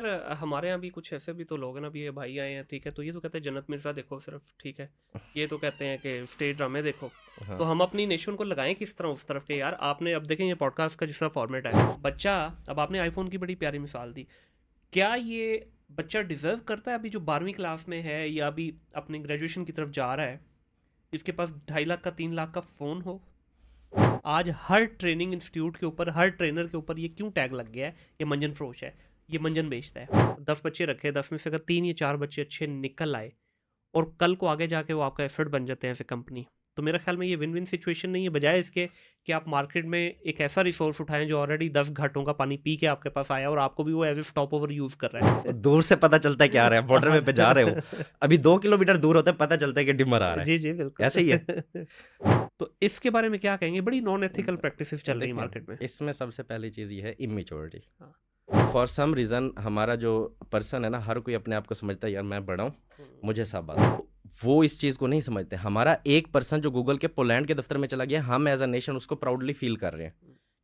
यार हमारे यहाँ भी कुछ ऐसे भी तो लोग हैं ना, भी ये भाई आए हैं, ठीक है, तो ये तो कहते हैं जन्नत मिर्ज़ा देखो सिर्फ, ठीक है, ये तो कहते हैं कि स्टेज ड्रामे देखो। हाँ। तो हम अपनी नेशन को लगाएं किस तरह उस तरफ के यार। आपने अब देखें ये पॉडकास्ट का जिस तरह फॉर्मेट है बच्चा, अब आपने आईफोन की बड़ी प्यारी मिसाल दी। क्या ये बच्चा डिजर्व करता है अभी जो 12वीं क्लास में है या अभी अपने ग्रेजुएशन की तरफ जा रहा है, इसके पास 2.5 लाख का 3 लाख का फ़ोन हो? आज हर ट्रेनिंग इंस्टीट्यूट के ऊपर, हर ट्रेनर के ऊपर ये क्यों टैग लग गया है, ये मंजन फरोश है, ये मंजन बेचता है। 10 बच्चे रखे, 10 में से अगर 3 या 4 बच्चे अच्छे निकल आए और कल को आगे जाके वो आपका एसेट बन जाते हैं एज ए कंपनी, तो मेरा ख्याल में ये विन विन सिचुएशन नहीं है। बजाय इसके कि आप मार्केट में एक ऐसा रिसोर्स उठाएं जो ऑलरेडी 10 घाटों का पानी पी के आपके पास आया और आपको भी वो as a stop over use कर रहा है। दूर से पता चलता है क्या आ रहा है, बॉर्डर में पे जा रहे हो, अभी 2 किलोमीटर दूर होता है पता चलता है कि डिमर आ रहा जी जी है। ऐसे ही है। बिल्कुल। तो इसके बारे में क्या कहेंगे? बड़ी नॉन एथिकल प्रैक्टिसेस चल रही है देखिए, मार्केट में। इसमें सबसे पहली चीज़ ये है इमेच्योरिटी। हाँ। फॉर सम रीज़न हमारा जो पर्सन है ना, हर कोई अपने आप को समझता है यार मैं बड़ा हूँ, मुझे सब आता है। वो इस चीज़ को नहीं समझते। हमारा एक पर्सन जो गूगल के पोलैंड के दफ्तर में चला गया, हम एज अ नेशन उसको प्राउडली फील कर रहे हैं।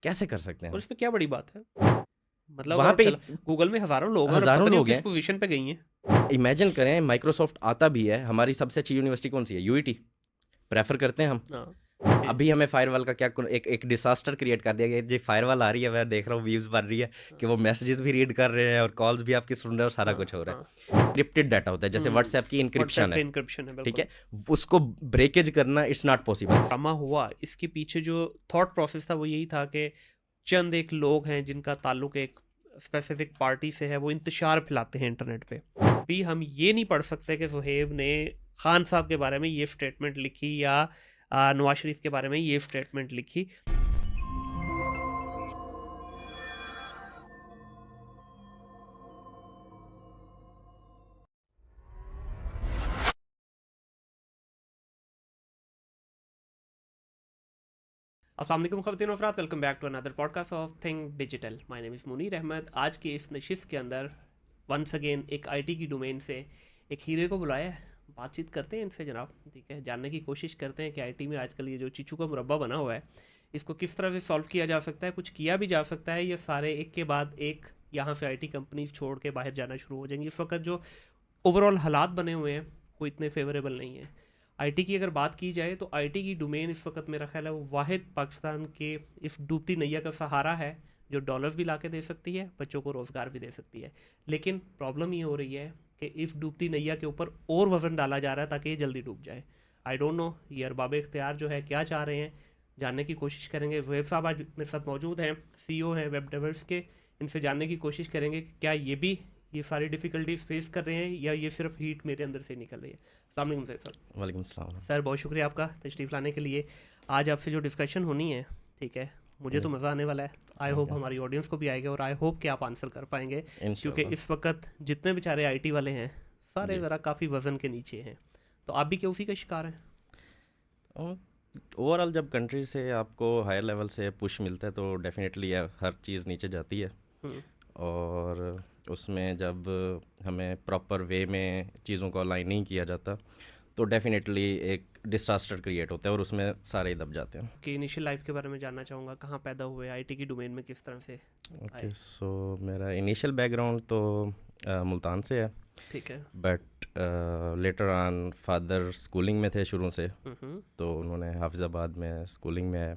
कैसे कर सकते हैं और हम? इसमें क्या बड़ी बात है? मतलब वहाँ और पे चल, गूगल में हजारों लोग हैं और हज़ारों पता नहीं वो लोग किस हैं। पोजीशन पे गई हैं। इमेजिन करें, माइक्रोसॉफ्ट आता भी है, हमारी सबसे अच्छी यूनिवर्सिटी कौन सी है? यूईटी प्रेफर करते हैं हम। हाँ। अभी हमें फायरवॉल का क्या एक एक डिसास्टर क्रिएट कर दिया गया। जो फायरवॉल आ रही है, मैं देख रहा हूँ व्यूज बन रही है कि वो मैसेजेस भी रीड कर रहे हैं और कॉल्स भी आपकी सुन रहे हैं और सारा हाँ कुछ हो रहा हाँ। है। इंक्रिप्टेड डाटा होता है, जैसे व्हाट्सएप की व्हाट्सएप इंक्रिप्शन का है, इंक्रिप्शन है, ठीक बिल्कुल। है, उसको ब्रेकेज करना इट्स नॉट पॉसिबल। ड्रामा हुआ इसके पीछे जो थॉट प्रोसेस था वो यही था कि चंद एक लोग हैं जिनका ताल्लुक एक स्पेसिफिक पार्टी से है, वो इंतशार फैलाते हैं इंटरनेट पे। भी हम ये नहीं पढ़ सकते कि सुहेब ने खान साहब के बारे में ये स्टेटमेंट लिखी या नवाज शरीफ के बारे में ये स्टेटमेंट लिखी। अस्सलाम वालेकुम ख़वातीन और हज़रात, welcome back to another podcast of think digital. My name is Munir Ahmad. आज के इस नशिस्त के अंदर वंस अगेन एक आईटी की डोमेन से एक हीरे को बुलाया है। बातचीत करते हैं इनसे जनाब, ठीक है, जानने की कोशिश करते हैं कि आईटी में आजकल ये जो चीचू का मुरब्बा बना हुआ है इसको किस तरह से सॉल्व किया जा सकता है, कुछ किया भी जा सकता है, ये सारे एक के बाद एक यहाँ से आईटी कंपनीज छोड़ के बाहर जाना शुरू हो जाएंगी। इस वक्त जो ओवरऑल हालात बने हुए हैं वो इतने फेवरेबल नहीं है। आईटी की अगर बात की जाए तो आईटी की डोमेन इस वक्त मेरा ख्याल है वो वाहिद पाकिस्तान के इस डूबती नैया का सहारा है जो डॉलर्स भी ला के दे सकती है, बच्चों को रोज़गार भी दे सकती है। लेकिन प्रॉब्लम ये हो रही है कि इस डूबती नैया के ऊपर और वज़न डाला जा रहा है ताकि ये जल्दी डूब जाए। आई डोंट नो ये अरबाब इख्तियार जो है क्या चाह रहे हैं, जानने की कोशिश करेंगे। ज़ुहैब साहब आज मेरे साथ मौजूद हैं, सीईओ हैं वेब डेवलपर्स के। इनसे जानने की कोशिश करेंगे कि क्या ये भी ये सारी डिफ़िकल्टीज फेस कर रहे हैं या ये सिर्फ हीट मेरे अंदर से निकल रही है। अस्सलाम वालेकुम सर। वालेकुम सलाम। सर बहुत शुक्रिया आपका तशरीफ़ लाने के लिए। आज आपसे जो डिस्कशन होनी है, ठीक है, मुझे तो मज़ा आने वाला है, आई होप हमारी ऑडियंस को भी आएगा और आई होप कि आप आंसर कर पाएंगे, क्योंकि इंशाल्लाह। इस वक्त जितने बेचारे आईटी वाले हैं सारे जी। ज़रा काफ़ी वज़न के नीचे हैं। तो आप भी क्या उसी का शिकार हैं? ओवरऑल जब कंट्री से आपको हायर लेवल से पुश मिलता है तो डेफिनेटली हर चीज़ नीचे जाती है। हम्म, और उसमें जब हमें प्रॉपर वे में चीज़ों को अलाइन नहीं किया जाता तो डेफिनेटली एक डिसास्टर क्रिएट होता है और उसमें सारे ही दब जाते हैं। कि इनिशियल लाइफ के बारे में जानना चाहूँगा, कहाँ पैदा हुए, आईटी की डोमेन में किस तरह से ओके, आए? सो मेरा इनिशियल बैकग्राउंड तो मुल्तान से है, ठीक है। But later on father schooling में थे शुरू से, हम्म। तो उन्होंने हाफिज़ाबाद में स्कूलिंग में है।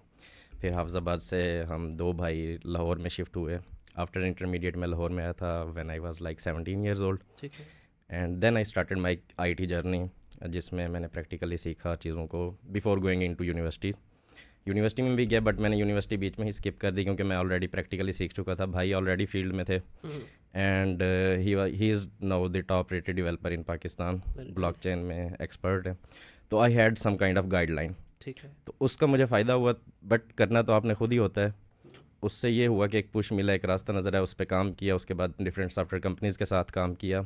फिर हाफिज़ाबाद से हम दो भाई लाहौर में शिफ्ट हुए। आफ्टर इंटरमीडिएट में लाहौर में आया था when I was like 17 years old, ठीक है। And then I started my IT journey, जिसमें मैंने प्रैक्टिकली सीखा चीज़ों को before going into universities. University में भी गया बट मैंने यूनिवर्सिटी बीच में ही स्किप कर दी क्योंकि मैं ऑलरेडी प्रैक्टिकली सीख चुका था। भाई ऑलरेडी फील्ड में थे and he is now the top rated developer in Pakistan, Very blockchain में एक्सपर्ट है। तो I had some kind of guideline, ठीक है। तो उसका मुझे फ़ायदा हुआ, बट करना तो आपने खुद ही होता है। उससे ये हुआ कि एक पुश मिला, एक रास्ता नज़र आया, उस पर काम किया, उसके बाद डिफरेंट सॉफ्टवेयर कंपनीज़ के साथ काम किया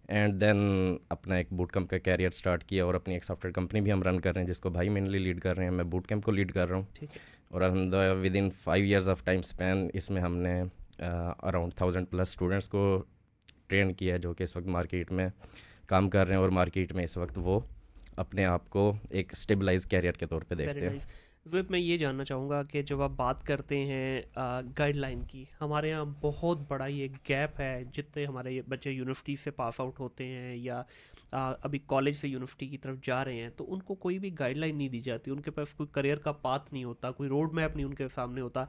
एंड देन अपना एक बूट कैंप का कैरियर स्टार्ट किया और अपनी एक सॉफ्टवेयर कंपनी भी हम रन कर रहे हैं जिसको भाई मेनली लीड कर रहे हैं, मैं बूट कैंप को लीड कर रहा हूँ। ठीक है। और अलहमदिल्ला with in 5 years of time span इसमें हमने अराउंड 1000+ स्टूडेंट्स को ट्रेन किया है जो कि इस वक्त मार्केट में काम कर रहे हैं और मार्केट में इस वक्त वो अपने आप को एक स्टेबलाइज कैरियर के तौर पे वेरी देखते हैं। नाइस। ज़ुएब, मैं ये जानना चाहूँगा कि जब आप बात करते हैं गाइडलाइन की, हमारे यहाँ बहुत बड़ा ये गैप है। जितने हमारे ये बच्चे यूनिवर्सिटी से पास आउट होते हैं या अभी कॉलेज से यूनिवर्सिटी की तरफ जा रहे हैं, तो उनको कोई भी गाइडलाइन नहीं दी जाती, उनके पास कोई करियर का पाथ नहीं होता, कोई रोड मैप नहीं उनके सामने होता।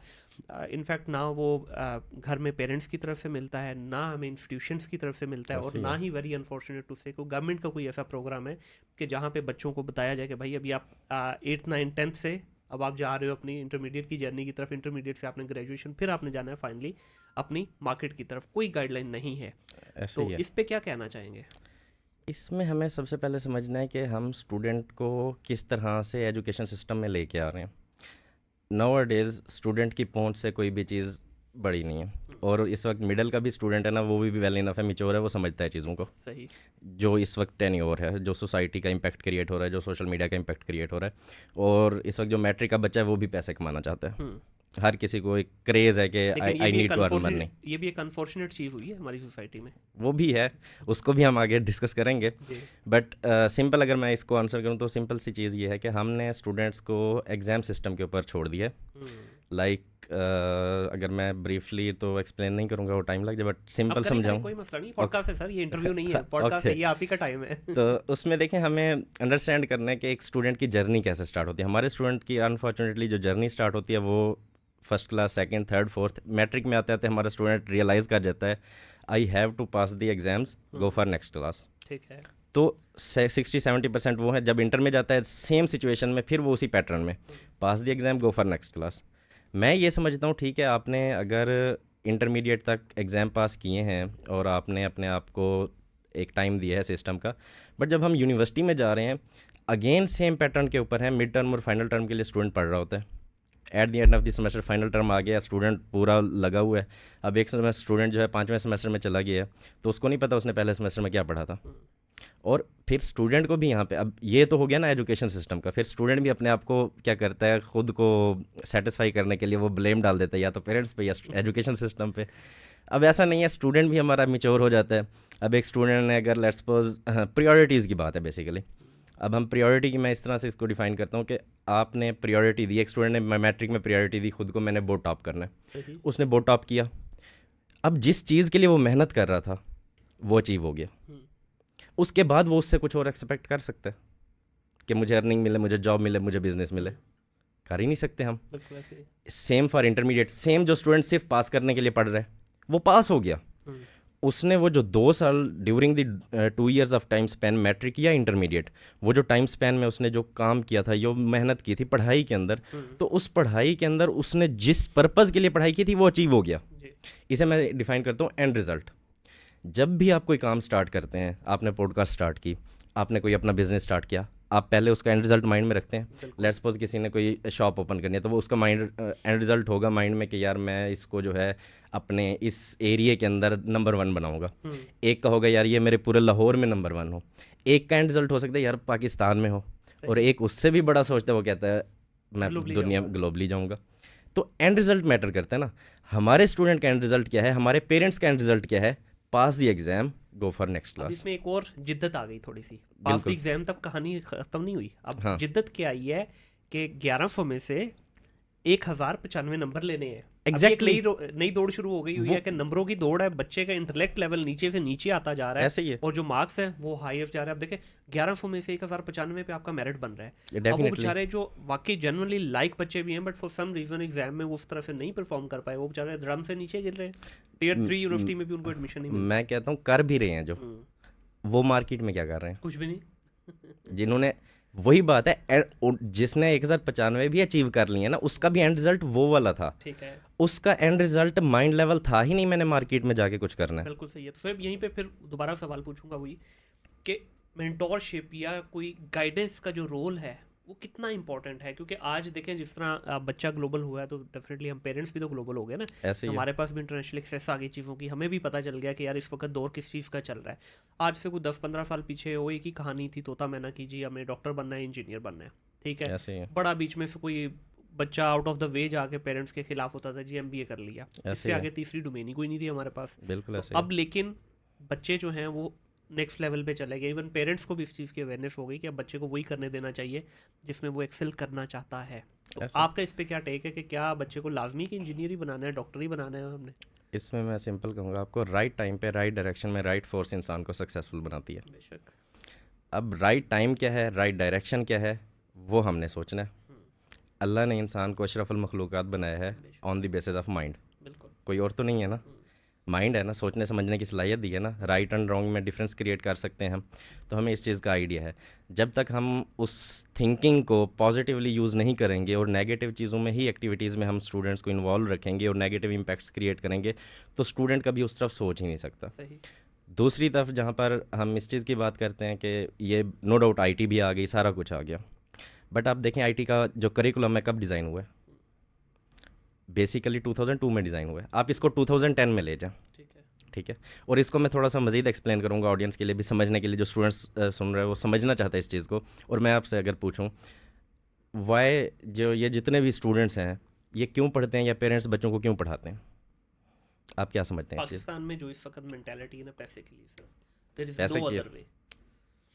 इनफैक्ट ना वो घर में पेरेंट्स की तरफ से मिलता है, ना हमें इंस्टीट्यूशंस की तरफ से मिलता है, और ऐसे ही ना है। ही, वेरी अनफॉर्चुनेट टू से, को गवर्नमेंट का कोई ऐसा प्रोग्राम है कि जहाँ पे बच्चों को बताया जाए कि भाई अभी आप 8th 9th 10th से अब आप जा रहे हो अपनी इंटरमीडिएट की जर्नी की तरफ, इंटरमीडिएट से आपने ग्रेजुएशन, फिर आपने जाना है फाइनली अपनी मार्केट की तरफ, कोई गाइडलाइन नहीं है। ऐसे तो ही है। इस पे क्या कहना चाहेंगे? इसमें हमें सबसे पहले समझना है कि हम स्टूडेंट को किस तरह से एजुकेशन सिस्टम में लेके आ रहे हैं। नाउअडेज़ स्टूडेंट की पहुंच से कोई भी चीज़ बड़ी नहीं है, और इस वक्त मिडिल का भी स्टूडेंट है ना, वो भी वेल इनफ है, मैच्योर है, वो समझता है चीज़ों को। सही। जो इस वक्त टेन्योर है, जो सोसाइटी का इम्पैक्ट क्रिएट हो रहा है, जो सोशल मीडिया का इम्पैक्ट क्रिएट हो रहा है, और इस वक्त जो मैट्रिक का बच्चा है वो भी पैसे कमाना चाहता है। हम्म। हर किसी को एक क्रेज़ है कि लेकिन ये आई भी नीड एक टू अर्न मनी। अनफॉर्चुनेट ये भी एक अनफॉर्चुनेट चीज़ हुई है हमारी सोसाइटी में। वो भी है, उसको भी हम आगे डिस्कस करेंगे। जी। बट सिंपल अगर मैं इसको आंसर करूँ तो सिंपल सी चीज़ ये है कि हमने स्टूडेंट्स को एग्ज़ाम सिस्टम के ऊपर छोड़ दिया है। लाइक अगर मैं ब्रीफली तो एक्सप्लेन नहीं करूँगा, वो टाइम लग जाए, बट आप सिंपल करें समझाऊँ। कोई मसला नहीं, पॉडकास्ट है सर, ये इंटरव्यू नहीं है, पॉडकास्ट है, ओके, ये आप ही का टाइम है। तो उसमें देखें हमें अंडरस्टैंड करना है कि एक स्टूडेंट की जर्नी कैसे स्टार्ट होती है। हमारे स्टूडेंट की अनफॉर्चुनेटली जो जर्नी स्टार्ट होती है वो first class, second, third, fourth, matric में आते आते हमारा स्टूडेंट रियलाइज़ कर जाता है I have to pass the exams, go for next class. ठीक है। तो 60-70% वो है। जब इंटर में जाता है सेम सिचुएशन में, फिर वो उसी पैटर्न में pass the exam, go for next class. मैं ये समझता हूँ ठीक है, आपने अगर इंटरमीडिएट तक एग्ज़ाम पास किए हैं और आपने अपने आप को एक टाइम दिया है सिस्टम का, बट जब हम यूनिवर्सिटी में जा रहे हैं अगेन सेम पैटर्न के ऊपर है। मिड टर्म और फाइनल टर्म के लिए स्टूडेंट पढ़ रहा होता है। At the end of the semester final term आ गया, स्टूडेंट पूरा लगा हुआ है। अब एक स्टूडेंट जो है 5वें सेमेस्टर में चला गया है, तो उसको नहीं पता उसने पहले सेमेस्टर में क्या पढ़ा था। और फिर स्टूडेंट को भी यहाँ पे, अब ये तो हो गया ना एजुकेशन सिस्टम का, फिर स्टूडेंट भी अपने आप को क्या करता है, खुद को सेटिस्फाई करने के लिए वो ब्लेम डाल देता है या तो पेरेंट्स पे या एजुकेशन सिस्टम पे। अब ऐसा नहीं है, स्टूडेंट भी हमारा मैच्योर हो जाता है। अब एक स्टूडेंट ने अगर लेट्स सपोज, प्रायोरिटीज़ की बात है बेसिकली। अब हम प्रायोरिटी की, मैं इस तरह से इसको डिफाइन करता हूँ कि आपने प्रायोरिटी दी, एक स्टूडेंट ने मैट्रिक में प्रायोरिटी दी खुद को, मैंने बोर्ड टॉप करना है, उसने बोर्ड टॉप किया। अब जिस चीज़ के लिए वो मेहनत कर रहा था वो अचीव हो गया, उसके बाद वो उससे कुछ और एक्सपेक्ट कर सकता है कि मुझे अर्निंग मिले, मुझे जॉब मिले, मुझे बिजनेस मिले। कर ही नहीं सकते हम। सेम फॉर इंटरमीडिएट, सेम जो स्टूडेंट सिर्फ पास करने के लिए पढ़ रहे हैं वो पास हो गया, उसने वो जो 2 साल during the 2 years of time span, matric या इंटरमीडिएट, वो जो टाइम स्पैन में उसने जो काम किया था, जो मेहनत की थी पढ़ाई के अंदर, तो उस पढ़ाई के अंदर उसने जिस पर्पज़ के लिए पढ़ाई की थी वो अचीव हो गया। इसे मैं डिफाइन करता हूँ एंड रिजल्ट। जब भी आप कोई काम स्टार्ट करते हैं, आपने पॉडकास्ट स्टार्ट की, आपने कोई अपना बिजनेस स्टार्ट किया, आप पहले उसका एंड रिजल्ट माइंड में रखते हैं। लेट्स सपोज किसी ने कोई शॉप ओपन करनी है, तो वो उसका माइंड एंड रिजल्ट होगा माइंड में कि यार मैं इसको जो है अपने इस एरिया के अंदर नंबर 1 बनाऊंगा। एक का होगा यार ये मेरे पूरे लाहौर में नंबर 1 हो। एक का एंड रिजल्ट हो सकता है यार पाकिस्तान में हो, और एक उससे भी बड़ा सोचता है, वो कहता है मैं दुनिया ग्लोबली जाऊँगा। तो एंड रिजल्ट मैटर करता है ना। हमारे स्टूडेंट का एंड रिजल्ट क्या है, हमारे पेरेंट्स का एंड रिजल्ट क्या है, pass the exam, go for next class. इसमें एक और जिद्दत आ गई थोड़ी सी, पास द एग्जाम तक कहानी खत्म नहीं हुई। अब हाँ। जिद्दत क्या आई है कि 1100 में से 1095 नंबर लेने हैं। एग्जैक्टली नई दौड़ शुरू हो गई हुई है कि नंबरों की दौड़ है, बच्चे का इंटेलेक्ट लेवल नीचे से नीचे आता जा रहा है, ऐसे ही है, और जो मार्क्स है वो हाईएस्ट जा रहा है। अब देखें 1100 में से 1095 पे आपका मेरिट बन रहा है। अब वो बेचारे जो वाकई जनरली लाइक बच्चे भी हैं, but for some reason exam में वो उस तरह से नहीं परफॉर्म कर पाए, वो बेचारे ड्रम से नीचे गिर रहे हैं। टियर 3 यूनिवर्सिटी में भी उनको एडमिशन नहीं मिला। मैं कहता हूँ कर भी रहे हैं जो, वो मार्केट में क्या कर रहे हैं, कुछ भी नहीं। जिन्होंने, वही बात है, जिसने 1095 भी अचीव कर लिए ना, उसका भी एंड रिजल्ट वो वाला था। ठीक है, उसका एंड रिजल्ट माइंड लेवल था ही नहीं मैंने मार्केट में जाके कुछ करना है। बिल्कुल सही है। तो यहीं पे फिर दोबारा सवाल पूछूंगा वही कि मेंटोरशिप या कोई गाइडेंस का जो रोल है वो कितना इंपॉर्टेंट है, क्योंकि आज देखें जिस तरह बच्चा ग्लोबल हुआ है तो डेफिनेटली हम पेरेंट्स भी तो ग्लोबल हो गए ना। ऐसे ही हमारे पास भी इंटरनेशनल एक्सेस आ गई चीज़ों की, हमें भी पता चल गया कि यार इस वक्त दौर किस चीज़ का चल रहा है। आज से कोई 10-15 साल पीछे वो एक ही कहानी थी, तोता मैना की जी, हमें डॉक्टर बनना है, इंजीनियर बनना है, ठीक है। ऐसे ही है। बड़ा बीच में से कोई बच्चा आउट ऑफ द वे जाके पेरेंट्स के खिलाफ होता था, जी MBA कर लिया, इससे आगे तीसरी डोमेन ही कोई नहीं थी हमारे पास। बिल्कुल ऐसे। अब लेकिन बच्चे जो हैं वो नेक्स्ट लेवल पे चले गए। इवन पेरेंट्स को भी इस चीज़ की अवेयरनेस हो गई कि अब बच्चे को वही करने देना चाहिए जिसमें वो एक्सेल करना चाहता है। तो ऐसा आपका इस पे क्या टेक है कि क्या बच्चे को लाजमी कि इंजीनियर ही बनाना है, डॉक्टर ही बनाना है हमने? इसमें मैं सिंपल कहूँगा, आपको राइट टाइम पे राइट डायरेक्शन में राइट फोर्स इंसान को सक्सेसफुल बनाती है। बेशक। अब राइट टाइम क्या है, राइट डायरेक्शन क्या है, वो हमने सोचना है। हम्म, अल्लाह ने इंसान को अशरफुल मखलूक़ात बनाया है बेशक। On the basis of mind, बिल्कुल। कोई और तो नहीं है ना। हम्म, माइंड है ना, सोचने समझने की सलाहियत दी है ना, राइट एंड रॉन्ग में डिफरेंस क्रिएट कर सकते हैं हम। तो हमें इस चीज़ का आइडिया है। जब तक हम उस थिंकिंग को पॉजिटिवली यूज़ नहीं करेंगे और नेगेटिव चीज़ों में ही एक्टिविटीज़ में हम स्टूडेंट्स को इन्वॉल्व रखेंगे और नेगेटिव इम्पैक्ट्स क्रिएट करेंगे, तो स्टूडेंट कभी उस तरफ सोच ही नहीं सकता। सही। दूसरी तरफ जहाँ पर हम इस चीज़ की बात करते हैं कि ये नो डाउट आईटी भी आ गई, सारा कुछ आ गया, बट आप देखें आईटी का जो करिकुलम है कब डिज़ाइन हुआ है? बेसिकली 2002 में डिज़ाइन हुआ है। आप इसको 2010 में ले जाएं, ठीक है। ठीक है। और इसको मैं थोड़ा सा मज़ीद एक्सप्लेन करूँगा ऑडियंस के लिए भी समझने के लिए, जो स्टूडेंट्स सुन रहे हैं वो समझना चाहते हैं इस चीज़ को। और मैं आपसे अगर पूछूं, वाई जो ये जितने भी स्टूडेंट्स हैं ये क्यों पढ़ते हैं, या पेरेंट्स बच्चों को क्यों पढ़ाते हैं, आप क्या समझते हैं इस चीज़? पाकिस्तान में जो इस वक्त मेंटालिटी है ना, पैसे के लिए सिर्फ, देयर इज पैसे नो की अदर वे।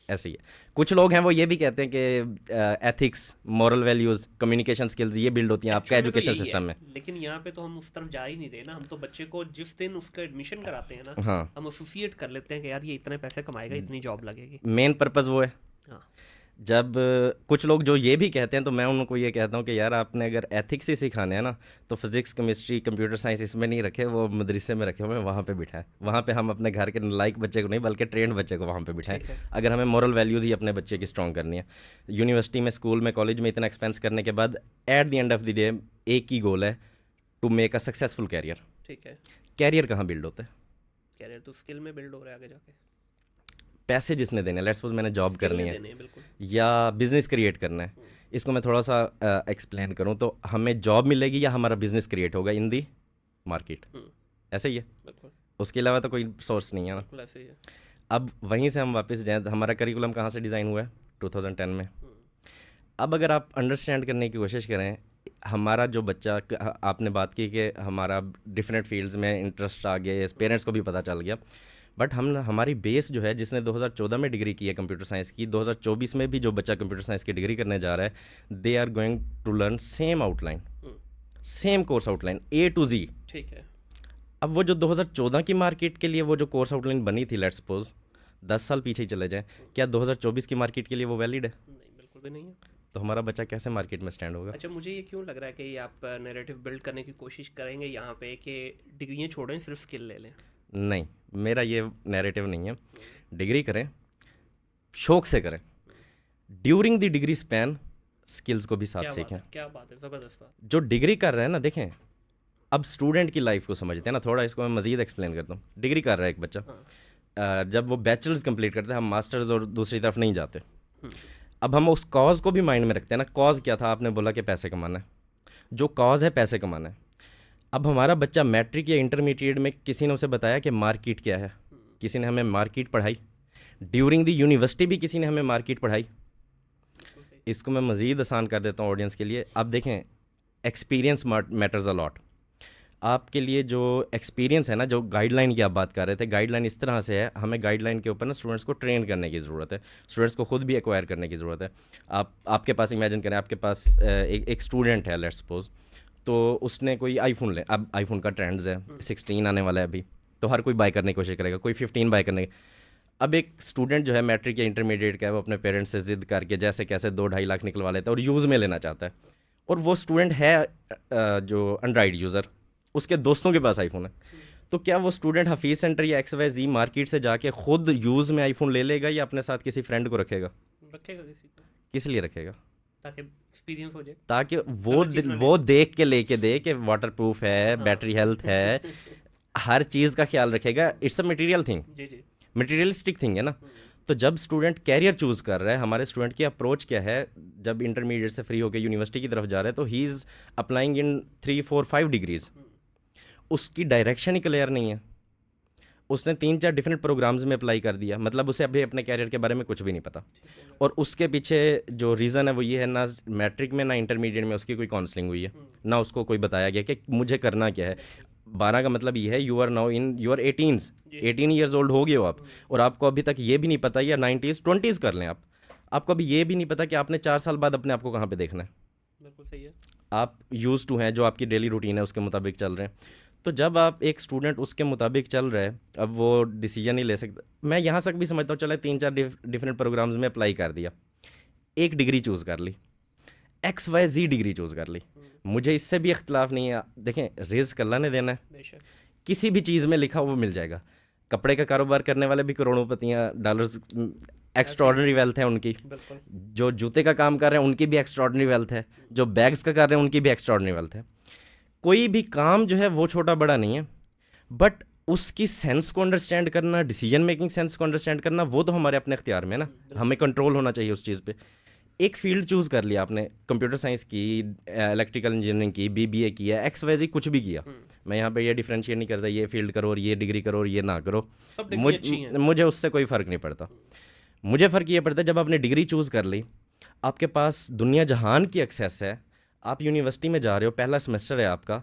ऐसे ही है। कुछ लोग हैं वो ये भी कहते हैं कि ethics, moral values, communication skills ये बिल्ड होती हैं आपका एक्चुअली में तो एजुकेशन यही सिस्टम है, में। लेकिन यहाँ पे तो हम उस तरफ जा ही नहीं रहे ना। हम तो बच्चे को जिस दिन उसका एडमिशन कराते हैं ना, हाँ, हम एसोसिएट कर लेते हैं कि यार ये इतने पैसे कमाएगा, इतनी जॉब लगेगी। मेन पर्पज़ वो है। हाँ। जब कुछ लोग जो ये भी कहते हैं, तो मैं उनको ये कहता हूँ कि यार आपने अगर एथिक्स ही सिखाने हैं ना, तो फिज़िक्स, केमिस्ट्री, कंप्यूटर साइंस इसमें नहीं रखे, वो मदरसे में रखे हुए हैं, वहाँ पे बिठाएं। वहाँ पे हम अपने घर के नालायक बच्चे को नहीं बल्कि ट्रेंड बच्चे को वहाँ पे बिठाएं। ठीक है। अगर हमें मॉरल वैल्यूज़ ही अपने बच्चे की स्ट्रॉन्ग करनी है, यूनिवर्सिटी में, स्कूल में, कॉलेज में इतना एक्सपेंस करने के बाद at the end of the day एक ही गोल है, to make a successful career. ठीक है। कैरियर कहाँ बिल्ड होता है? कैरियर तो स्किल में बिल्ड हो रहा है आगे जाके। पैसे जिसने देने, लेट्स सपोज मैंने जॉब स्किल करनी नहीं है देने हैं, बिल्कुल। या बिजनेस क्रिएट करना है, इसको मैं थोड़ा सा एक्सप्लेन करूं तो हमें जॉब मिलेगी या हमारा बिजनेस क्रिएट होगा इन दी मार्केट, हम्म, ऐसे ही है। बिल्कुल। उसके अलावा तो कोई सोर्स नहीं है ना। बिल्कुल ऐसे ही है। अब वहीं से हम वापस जाएं, हमारा करिकुलम कहाँ से डिज़ाइन हुआ है? 2010 में। अब अगर आप अंडरस्टैंड करने की कोशिश करें, हमारा जो बच्चा, आपने बात की कि हमारा डिफरेंट फील्ड्स में इंटरेस्ट आ गया, पेरेंट्स को भी पता चल गया, बट हम हमारी बेस जो है, जिसने 2014 में डिग्री की है कंप्यूटर साइंस की, 2024 में भी जो बच्चा कंप्यूटर साइंस की डिग्री करने जा रहा है, they are going to learn same outline, same course outline A to Z। ठीक है। अब वो जो 2014 की मार्केट के लिए वो जो कोर्स आउटलाइन बनी थी, लेट्स सपोज 10 साल पीछे ही चले जाएं, क्या 2024 की मार्केट के लिए वो वैलिड है? नहीं, बिल्कुल भी नहीं है। तो हमारा बच्चा कैसे मार्केट में स्टैंड होगा? अच्छा, मुझे ये क्यों लग रहा है कि ये आप नैरेटिव बिल्ड करने की कोशिश करेंगे यहाँ पे कि डिग्रियाँ छोड़ें, सिर्फ स्किल ले लें? नहीं, मेरा ये नैरेटिव नहीं है। डिग्री करें, शौक से करें, during the degree span skills को भी साथ क्या बात सीखें। है, क्या बात है, ज़बरदस्त बात। जो डिग्री कर रहे हैं ना, देखें, अब स्टूडेंट की लाइफ को समझते हैं ना, थोड़ा इसको मैं मज़ीद एक्सप्लेन करता हूँ। डिग्री कर रहा है एक बच्चा, हाँ। जब वो बैचलर्स कंप्लीट करते हैं, हम मास्टर्स और दूसरी तरफ नहीं जाते। हम्म, अब हम उस कॉज को भी माइंड में रखते हैं ना। कॉज क्या था? आपने बोला कि पैसे कमाना है, जो कॉज है पैसे कमाना है। अब हमारा बच्चा मैट्रिक या इंटरमीडिएट में किसी ने उसे बताया कि मार्केट क्या है, किसी ने हमें मार्केट पढ़ाई, ड्यूरिंग द यूनिवर्सिटी भी किसी ने हमें मार्केट पढ़ाई। बिल्कुल सही। इसको मैं मज़ीद आसान कर देता हूँ ऑडियंस के लिए। आप देखें, एक्सपीरियंस मैटर्स अ लॉट। आपके लिए जो एक्सपीरियंस है ना, जो गाइडलाइन की आप बात कर रहे थे, गाइडलाइन इस तरह से है, हमें गाइडलाइन के ऊपर ना स्टूडेंट्स को ट्रेन करने की ज़रूरत है, स्टूडेंट्स को खुद भी एक्वायर करने की ज़रूरत है। आपके पास इमेजिन करें, आपके पास एक स्टूडेंट है, लेट्स सपोज, तो उसने कोई आईफोन ले, अब आईफोन का ट्रेंड्स है, 16 आने वाला है अभी, तो हर कोई बाय करने की कोशिश करेगा, कोई 15 बाय करने की। अब एक स्टूडेंट जो है मैट्रिक या इंटरमीडिएट का है, वो अपने पेरेंट्स से ज़िद करके जैसे कैसे 2-2.5 लाख निकलवा लेता है और यूज़ में लेना चाहता है, और वो स्टूडेंट है जो एंड्रॉइड यूज़र, उसके दोस्तों के पास आईफोन है। तो क्या वो स्टूडेंट हफीज़ सेंटर या XYZ मार्केट से जाके खुद यूज़ में आईफोन ले लेगा या अपने साथ किसी फ्रेंड को रखेगा? रखेगा किसी को, किस लिए रखेगा? ताकि एक्सपीरियंस हो जाए। ताकि गलत चीज़ ना वो देख के लेके दे कि वाटर प्रूफ है, बैटरी हेल्थ है, हर चीज़ का ख्याल रखेगा। इट्स अ मटेरियल थिंग, जी जी। मटेरियलिस्टिक थिंग है ना। तो जब स्टूडेंट कैरियर चूज़ कर रहा है, हमारे स्टूडेंट की अप्रोच क्या है? जब इंटरमीडिएट से फ्री होकर यूनिवर्सिटी की तरफ जा रहा है, तो he is applying in 3, 4, 5 degrees. उसकी डायरेक्शन ही क्लियर नहीं है, उसने 3-4 डिफरेंट प्रोग्राम्स में अप्लाई कर दिया, मतलब उसे अभी अपने कैरियर के बारे में कुछ भी नहीं पता। और उसके पीछे जो रीज़न है वो ये है, ना मैट्रिक में ना इंटरमीडिएट में उसकी कोई काउंसलिंग हुई है, ना उसको कोई बताया गया कि मुझे करना क्या है। 12 का मतलब ये है you are now in your 18 years old हो गए हो आप, और आपको अभी तक ये भी नहीं पता, या 90s 20s कर लें आपको अभी ये भी नहीं पता कि आपने 4 साल बाद अपने आप को कहाँ पे देखना है। बिल्कुल सही है। आप यूज़ टू हैं, जो आपकी डेली रूटीन है उसके मुताबिक चल रहे हैं। तो जब आप एक स्टूडेंट उसके मुताबिक चल रहा है, अब वो डिसीजन नहीं ले सकता। मैं यहाँ तक भी समझता हूँ, चले 3-4 डिफरेंट प्रोग्राम्स में अप्लाई कर दिया, एक डिग्री चूज़ कर ली, XYZ डिग्री चूज़ कर ली, मुझे इससे भी इख्तलाफ नहीं है। देखें, रिस्क अल्लाह ने देना है, बेशक। किसी भी चीज़ में लिखा वो मिल जाएगा। कपड़े का कारोबार करने वाले भी करोड़ोंपतियाँ, डॉलर्स, एक्स्ट्रॉर्डनरी वेल्थ है उनकी। बिल्कुल। जो जूते का काम कर रहे हैं उनकी भी एक्स्ट्रॉर्डनरी वेल्थ है, जो बैग्स का कर रहे हैं उनकी भी एक्स्ट्रॉर्डनरी वेल्थ है। कोई भी काम जो है वो छोटा बड़ा नहीं है, बट उसकी सेंस को अंडरस्टैंड करना, डिसीजन मेकिंग सेंस को अंडरस्टैंड करना, वो तो हमारे अपने अख्तियार में है ना। हमें कंट्रोल होना चाहिए उस चीज़ पे। एक फील्ड चूज़ कर लिया आपने, कंप्यूटर साइंस की, इलेक्ट्रिकल इंजीनियरिंग की, BBA किया, XYZ कुछ भी किया, मैं यहाँ पे ये डिफरेंशिएट नहीं करता ये फील्ड करो और ये डिग्री करो और ये ना करो, सब डिग्री अच्छी हैं। मुझे उससे कोई फ़र्क नहीं पड़ता। मुझे फ़र्क ये पड़ता है जब आपने डिग्री चूज़ कर ली, आपके पास दुनिया जहान की एक्सेस है, आप यूनिवर्सिटी में जा रहे हो, पहला सेमेस्टर है आपका,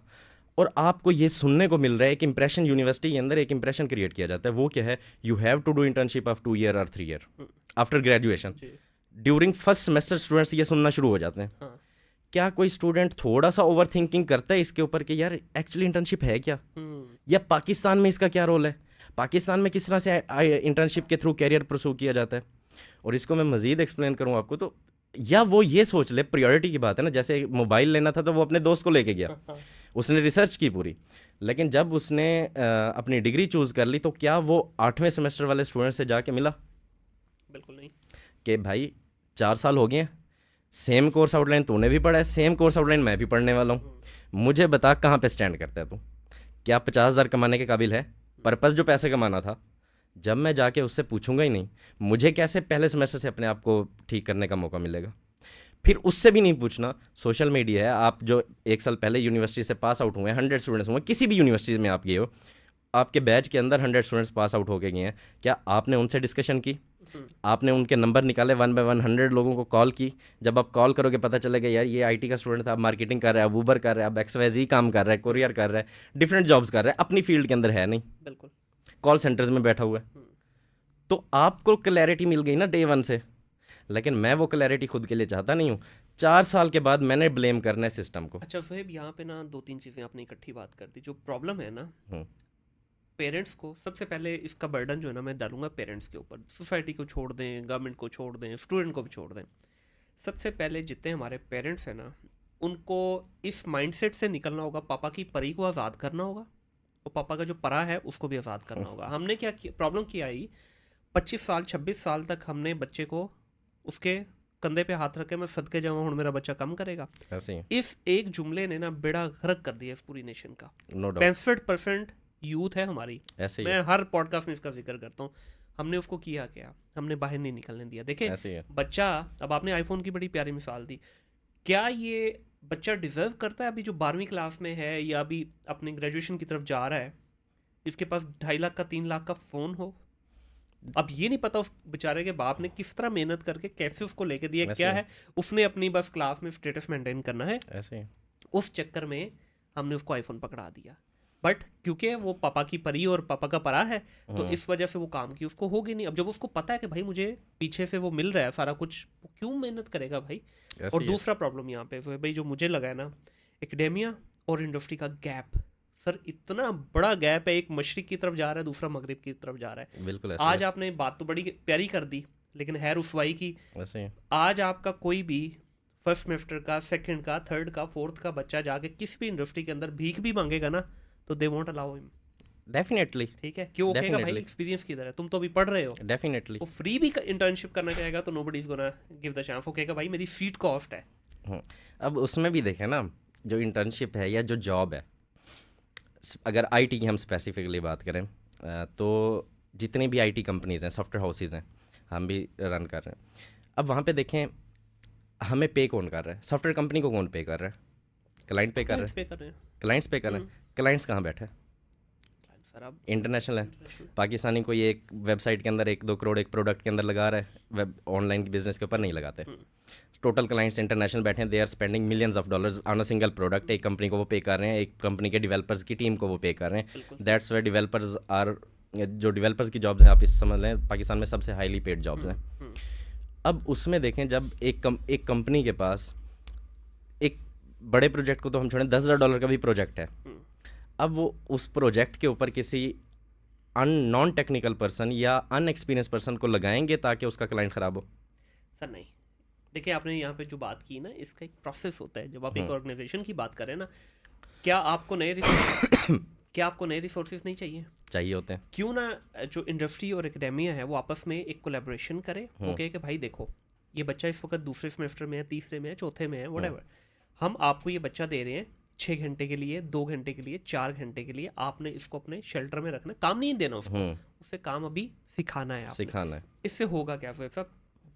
और आपको ये सुनने को मिल रहा है, एक इंप्रेशन यूनिवर्सिटी के अंदर एक इंप्रेशन क्रिएट किया जाता है। वो क्या है? You have to do internship of 2 year और 3 year after graduation. During first semester students ये सुनना शुरू हो जाते हैं। हाँ। क्या कोई स्टूडेंट थोड़ा सा ओवर थिंकिंग करता है इसके ऊपर कि यार एक्चुअली इंटर्नशिप है क्या, या पाकिस्तान में इसका क्या रोल है, पाकिस्तान में किस तरह से इंटर्नशिप के थ्रू कैरियर परस्यू किया जाता है? और इसको मैं मज़ीद एक्सप्लेन करूँ आपको तो, या वो ये सोच ले, प्रायोरिटी की बात है ना, जैसे मोबाइल लेना था तो वो अपने दोस्त को लेके गया, उसने रिसर्च की पूरी, लेकिन जब उसने अपनी डिग्री चूज़ कर ली तो क्या वो 8वें सेमेस्टर वाले स्टूडेंट से जाके मिला? बिल्कुल नहीं। कि भाई 4 साल हो गए हैं, सेम कोर्स आउटलाइन तूने भी पढ़ा है, सेम कोर्स आउटलाइन मैं भी पढ़ने वाला हूँ, मुझे बता कहाँ पे स्टैंड करता है तू? क्या 50,000 कमाने के काबिल है? पर्पस जो पैसे कमाना था, जब मैं जाके उससे पूछूंगा ही नहीं, मुझे कैसे पहले सेमेस्टर से अपने आप को ठीक करने का मौका मिलेगा? फिर उससे भी नहीं पूछना, सोशल मीडिया है, आप जो 1 साल पहले यूनिवर्सिटी से पास आउट हुए हैं, 100 स्टूडेंट्स हुए, किसी भी यूनिवर्सिटी में आप गए हो, आपके बैच के अंदर 100 स्टूडेंट्स पास आउट होके गए हैं, क्या आपने उनसे डिस्कशन की? आपने उनके नंबर निकाले 1 बाय 1 100 लोगों को कॉल की? जब आप कॉल करोगे पता चलेगा यार ये IT का स्टूडेंट था, मार्केटिंग कर रहा है, अब ऊबर कर रहा है, अब XYZ काम कर रहा है, कोरियर कर रहा है, डिफरेंट जॉब्स कर रहा है, अपनी फील्ड के अंदर है नहीं, बिल्कुल कॉल सेंटर्स में बैठा हुआ है। तो आपको क्लैरिटी मिल गई ना डे 1 से, लेकिन मैं वो क्लैरिटी खुद के लिए चाहता नहीं हूँ। 4 साल के बाद मैंने ब्लेम करना है सिस्टम को। अच्छा सुहेब, यहाँ पे ना 2-3 चीज़ें आपने इकट्ठी बात कर दी। जो प्रॉब्लम है ना, पेरेंट्स को सबसे पहले इसका बर्डन जो है ना मैं डालूंगा पेरेंट्स के ऊपर। सोसाइटी को छोड़ दें, गवर्नमेंट को छोड़ दें, स्टूडेंट को भी छोड़ दें। सबसे पहले जितने हमारे पेरेंट्स हैं ना, उनको इस माइंडसेट से निकलना होगा, पापा की परी को आज़ाद करना होगा और पापा का जो परा है उसको भी आज़ाद करना होगा। हमने क्या प्रॉब्लम किया आई, 25 साल 26 साल तक हमने बच्चे को उसके कंधे पे हाथ रखे, मैं सदके जाऊँ हूँ मेरा बच्चा कम करेगा। इस एक जुमले ने ना बेड़ा गर्क कर दिया इस पूरी नेशन का। 65% यूथ है हमारी, ऐसे मैं हर पॉडकास्ट में इसका जिक्र करता हूँ। हमने उसको किया क्या? हमने बाहर नहीं निकलने दिया। देखें बच्चा, अब आपने आईफोन की बड़ी प्यारी मिसाल दी, क्या ये बच्चा डिजर्व करता है अभी जो 12वीं क्लास में है या अभी अपने ग्रेजुएशन की तरफ जा रहा है, इसके पास 2.5 लाख का 3 लाख का फ़ोन हो? अब ये नहीं पता उस बेचारे के बाप ने किस तरह मेहनत करके कैसे उसको लेके दिया, क्या है उसने अपनी बस क्लास में स्टेटस मेंटेन करना है, ऐसे उस चक्कर में हमने उसको आईफोन पकड़ा दिया। बट क्योंकि वो पापा की परी और पापा का परा है तो इस वजह से वो काम की उसको होगी नहीं। अब जब उसको पता है कि भाई मुझे पीछे से वो मिल रहा है सारा कुछ, वो क्यों मेहनत करेगा भाई? और दूसरा प्रॉब्लम यहाँ पे भाई जो मुझे लगा है ना, एकेडेमिया और इंडस्ट्री का गैप, सर इतना बड़ा गैप है, एक मशरिक की तरफ जा रहा है, दूसरा मगरिब की तरफ जा रहा है। बिल्कुल आज आपने बात तो बड़ी प्यारी कर दी, लेकिन है रुसवाई की। आज आपका कोई भी फर्स्ट सेमेस्टर का, सेकंड का, थर्ड का, फोर्थ का बच्चा जाके किसी भी इंडस्ट्री के अंदर भीख भी मांगेगा ना तो they won't allow him. Definitely. ठीक है, क्यों? कहेगा भाई एक्सपीरियंस किधर है, तुम तो अभी पढ़ रहे हो। डेफिनेटली। वो फ्री भी इंटर्नशिप करना चाहेगा तो nobody is gonna give the chance. वो कहेगा भाई मेरी सीट कॉस्ट है। अब उसमें भी देखें ना, जो इंटर्नशिप है या जो जॉब है, अगर IT की हम स्पेसिफिकली बात करें तो जितनी भी IT कंपनीज़ हैं, सॉफ्टवेयर हाउसेज हैं, हम भी रन कर रहे हैं। अब वहाँ पे देखें हमें पे कौन कर रहा है? सॉफ्टवेयर कंपनी को कौन पे कर रहा है? क्लाइंट पे कर रहे हैं। क्लाइंट्स पे कर रहे हैं। क्लाइंट्स कहाँ बैठे हैं? इंटरनेशनल है। पाकिस्तानी कोई एक वेबसाइट के अंदर 1-2 करोड़ एक प्रोडक्ट के अंदर लगा रहा है, वेब ऑनलाइन बिजनेस के ऊपर नहीं लगाते। टोटल क्लाइंट्स इंटरनेशनल बैठे हैं, they are spending millions of dollars on a single product. एक कंपनी को वो पे कर रहे हैं, एक कंपनी के डेवलपर्स की टीम को वो पे कर रहे हैं। दैट्स वेयर डेवलपर्स आर, जो डेवलपर्स की जॉब्स हैं आप इस समझ लें पाकिस्तान में सबसे हाईली पेड जॉब्स हैं। अब उसमें देखें जब एक कंपनी के पास एक बड़े प्रोजेक्ट को तो हम छोड़ें, $10,000 का भी प्रोजेक्ट है, अब वो उस प्रोजेक्ट के ऊपर किसी नॉन टेक्निकल पर्सन या अनएक्सपीरियंस पर्सन को लगाएंगे ताकि उसका क्लाइंट ख़राब हो? सर नहीं, देखिए आपने यहाँ पे जो बात की ना, इसका एक प्रोसेस होता है। जब आप एक ऑर्गेनाइजेशन की बात करें ना, क्या आपको नए रिसोर्सेज नहीं चाहिए? चाहिए होते हैं। क्यों ना जो इंडस्ट्री और एकेडेमिया है वो आपस में एक कोलैबोरेशन करे, ओके कि भाई देखो ये बच्चा इस वक्त दूसरे सेमेस्टर में है, तीसरे में है, चौथे में है, व्हाटएवर, हम आपको ये बच्चा दे रहे हैं 6 घंटे के लिए, 2 घंटे के लिए, 4 घंटे के लिए, आपने इसको अपने शेल्टर में रखना, काम नहीं देना उसको, उससे काम अभी सिखाना है, सिखाना है। इससे होगा क्या फिर सब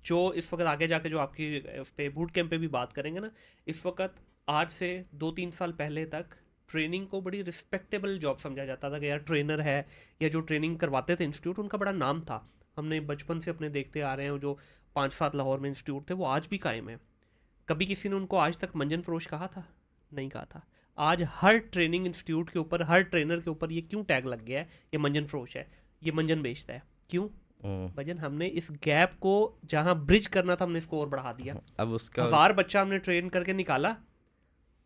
जो इस वक्त आगे जाके जो आपकी उस पर बूट कैंप पे भी बात करेंगे ना, इस वक्त आज से 2-3 साल पहले तक ट्रेनिंग को बड़ी रिस्पेक्टेबल जॉब समझा जाता था कि यार ट्रेनर है, या जो ट्रेनिंग करवाते थे इंस्टीट्यूट, उनका बड़ा नाम था। हमने बचपन से अपने देखते आ रहे हैं, जो 5-7 लाहौर में इंस्टीट्यूट थे वो आज भी कायम है। कभी किसी ने उनको आज तक मंजन फरोश कहा था? नहीं कहा था। आज हर ट्रेनिंग इंस्टीट्यूट के ऊपर, हर ट्रेनर के ऊपर ये क्यों टैग लग गया है, ये मंजन फरोश है, ये मंजन बेचता है? क्यों? भजन हमने इस गैप को जहां ब्रिज करना था, हमने इसको और बढ़ा दिया। अब उसका 1000 बच्चा हमने ट्रेन करके निकाला,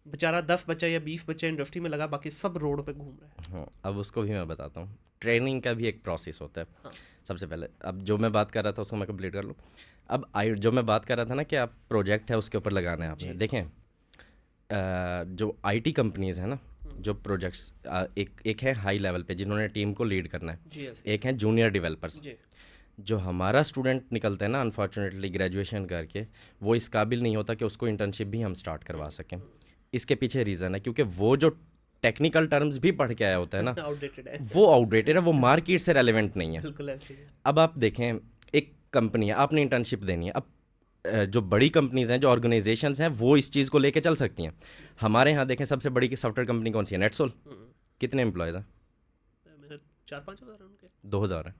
बेचारा 10 बच्चा या 20 बच्चा इंडस्ट्री में लगा, बाकी सब रोड पे घूम रहे हैं। हाँ, अब उसको भी मैं बताता हूँ। ट्रेनिंग का भी एक प्रोसेस होता है। सबसे पहले अब जो मैं बात कर रहा था उसको मैं कंप्लीट कर लूँ। अब जो मैं बात कर रहा था ना कि आप प्रोजेक्ट है उसके ऊपर लगाना है आपने, देखें जो आईटी कंपनीज़ हैं ना, जो प्रोजेक्ट्स एक है हाई लेवल पे जिन्होंने टीम को लीड करना है, एक है जूनियर डेवलपर्स। जो हमारा स्टूडेंट निकलता है ना, अनफॉर्चुनेटली ग्रेजुएशन करके, वो इस काबिल नहीं होता कि उसको इंटर्नशिप भी हम स्टार्ट करवा सकें। इसके पीछे रीज़न है क्योंकि वो जो टेक्निकल टर्म्स भी पढ़ के आया होता है ना, वो आउटडेटेड है, वो मार्केट से रेलेवेंट नहीं है। अब आप देखें, एक कंपनी है, आपने इंटर्नशिप देनी है। अब जो बड़ी कंपनीज़ हैं, जो ऑर्गेनाइजेशंस हैं, वो इस चीज़ को लेके चल सकती हैं। हमारे यहाँ देखें सबसे बड़ी सॉफ्टवेयर कंपनी कौन सी है? नेटसोल। कितने एम्प्लॉयज़ हैं? 4-5 हज़ार उनके। 2000 है।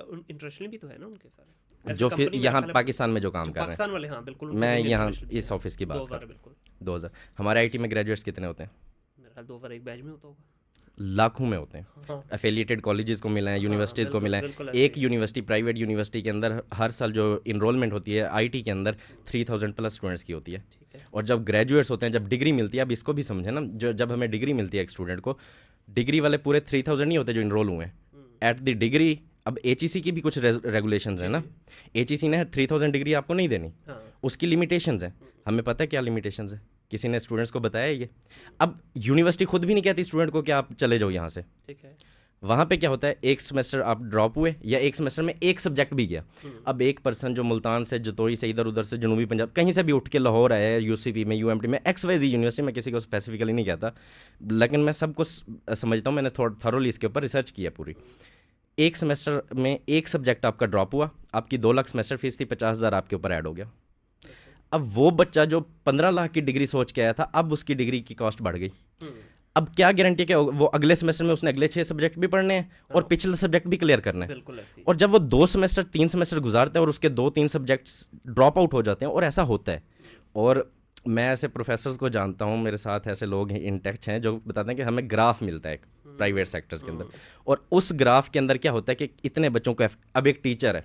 इंटरनेशनल भी तो है ना उनके सारे, जो फिर यहाँ पाकिस्तान में जो काम कर रहे हैं, पाकिस्तान वाले। हाँ बिल्कुल, मैं यहाँ इस ऑफिस की बात कर रहा हूँ। 2000। हमारे आईटी में ग्रेजुएट्स कितने होते हैं? मेरा ख्याल 2001 बैच में होता होगा, लाखों में होते हैं। एफिलिएटेड कॉलेजेस को मिला है, यूनिवर्सिटीज़ को मिला है। एक यूनिवर्सिटी, प्राइवेट यूनिवर्सिटी के अंदर हर साल जो इनरोलमेंट होती है आईटी के अंदर 3000 प्लस स्टूडेंट्स की होती है। और जब ग्रेजुएट्स होते हैं, जब डिग्री मिलती है, अब इसको भी समझे ना, जब हमें डिग्री मिलती है एक स्टूडेंट को, डिग्री वाले पूरे 3000 नहीं होते जो इनरोल हुए हैं एट द डिग्री। अब एचईसी की भी कुछ रेगुलेशंस हैं ना, एचईसी ने 3000 डिग्री आपको नहीं देनी, उसकी लिमिटेशंस हैं। हमें पता है क्या लिमिटेशंस है, किसी ने स्टूडेंट्स को बताया ये? अब यूनिवर्सिटी खुद भी नहीं कहती स्टूडेंट को कि आप चले जाओ यहाँ से। ठीक है, वहाँ पे क्या होता है, एक सेमेस्टर आप ड्रॉप हुए या एक सेमेस्टर में एक सब्जेक्ट भी गया। अब एक पर्सन जो मुल्तान से, जतोई से, इधर उधर से, जनूबी पंजाब, कहीं से भी उठ के लाहौर आया, यूसीपी में, यूएमटी में, XYZ यूनिवर्सिटी में, किसी को स्पेसिफिकली नहीं कहता, लेकिन मैं सबको समझता हूँ, मैंने थोरोली इसके ऊपर रिसर्च किया पूरी। एक सेमेस्टर में एक सब्जेक्ट आपका ड्रॉप हुआ, आपकी 2 लाख सेमेस्टर फीस थी, 50,000 आपके ऊपर ऐड हो गया। अब वो बच्चा जो 15 लाख की डिग्री सोच के आया था, अब उसकी डिग्री की कॉस्ट बढ़ गई। अब क्या गारंटी है कि वो अगले सेमेस्टर में उसने अगले 6 सब्जेक्ट भी पढ़ने हैं और पिछले सब्जेक्ट भी क्लियर करने हैं। और जब वो 2 सेमेस्टर 3 सेमेस्टर गुजारता है और उसके 2-3 सब्जेक्ट्स ड्रॉप आउट हो जाते हैं, और ऐसा होता है। और मैं ऐसे प्रोफेसर्स को जानता हूँ, मेरे साथ ऐसे लोग इन टच हैं जो बताते हैं कि हमें ग्राफ मिलता है प्राइवेट सेक्टर्स के अंदर, और उस ग्राफ के अंदर क्या होता है कि इतने बच्चों को अब एक टीचर है,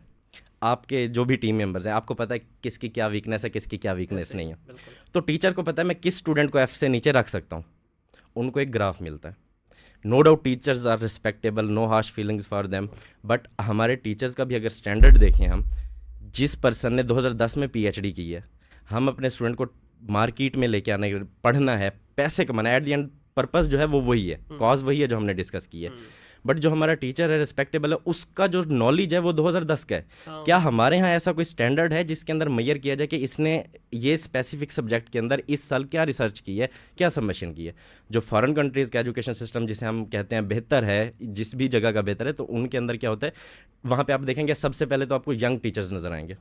आपके जो भी टीम मेंबर्स हैं, आपको पता है किसकी क्या वीकनेस है, किसकी क्या वीकनेस नहीं है। तो टीचर को पता है मैं किस स्टूडेंट को F से नीचे रख सकता हूँ, उनको एक ग्राफ मिलता है। No doubt teachers are respectable, no harsh feelings for them, but हमारे टीचर्स का भी अगर स्टैंडर्ड देखें हम, जिस पर्सन ने 2010 में PhD की है, हम अपने स्टूडेंट को मार्केट में लेके आने, पढ़ना है, पैसे कमाना है, एट द एंड पर्पस जो है वो वही है, कॉज वही है जो हमने डिस्कस की है। बट जो हमारा टीचर है रिस्पेक्टेबल है, उसका जो नॉलेज है वो 2010 का है। क्या हमारे यहाँ ऐसा कोई स्टैंडर्ड है जिसके अंदर मेजर किया जाए कि इसने ये स्पेसिफिक सब्जेक्ट के अंदर इस साल क्या रिसर्च की है, क्या सबमिशन की है? जो फॉरेन कंट्रीज़ का एजुकेशन सिस्टम जिसे हम कहते हैं बेहतर है, जिस भी जगह का बेहतर है, तो उनके अंदर क्या होता है, वहाँ पे आप देखेंगे सबसे पहले तो आपको यंग टीचर्स नज़र आएंगे।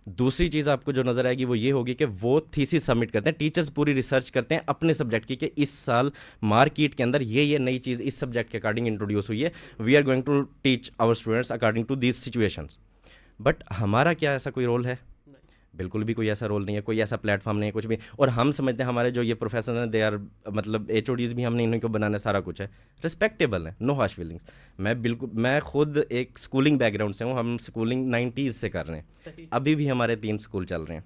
दूसरी चीज़ आपको जो नज़र आएगी वो ये होगी कि वो थीसिस सबमिट करते हैं, टीचर्स पूरी रिसर्च करते हैं अपने सब्जेक्ट की कि इस साल मार्केट के अंदर ये नई चीज़ इस सब्जेक्ट के अकॉर्डिंग इंट्रोड्यूस हुई है, we are going to teach our students according to these situations. But हमारा क्या ऐसा कोई रोल है? बिल्कुल भी कोई ऐसा रोल नहीं है, कोई ऐसा प्लेटफॉर्म नहीं है, कुछ भी। और हम समझते हैं हमारे जो ये प्रोफेसर हैं, दे आर मतलब HODs भी हमने इन्हीं को बनाना, सारा कुछ है, रिस्पेक्टेबल है, नो हार्श फीलिंग्स। मैं खुद एक स्कूलिंग बैकग्राउंड से हूँ, हम स्कूलिंग 90s से कर रहे हैं, अभी भी हमारे 3 स्कूल चल रहे हैं।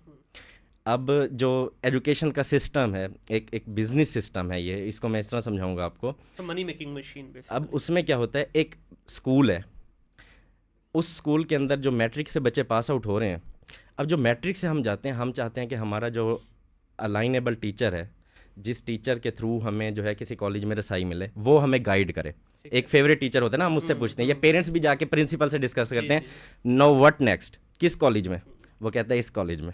अब जो एजुकेशन का सिस्टम है, एक बिजनेस सिस्टम है, ये इसको मैं इस तरह समझाऊंगा आपको। तो मनी मेकिंग मशीन अब बेसिकली। उसमें क्या होता है, एक स्कूल है, उस स्कूल के अंदर जो मैट्रिक से बच्चे पास आउट हो रहे हैं, अब जो मैट्रिक से हम जाते हैं, हम चाहते हैं कि हमारा जो अलाइनेबल टीचर है, जिस टीचर के थ्रू हमें जो है किसी कॉलेज में रसाई मिले, वो हमें गाइड करे। ठीक एक है। फेवरेट टीचर होता है ना, हम उससे पूछते हैं, या पेरेंट्स भी जाके प्रिंसिपल से डिस्कस जी करते हैं, जी। नो व्हाट नेक्स्ट, किस कॉलेज में, वो कहता है इस कॉलेज में।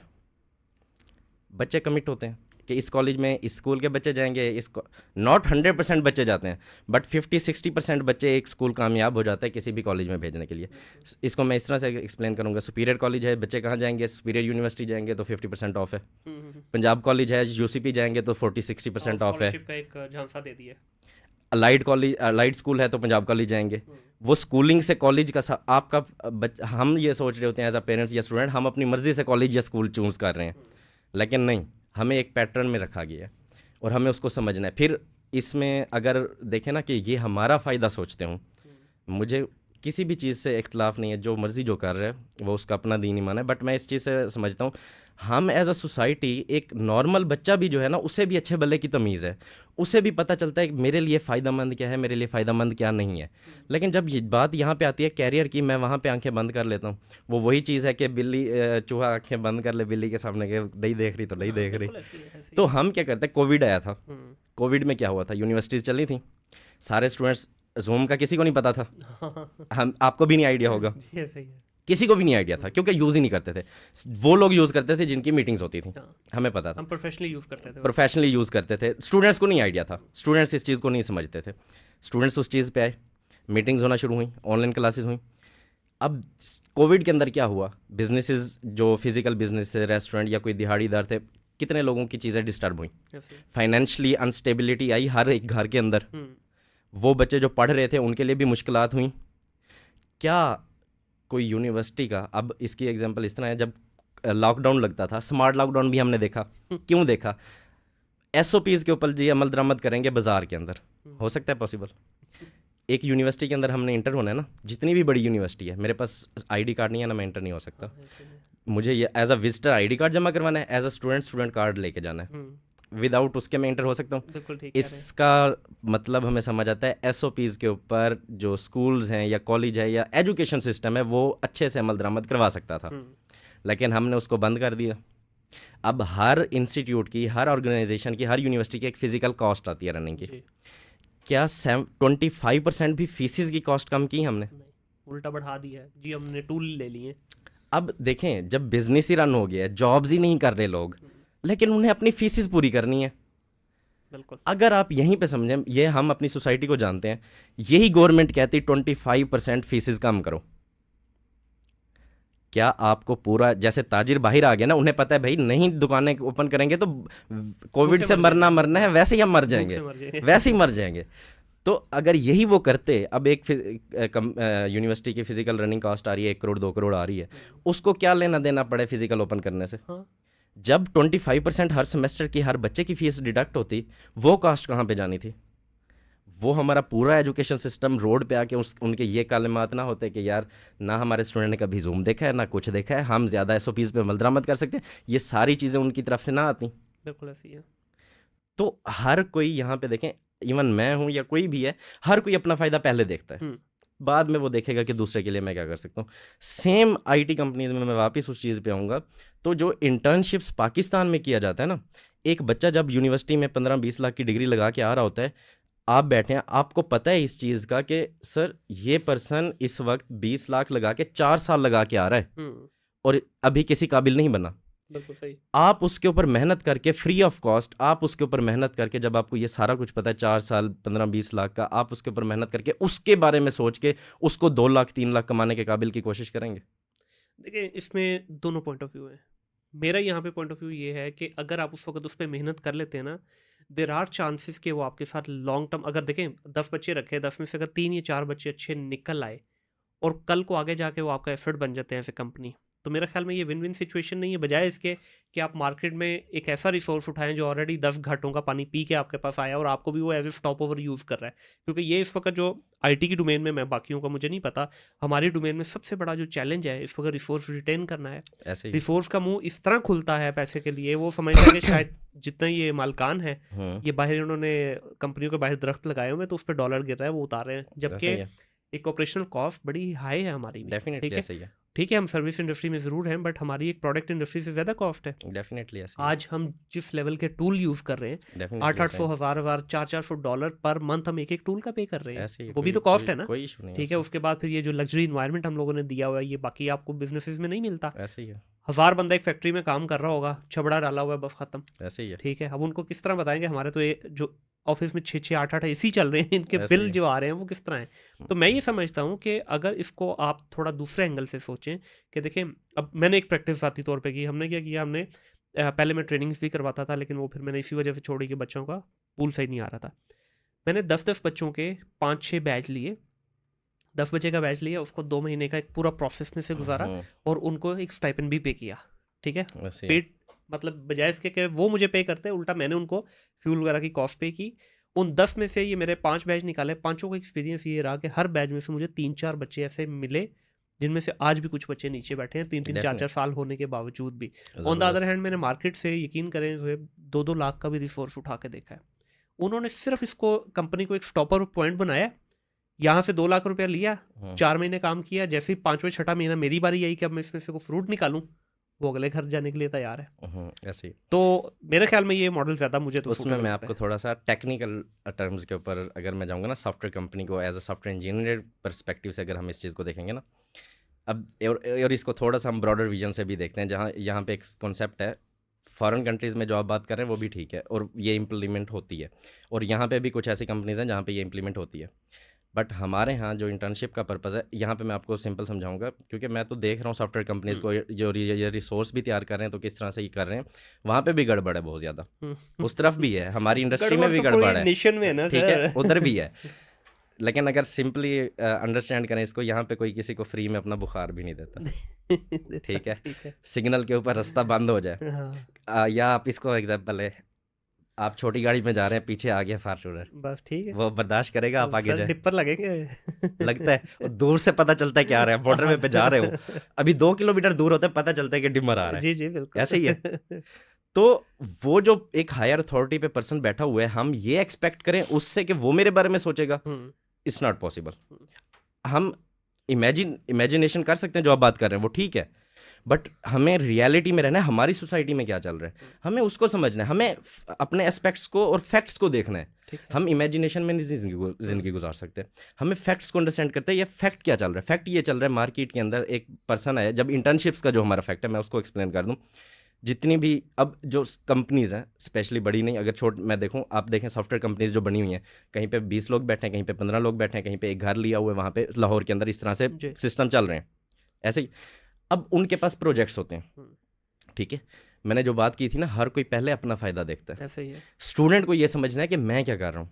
बच्चे कमिट होते हैं कि इस कॉलेज में इस स्कूल के बच्चे जाएंगे, इस नॉट 100% बच्चे जाते हैं, बट 50-60% बच्चे एक स्कूल कामयाब हो जाता है किसी भी कॉलेज में भेजने के लिए। इसको मैं इस तरह से एक्सप्लेन करूंगा, सुपीरियर कॉलेज है, बच्चे कहाँ जाएंगे, सुपीरियर यूनिवर्सिटी जाएंगे तो 50% ऑफ है। पंजाब कॉलेज है, यूसीपी जाएंगे तो 40-60% ऑफ है। स्कॉलरशिप का एक झांसा दे दिया। अलाइड कॉलेज, अलाइड स्कूल है तो पंजाब कॉलेज जाएंगे। वो स्कूलिंग से कॉलेज का आपका हम ये सोच रहे होते हैं एज अ पेरेंट्स या स्टूडेंट, हम अपनी मर्जी से कॉलेज या स्कूल चूज़ कर रहे हैं, लेकिन नहीं, हमें एक पैटर्न में रखा गया है और हमें उसको समझना है। फिर इसमें अगर देखें ना कि ये हमारा फ़ायदा सोचते हूँ, मुझे किसी भी चीज़ से इख्तलाफ नहीं है, जो मर्ज़ी जो कर रहे हैं वो उसका अपना दीन ईमान है, बट मैं इस चीज़ से समझता हूँ, हम एज अ सोसाइटी, एक नॉर्मल बच्चा भी जो है ना, उसे भी अच्छे भले की तमीज़ है, उसे भी पता चलता है कि मेरे लिए फ़ायदेमंद क्या है, मेरे लिए फ़ायदेमंद क्या नहीं है। लेकिन जब ये बात यहाँ पे आती है कैरियर की, मैं वहाँ पे आंखें बंद कर लेता हूँ। वो वही चीज़ है कि बिल्ली चूहा आंखें बंद कर ले बिल्ली के सामने, के नहीं देख रही तो नहीं देख रही। बिल्कुल ऐसे ही है, ऐसे ही तो है। हम क्या करते हैं, कोविड आया था, हम्म। कोविड में क्या हुआ था, यूनिवर्सिटीज़ चली थी, सारे स्टूडेंट्स, जूम का किसी को नहीं पता था, हम आपको भी नहीं आइडिया होगा, जी ऐसे ही है। किसी को भी नहीं आइडिया था, क्योंकि यूज़ ही नहीं करते थे। वो लोग यूज़ करते थे जिनकी मीटिंग्स होती थी, हाँ, हमें पता था, हम प्रोफेशनली यूज़ करते थे। प्रोफेशनली यूज़ करते थे। स्टूडेंट्स को नहीं आइडिया था, स्टूडेंट्स इस चीज़ को नहीं समझते थे। स्टूडेंट्स उस चीज़ पे आए, मीटिंग्स होना शुरू हुई, ऑनलाइन क्लासेस हुई। अब कोविड के अंदर क्या हुआ, बिजनेसेस जो फिजिकल बिजनेस थे, रेस्टोरेंट या कोई दिहाड़ीदार थे, कितने लोगों की चीज़ें डिस्टर्ब हुई, ऐसे ही। फाइनेंशियली अनस्टेबिलिटी आई हर एक घर के अंदर। वो बच्चे जो पढ़ रहे थे उनके लिए भी मुश्किलात हुई। क्या कोई यूनिवर्सिटी का, अब इसकी एग्जांपल इस तरह है, जब लॉकडाउन लगता था, स्मार्ट लॉकडाउन भी हमने देखा, क्यों देखा, एसओपीज़ के ऊपर जी अमल दरामद करेंगे बाजार के अंदर, हो सकता है पॉसिबल? एक यूनिवर्सिटी के अंदर हमने इंटर होना है ना, जितनी भी बड़ी यूनिवर्सिटी है, मेरे पास आईडी कार्ड नहीं है ना, मैं इंटर नहीं हो सकता। मुझे ये as a visitor ID card जमा करवाना है, as a student student card लेके जाना है, विदाउट उसके मैं इंटर हो सकता हूँ। बिल्कुल ठीक है। इसका मतलब हमें समझ आता है, एसओपीज़ के ऊपर जो स्कूल्स हैं या कॉलेज है या एजुकेशन सिस्टम है, वो अच्छे से अमल दरामद करवा सकता था, लेकिन हमने उसको बंद कर दिया। अब हर इंस्टीट्यूट की, हर ऑर्गेनाइजेशन की, हर यूनिवर्सिटी की एक फ़िज़िकल कॉस्ट आती है रनिंग की। क्या 25% भी फीसिस की कॉस्ट कम की हमने? नहीं, उल्टा बढ़ा दिया है जी, हमने टूल ले लिए। अब देखें, जब बिजनेस ही रन हो गया है, जॉब्स ही नहीं कर रहे लोग, लेकिन उन्हें अपनी फीसिस पूरी करनी है। बिल्कुल। अगर आप यहीं पे समझें, ये हम अपनी सोसाइटी को जानते हैं, यही गवर्नमेंट कहती 25% फीसिस कम करो। क्या आपको पूरा, जैसे ताजिर बाहर आ गया ना, उन्हें पता है भाई नहीं दुकानें ओपन करेंगे तो कोविड से मरना मरना है, वैसे ही हम मर जाएंगे, वैसे ही मर जाएंगे। तो अगर यही वो करते, अब एक यूनिवर्सिटी की फिजिकल रनिंग कॉस्ट आ रही है 1 करोड़ 2 करोड़ आ रही है, उसको क्या लेना देना पड़े फिजिकल ओपन करने से? हाँ। जब 25% हर सेमेस्टर की हर बच्चे की फीस डिडक्ट होती, वो कॉस्ट कहाँ पे जानी थी? वो हमारा पूरा एजुकेशन सिस्टम रोड पे आके उनके ये कालिमात ना होते कि यार, ना हमारे स्टूडेंट ने कभी जूम देखा है, ना कुछ देखा है, हम ज़्यादा एसओपीज़ पे अमल दरामद कर सकते हैं, ये सारी चीज़ें उनकी तरफ से ना आती। बिल्कुल ऐसी है। तो हर कोई यहाँ पे देखें, इवन मैं हूँ या कोई भी है, हर कोई अपना फ़ायदा पहले देखता है, बाद में वो देखेगा कि दूसरे के लिए मैं क्या कर सकता हूँ। सेम आईटी कंपनीज में मैं वापस उस चीज़ पे आऊँगा, तो जो इंटर्नशिप्स पाकिस्तान में किया जाता है ना, एक बच्चा जब यूनिवर्सिटी में 15-20 लाख की डिग्री लगा के आ रहा होता है, आप बैठे हैं, आपको पता है इस चीज़ का कि सर ये पर्सन इस वक्त 20 लाख लगा के 4 साल लगा के आ रहा है और अभी किसी काबिल नहीं बना। बिल्कुल सही। आप उसके ऊपर मेहनत करके फ्री ऑफ कॉस्ट, आप उसके ऊपर मेहनत करके, जब आपको ये सारा कुछ पता है, 4 साल 15-20 लाख का, आप उसके ऊपर मेहनत करके उसके बारे में सोच के उसको 2 लाख 3 लाख कमाने के काबिल की कोशिश करेंगे? देखिए, इसमें दोनों पॉइंट ऑफ व्यू है। मेरा यहाँ पे पॉइंट ऑफ व्यू ये है कि अगर आप उस वक्त उस पर मेहनत कर लेते हैं ना, देर आर चांसेस कि वो आपके साथ लॉन्ग टर्म, अगर देखें 10 बच्चे रखे, 10 में से अगर 3 या 4 बच्चे अच्छे निकल आए और कल को आगे जाके वो आपका एसेट बन जाते हैं एज ए कंपनी, तो मेरा ख्याल में ये विन विन सिचुएशन नहीं है, बजाय इसके कि आप मार्केट में एक ऐसा रिसोर्स उठाएं जो ऑलरेडी 10 घाटों का पानी पी के आपके पास आया और आपको भी वो as a stop over use कर रहा है। क्योंकि ये इस वक्त जो आईटी की डोमेन में, मैं बाकियों का मुझे नहीं पता, हमारी डोमेन में सबसे बड़ा जो चैलेंज है इस वक्त रिसोर्स रिटेन करना है। ऐसे ही। रिसोर्स का मुंह इस तरह खुलता है पैसे के लिए, वो समझता है कि शायद जितना ये मालकान है, ये बाहर इन्होंने कंपनियों के बाहर दरख्त लगाए हुए हैं तो उस पर डॉलर गिर रहा है, वो उतार रहे हैं, ऐसा जबकि ही है। एक ऑपरेशनल कॉस्ट बड़ी हाई है हमारी भी। ठीक डेफिनेटली है, ऐसा ही है। ठीक है, हम सर्विस इंडस्ट्री में ज़रूर हैं, बट हमारी एक प्रोडक्ट इंडस्ट्री से ज़्यादा कॉस्ट है। डेफिनेटली ऐसा ही है। आज हम जिस लेवल के टूल यूज़ कर रहे हैं, डेफिनेटली ऐसा 800 ही है। हज़ार 400 पर मंथ हम एक एक टूल का पे कर रहे हैं, ऐसे ही है, वो भी तो कोई कॉस्ट कोई है ना। कोई इशू नहीं है ठीक है, उसमें। उसके बाद फिर ये जो लग्जरी इन्वायरमेंट हम लोगों ने दिया हुआ है, ये बाकी आपको बिजनेसेस में नहीं मिलता। ऐसे ही है। 1000 बंदा एक फैक्ट्री में काम कर रहा होगा, छबड़ा डाला हुआ है, बस खत्म। ऐसे ही है। ठीक है, अब उनको किस तरह बताएंगे, हमारे तो ये जो ऑफिस में 6-6 8-8 एसी चल रहे हैं, इनके ऐसे ही बिल है। जो आ रहे हैं वो किस तरह हैं। तो मैं ये समझता हूँ कि अगर इसको आप थोड़ा दूसरे एंगल से सोचें कि देखें, अब मैंने एक प्रैक्टिस ज़ाती तौर पे की, हमने क्या किया, हमने पहले मैं ट्रेनिंग्स भी करवाता था, लेकिन वो फिर मैंने इसी वजह से छोड़ी कि बच्चों का पूल सही नहीं आ रहा था। मैंने 10-10 बच्चों के 5-6 बैच लिए, 10 बच्चे का बैच लिया, उसको 2 महीने का एक पूरा प्रोसेस में से गुजारा और उनको एक स्टाइपेंड भी पे किया। ठीक है, ऐसे ही है। पेड, मतलब बजाय इसके कि वो मुझे पे करते, उल्टा मैंने उनको फ्यूल वगैरह की कॉस्ट पे की। उन 10 में से ये मेरे 5 बैच निकाले, पांचों का एक्सपीरियंस ये रहा कि हर बैच में से मुझे 3-4 बच्चे ऐसे मिले जिनमें से आज भी कुछ बच्चे नीचे बैठे हैं 3-3 4-4 डेफिनेट साल होने के बावजूद भी। ऑन द अदर ज़बरदस्त। हैंड मैंने मार्केट से, यकीन करें, 2-2 लाख का भी रिसोर्स उठा के देखा है। उन्होंने सिर्फ इसको, कंपनी को एक स्टॉपर पॉइंट बनाया, यहाँ से 2 लाख रुपया लिया, 4 महीने काम किया, जैसे ही 5वां-6वां महीना मेरी बारी आई कि अब मैं इसमें से को फ्रूट निकालूं, वो अगले घर जाने के लिए तैयार है। ऐसे ही। तो मेरे ख्याल में ये मॉडल ज़्यादा मुझे तो उसमें suitable मैं लगता आपको थोड़ा सा टेक्निकल टर्म्स के ऊपर अगर मैं जाऊँगा ना, सॉफ्टवेयर कंपनी को as a software engineer perspective से अगर हम इस चीज़ को देखेंगे ना, अब और इसको थोड़ा सा हम ब्रॉडर विजन से भी देखते हैं, जहाँ यहाँ पे एक कॉन्सेप्ट है, फॉरेन कंट्रीज़ में जो आप बात कर रहे हैं वो भी ठीक है और ये इम्प्लीमेंट होती है, और यहाँ पे भी कुछ ऐसी कंपनीज़ हैं जहाँ पे ये इम्प्लीमेंट होती है। बट हमारे यहाँ जो इंटर्नशिप का पर्पज़ है, यहाँ पे मैं आपको सिंपल समझाऊंगा, क्योंकि मैं तो देख रहा हूँ सॉफ्टवेयर कंपनीज़ को जो ये रिसोर्स भी तैयार कर रहे हैं तो किस तरह से ये कर रहे हैं, वहाँ पे भी गड़बड़ है बहुत ज़्यादा। उस तरफ भी है, हमारी इंडस्ट्री में भी गड़बड़ है, नेशन में है ना ठीक है, सर। उधर भी है। लेकिन अगर सिंपली अंडरस्टैंड करें इसको, यहाँ पे कोई किसी को फ्री में अपना बुखार भी नहीं देता। ठीक है, ठीक है, सिग्नल के ऊपर रास्ता बंद हो जाए, हाँ, या आप इसको एग्जाम्पल है, आप छोटी गाड़ी में जा रहे हैं, पीछे आ गया फार्चूनर, बस ठीक है, वो बर्दाश्त करेगा आप आगे सर जाए? डिपर लगेंगे। लगता है, और दूर से पता चलता है क्या आ रहा है, बॉर्डर पे जा रहे हो, अभी 2 किलोमीटर दूर होते पता चलता है कि डिमर आ रहा है। जी जी बिल्कुल, ऐसे ही है। तो वो जो एक हायर अथॉरिटी पे पर्सन बैठा हुआ है, हम ये एक्सपेक्ट करें उससे कि वो मेरे बारे में सोचेगा, इट्स नॉट पॉसिबल। हम इमेजिनेशन कर सकते हैं, जो आप बात कर रहे हैं वो ठीक है, बट हमें रियलिटी में रहना है, हमारी सोसाइटी में क्या चल रहा है हमें उसको समझना है, हमें अपने एस्पेक्ट्स को और फैक्ट्स को देखना है। हम इमेजिनेशन में नहीं जिंदगी गुजार सकते, हमें फैक्ट्स को अंडरस्टैंड करते हैं, ये फैक्ट क्या चल रहा है। फैक्ट ये चल रहा है, मार्केट के अंदर एक पर्सन है, जब इंटर्नशिप्स का जो हमारा फैक्ट है, मैं उसको एक्सप्लेन कर दूं, जितनी भी अब जो कंपनीज़ हैं, स्पेशली बड़ी नहीं, अगर मैं देखूं, आप देखें सॉफ्टवेयर कंपनीज जो बनी हुई हैं, कहीं पे 20 लोग बैठे हैं, कहीं पे 15 लोग बैठे हैं, कहीं पे एक घर लिया हुआ है, वहाँ पे लाहौर के अंदर इस तरह से सिस्टम चल रहे हैं। ऐसे ही अब उनके पास प्रोजेक्ट्स होते हैं, ठीक है, मैंने जो बात की थी ना, हर कोई पहले अपना फ़ायदा देखता है। ऐसे ही है। स्टूडेंट को ये समझना है कि मैं क्या कर रहा हूँ।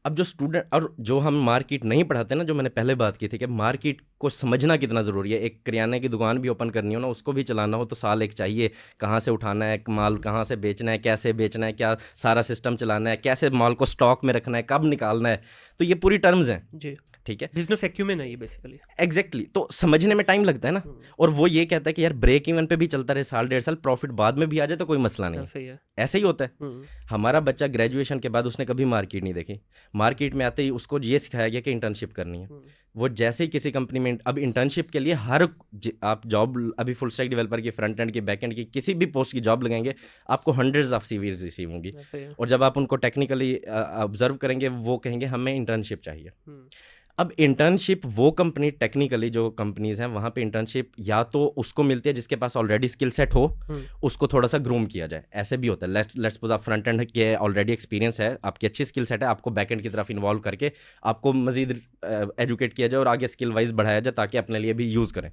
अब जो स्टूडेंट, और जो हम मार्केट नहीं पढ़ाते ना, जो मैंने पहले बात की थी कि मार्केट को समझना कितना ज़रूरी है। एक किराने की दुकान भी ओपन करनी हो ना, उसको भी चलाना हो तो साल एक चाहिए, कहाँ से उठाना है माल, कहाँ से बेचना है, कैसे बेचना है, क्या सारा सिस्टम चलाना है, कैसे माल को स्टॉक में रखना है, कब निकालना है, तो ये पूरी टर्म्स हैं जी, ठीक है, बिजनेस एक्यूमेन है ये बेसिकली। एग्जैक्टली, तो समझने में टाइम लगता है ना, और वो ये कहता है कि यार ब्रेक इवन पे भी चलता रहे, साल 1.5 साल, प्रॉफिट बाद में भी आ जाए तो कोई मसला नहीं। ऐसे ही है, ऐसे ही होता है। हमारा बच्चा ग्रेजुएशन के बाद उसने कभी मार्केट नहीं देखी, मार्केट में आते ही उसको ये सिखाया गया कि इंटर्नशिप करनी है। वो जैसे ही किसी कंपनी में, अब इंटर्नशिप के लिए आप जॉब, अभी फुल स्टैक डेवलपर की, फ्रंट एंड की, बैक एंड की, किसी भी पोस्ट की जॉब लगाएंगे, आपको हंड्रेड्स ऑफ सीवीज रिसीव होंगी, और जब आप उनको टेक्निकली ऑब्जर्व करेंगे, वो कहेंगे हमें इंटर्नशिप चाहिए। अब इंटर्नशिप वो कंपनी, टेक्निकली जो कंपनीज हैं वहाँ पे इंटर्नशिप या तो उसको मिलती है जिसके पास ऑलरेडी स्किल सेट हो, उसको थोड़ा सा ग्रूम किया जाए। ऐसे भी होता है, लेट्स सपोज आप फ्रंट एंड के ऑलरेडी एक्सपीरियंस है, आपकी अच्छी स्किल सेट है, आपको बैक एंड की तरफ इन्वॉल्व करके आपको मजीद एजुकेट किया जाए और आगे स्किल वाइज बढ़ाया जाए ताकि अपने लिए भी यूज़ करें।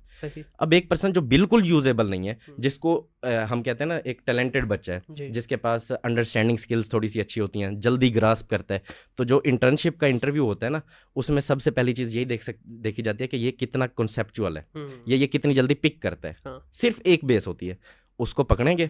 अब एक पर्सन जो बिल्कुल यूजेबल नहीं है, जिसको हम कहते हैं ना एक टैलेंटेड बच्चा है, जिसके पास अंडरस्टैंडिंग स्किल्स थोड़ी सी अच्छी होती हैं, जल्दी ग्रास्प करता है, तो जो इंटर्नशिप का इंटरव्यू होता है ना, उसमें सबसे पहली चीज़ यही देखी जाती है कि ये कितना कॉन्सेप्चुअल है, ये कितनी जल्दी पिक करता है। हाँ। सिर्फ एक बेस होती है, उसको पकड़ेंगे।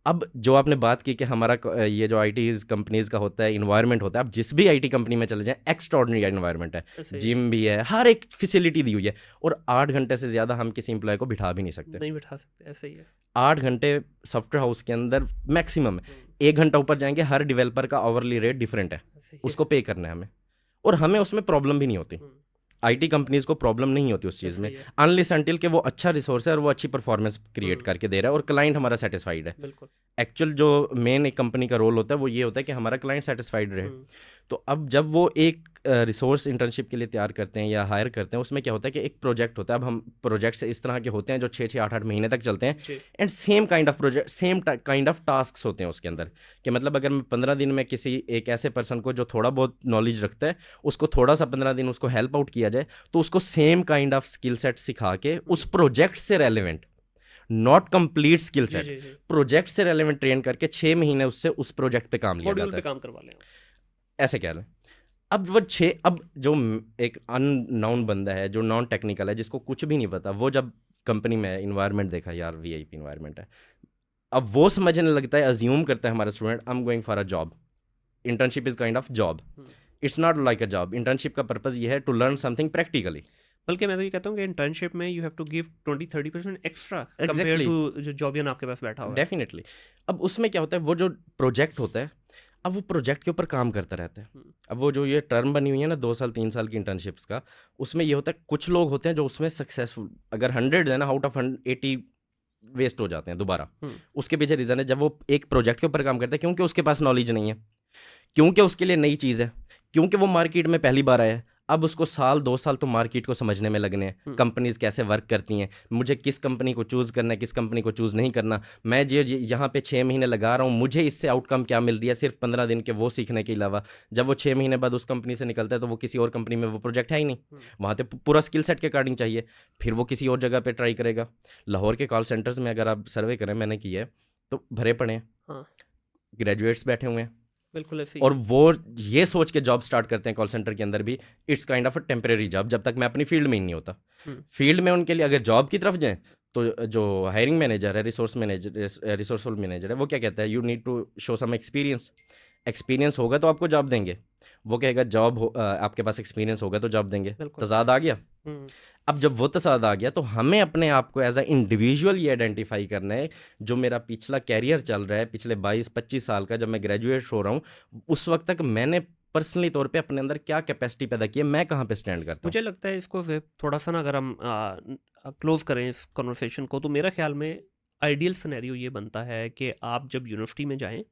अब जो आपने बात की कि हमारा ये जो आईटी कंपनीज का होता है, इन्वायरमेंट होता है, आप जिस भी आईटी कंपनी में चले जाएं, एक्स्ट्रॉर्डिनरी इन्वायरमेंट है, ऐसे ही जिम भी है, हर एक फैसिलिटी दी हुई है, और 8 घंटे से ज़्यादा हम किसी एम्प्लॉय को बिठा भी नहीं सकते। नहीं बिठा सकते, ऐसे ही है। 8 घंटे सॉफ्टवेयर हाउस के अंदर मैक्सिमम है। 1 घंटा ऊपर जाएंगे, हर डेवलपर का आवरली रेट डिफरेंट है, ऐसे ही उसको पे करना है हमें, और हमें उसमें प्रॉब्लम भी नहीं होती। आईटी कंपनीज को प्रॉब्लम नहीं होती उस चीज़ में, अनलेस अनटिल कि वो अच्छा रिसोर्स है और वो अच्छी परफॉर्मेंस क्रिएट करके दे रहा है और क्लाइंट हमारा सेटिस्फाइड है। बिल्कुल। एक्चुअल जो मेन एक कंपनी का रोल होता है वो ये होता है कि हमारा क्लाइंट सेटिस्फाइड रहे। तो अब जब वो एक रिसोर्स इंटर्नशिप के लिए तैयार करते हैं या हायर करते हैं, उसमें क्या होता है कि एक प्रोजेक्ट होता है। अब हम प्रोजेक्ट्स इस तरह के होते हैं जो 6-8 महीने तक चलते हैं, and same kind of project, same kind of tasks होते हैं उसके अंदर। कि मतलब अगर मैं 15 दिन में किसी एक ऐसे पर्सन को जो थोड़ा बहुत नॉलेज रखता है, उसको थोड़ा सा 15 दिन उसको हेल्प आउट किया जाए, तो उसको same kind of skill set सिखा के उस प्रोजेक्ट से relevant, not complete skill set, project से रेलेवेंट ट्रेन करके 6 महीने उससे उस प्रोजेक्ट पे काम लिया मॉड्यूल जाता पे है, काम करवा लें, ऐसे कह लें। अब जो एक अननोन बंदा है, जो नॉन टेक्निकल है, जिसको कुछ भी नहीं पता, वो जब कंपनी में इन्वायरमेंट देखा, यार वीआईपी इन्वायरमेंट है, अब वो समझने लगता है, अज्यूम करता है हमारा student, I am going for a job, internship is kind of job, it's not like a job. Internship का पर्पज ये है टू लर्न समथिंग प्रैक्टिकली। बल्कि मैं तो ये कहता हूँ कि इंटर्नशिप में you have to give 20-30% extra compare Exactly. To जो जॉबियन आपके पास बैठा हुआ है। डेफिनेटली। अब उसमें क्या होता है, वो जो प्रोजेक्ट होता है, अब वो प्रोजेक्ट के ऊपर काम करता रहता है। अब वो जो ये टर्म बनी हुई है ना 2 साल 3 साल की इंटर्नशिप्स का, उसमें ये होता है कुछ लोग होते हैं जो उसमें सक्सेसफुल, अगर 100 है ना, आउट ऑफ 80 वेस्ट हो जाते हैं दोबारा। उसके पीछे रीज़न है, जब वो एक प्रोजेक्ट के ऊपर काम करता है, क्योंकि उसके पास नॉलेज नहीं है, क्योंकि उसके लिए नई चीज़ है, क्योंकि वो मार्केट में पहली बार आया है। अब उसको 1-2 साल तो मार्केट को समझने में लगने हैं, कंपनीज कैसे वर्क करती हैं, मुझे किस कंपनी को चूज़ करना है, किस कंपनी को चूज़ नहीं करना, मैं यहाँ पे 6 महीने लगा रहा हूँ, मुझे इससे आउटकम क्या मिल रही है, सिर्फ 15 दिन के वो सीखने के अलावा। जब वो 6 महीने बाद उस कंपनी से निकलता है तो वो किसी और कंपनी में वो प्रोजेक्ट है ही नहीं, वहाँ तो पूरा स्किल सेट के अकॉर्डिंग चाहिए, फिर वो किसी और जगह पर ट्राई करेगा। लाहौर के कॉल सेंटर्स में अगर आप सर्वे करें, मैंने किया है, तो भरे पड़े हैं, ग्रेजुएट्स बैठे हुए हैं, बिल्कुल ऐसे और वो ये सोच के जॉब स्टार्ट करते हैं कॉल सेंटर के अंदर भी, it's kind of a temporary job, जब तक मैं अपनी फील्ड में ही नहीं होता। फील्ड में उनके लिए अगर जॉब की तरफ जाएं, तो जो हायरिंग मैनेजर है, रिसोर्सफुल मैनेजर है, वो क्या कहता है, you need to show some experience. Experience होगा तो आपको जॉब देंगे, वो कहेगा आपके पास एक्सपीरियंस होगा तो जॉब देंगे। तजाद आ गया। अब जब वो तसाद आ गया, तो हमें अपने आप को एज अ इंडिविजुअल ये आइडेंटिफाई करना है, जो मेरा पिछला कैरियर चल रहा है, पिछले 22-25 साल का, जब मैं ग्रेजुएट हो रहा हूँ, उस वक्त तक मैंने पर्सनली तौर पे अपने अंदर क्या कैपेसिटी पैदा की है, मैं कहाँ पे स्टैंड करता हूँ। मुझे लगता है इसको थोड़ा सा ना, अगर हम क्लोज करें इस कन्वर्सेशन को, तो मेरा ख्याल में आइडियल सिनेरियो ये बनता है कि आप जब यूनिवर्सिटी में जाएं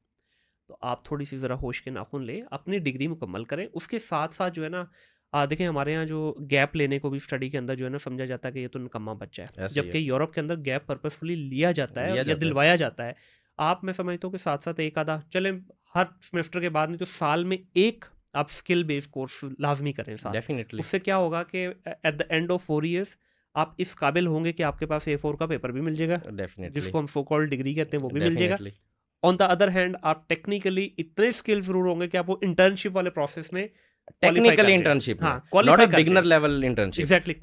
तो आप थोड़ी सी ज़रा होश के नाखून लें, अपनी डिग्री मुकम्मल करें, उसके साथ साथ जो है ना, देखें हमारे यहाँ जो गैप लेने को भी स्टडी के अंदर जो है ना समझा जाता है कि ये तो निकम्मा बच्चा है, जबकि यूरोप के अंदर गैप पर्पसफुली लिया जाता है या दिलवाया जाता है। आप, मैं समझता हूँ कि साथ साथ एक आधा चले, हर सेमेस्टर के बाद नहीं तो साल में एक आप स्किल बेस्ड कोर्स लाजमी करें साथ। डेफिनेटली। उससे क्या होगा कि eight the end of 4 years आप इस काबिल होंगे कि आपके पास A4 का पेपर भी मिल जाएगा, जिसको हम सो कॉल्ड डिग्री कहते हैं, वो भी मिल जाएगा। ऑन द अदर हैंड आप टेक्निकली इतने स्किल जरूर होंगे कि आप वो इंटर्नशिप वाले प्रोसेस में technical internship, not a beginner level internship. Exactly,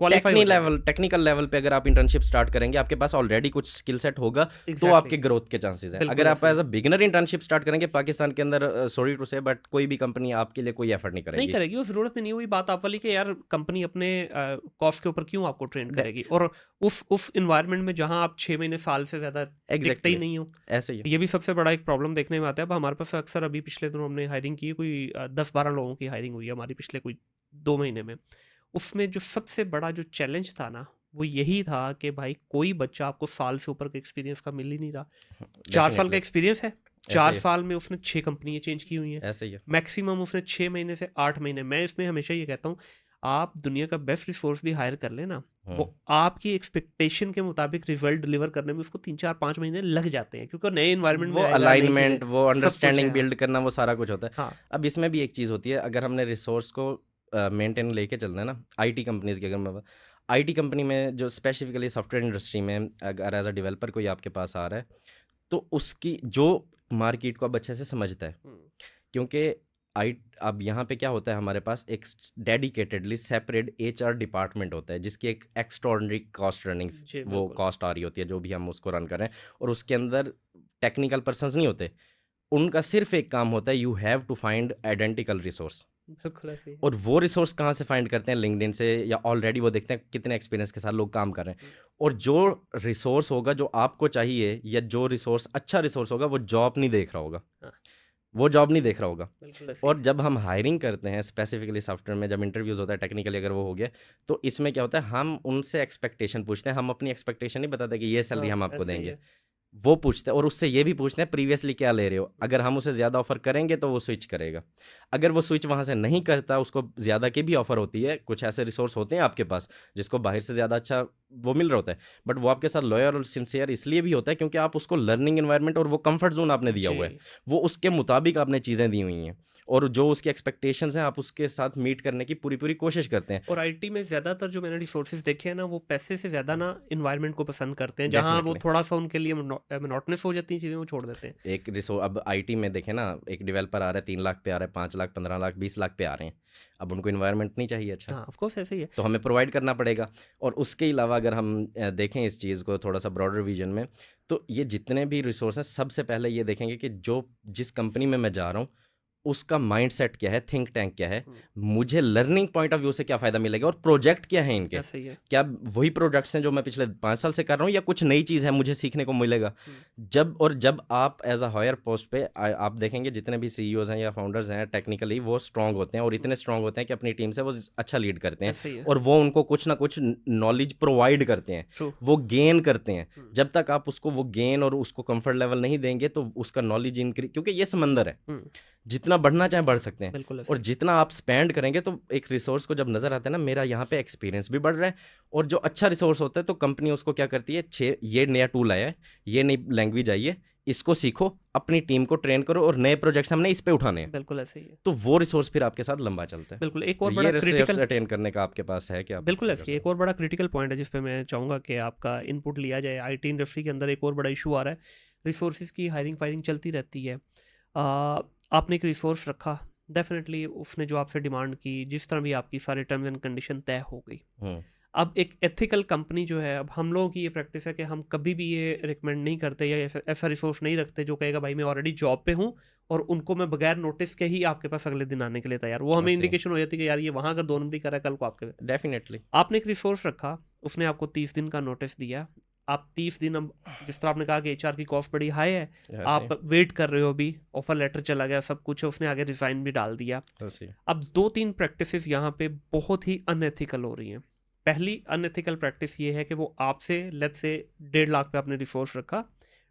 technical level पे अगर आप इंटर्नशिप स्टार्ट करेंगे, आपके पास ऑलरेडी कुछ स्किल सेट होगा, तो आपके ग्रोथ के चांसेस हैं। अगर आप as a beginner internship start करेंगे पाकिस्तान के अंदर, सॉरी टू से, बट कोई भी कंपनी आपके लिए कोई एफर्ट नहीं करेगी। वो जरूरत नहीं हुई बात आप वाली कि यार कंपनी अपने कॉस्ट के ऊपर क्यों आपको ट्रेन करेगी, और उस इन्वायरमेंट में जहां आप 6 महीने साल से ज्यादा दिखते ही नहीं हो। ऐसे ही ये भी सबसे बड़ा एक प्रॉब्लम देखने में आता है। अब हमारे पास अक्सर अभी पिछले दिनों हमने हायरिंग की, कोई 10-12 लोगों की हायरिंग हुई है हमारी पिछले कोई 2 महीने में। उसमें जो सबसे बड़ा जो चैलेंज था ना, वो यही था कि भाई कोई बच्चा आपको साल से ऊपर का एक्सपीरियंस का मिल ही नहीं रहा। 4 साल का एक्सपीरियंस है, 4 साल में उसने 6 कंपनियां चेंज की हुई हैं, ऐसे ही है। मैक्सिमम उसने 6 महीने से 8 महीने। मैं इसमें हमेशा ये कहता हूँ, आप दुनिया का बेस्ट रिसोर्स भी हायर कर लेना, वो आपकी एक्सपेक्टेशन के मुताबिक रिजल्ट डिलीवर करने में उसको 3-4-5 महीने लग जाते हैं, क्योंकि नए एनवायरनमेंट में अलाइनमेंट, वो अंडरस्टैंडिंग बिल्ड करना, वो सारा कुछ होता है। हाँ। अब इसमें भी एक चीज़ होती है, अगर हमने रिसोर्स को मेंटेन लेके चलना है ना, आईटी कंपनीज की, अगर मैं आईटी कंपनी में जो स्पेसिफिकली सॉफ्टवेयर इंडस्ट्री में अगर एज अ डेवलपर कोई आपके पास आ रहा है, तो उसकी जो मार्केट को अब अच्छे से समझता है, क्योंकि अब यहाँ पे क्या होता है, हमारे पास एक डेडिकेटेडली सेपरेट एचआर डिपार्टमेंट होता है जिसकी एक एक्स्ट्राऑर्डिनरी कॉस्ट रनिंग, जी वो बिल्कुल कॉस्ट आ रही होती है जो भी हम उसको रन कर रहे हैं, और उसके अंदर टेक्निकल पर्सन्स नहीं होते, उनका सिर्फ एक काम होता है, you have to find identical resource. बिल्कुल ऐसे ही है। और वो रिसोर्स कहाँ से फाइंड करते हैं, लिंक्डइन से, या ऑलरेडी वो देखते हैं कितने एक्सपीरियंस के साथ लोग काम कर रहे हैं, और जो रिसोर्स होगा जो आपको चाहिए, या जो रिसोर्स अच्छा रिसोर्स होगा, वो जॉब नहीं देख रहा होगा, हाँ वो जॉब नहीं देख रहा होगा। बिल्कुल ऐसे ही और जब हम हायरिंग करते हैं स्पेसिफिकली सॉफ्टवेयर में, जब इंटरव्यूज़ होता है टेक्निकली अगर वो हो गया, तो इसमें क्या होता है, हम उनसे एक्सपेक्टेशन पूछते हैं, हम अपनी एक्सपेक्टेशन नहीं बताते कि ये है। सैलरी हम हाँ आपको ऐसे ही देंगे, है। वो पूछते हैं, और उससे ये भी पूछते हैं प्रीवियसली क्या ले रहे हो, अगर हम उसे ज़्यादा ऑफर करेंगे तो वो स्विच करेगा, अगर वो स्विच वहाँ से नहीं करता, उसको ज़्यादा की भी ऑफर होती है, कुछ ऐसे रिसोर्स होते हैं आपके पास जिसको बाहर से ज़्यादा अच्छा वो मिल रहा होता है, बट वो आपके साथ लॉयल और सिंसियर इसलिए भी होता है क्योंकि आप उसको लर्निंग एनवायरनमेंट और वो कंफर्ट जोन आपने दिया हुआ है, जी। वो उसके मुताबिक आपने चीज़ें दी हुई हैं, और जो उसकी एक्सपेक्टेशंस हैं आप उसके साथ मीट करने की पूरी पूरी कोशिश करते हैं। और आईटी में ज़्यादातर जो मैंने रिसोर्सेज देखे हैं ना, वो पैसे से ज़्यादा ना इन्वायरमेंट को पसंद करते हैं, जहाँ वो डेफिनेटली थोड़ा सा उनके लिए मोनोटोनस हो जाती हैं चीज़ें, वो छोड़ देते हैं। एक रिसो अब आईटी में देखें ना, एक डेवलपर आ रहा है 3 लाख पे आ रहा है, 5 लाख, 15 लाख, 20 लाख पे आ रहे हैं, अब उनको इन्वायरमेंट नहीं चाहिए अच्छा, हाँ ऑफ कोर्स ऐसे ही है। तो हमें प्रोवाइड करना पड़ेगा। और उसके अलावा अगर हम देखें इस चीज़ को थोड़ा सा ब्रॉडर विजन में, तो ये जितने भी रिसोर्स हैं, सबसे पहले ये देखेंगे कि जो जिस कंपनी में मैं जा रहा हूँ उसका माइंडसेट क्या है, थिंक टैंक क्या है, हम्म, मुझे लर्निंग पॉइंट ऑफ व्यू से क्या फ़ायदा मिलेगा, और प्रोजेक्ट क्या है इनके, ऐसे ही है। क्या वही प्रोजेक्ट्स हैं जो मैं पिछले 5 साल से कर रहा हूँ, या कुछ नई चीज़ है मुझे सीखने को मिलेगा। हम्म, जब आप एज अ हायर पोस्ट पे आप देखेंगे जितने भी सीईओज हैं या फाउंडर्स हैं, टेक्निकली वो स्ट्रांग होते हैं, और हम्म, इतने स्ट्रांग होते हैं कि अपनी टीम से वो अच्छा लीड करते हैं, ऐसे ही है। और वो उनको कुछ ना कुछ नॉलेज प्रोवाइड करते हैं, ट्रू। वो गेन करते हैं। हम्म, जब तक आप उसको वो गेन और उसको कंफर्ट लेवल नहीं देंगे तो उसका नॉलेज इंक्रीज, क्योंकि ये समंदर है, हम्म, जितना बढ़ना चाहे बढ़ सकते हैं, बिल्कुल ऐसे और ही। जितना आप स्पेंड करेंगे, तो एक रिसोर्स को जब नज़र आता है ना, मेरा यहाँ पे एक्सपीरियंस भी बढ़ रहा है, और जो अच्छा रिसोर्स होता है तो कंपनी उसको क्या करती है, ये नया टूल आया है, ये नई लैंग्वेज आई है, इसको सीखो, अपनी टीम को ट्रेन करो, और नए प्रोजेक्ट्स हमने इस पे उठाने हैं, बिल्कुल ऐसे ही है। तो वो रिसोर्स फिर आपके साथ लंबा चलता है। बिल्कुल एक तो और बड़ा ये रिसोर्स क्रिटिकल, अटेन करने का आपके पास है कि आप बिल्कुल इससे कर ऐसे ही एक सकते और बड़ा क्रिटिकल पॉइंट है जिस पे मैं चाहूँगा कि आपका इनपुट लिया जाए। आईटी इंडस्ट्री के अंदर एक और बड़ा इशू आ रहा है, रिसोर्सेज की हायरिंग फायरिंग चलती रहती है। आपने एक रिसोर्स रखा, डेफिनेटली उसने जो आपसे डिमांड की, जिस तरह भी आपकी सारे टर्म्स एंड कंडीशन तय हो गई। हैं। अब एक एथिकल कंपनी जो है, अब हम लोगों की ये प्रैक्टिस है कि हम कभी भी ये रिकमेंड नहीं करते या ऐसा ऐसा रिसोर्स नहीं रखते जो कहेगा भाई मैं ऑलरेडी जॉब पे हूँ और उनको मैं बगैर नोटिस के ही आपके पास अगले दिन आने के लिए तैयार। वो हमें ऐसे ही इंडिकेशन हो जाती है कि यार ये वहाँ अगर 2 नंबरी कर रहा है, कल को आपके। डेफिनेटली आपने एक रिसोर्स रखा, उसने आपको 30 दिन का नोटिस दिया। आप 30 दिन, अब जिस तरह आपने कहा कि एचआर की कॉस्ट बड़ी हाई है, ऐसे आप वेट कर रहे हो, अभी ऑफर लेटर चला गया, सब कुछ है, उसने आगे रिजाइन भी डाल दिया। ऐसे ही अब 2-3 प्रैक्टिसेस यहाँ पे बहुत ही अनएथिकल हो रही हैं। पहली अनएथिकल प्रैक्टिस ये है कि वो आपसे लेट्स से 1.5 लाख पे आपने रिसोर्स रखा,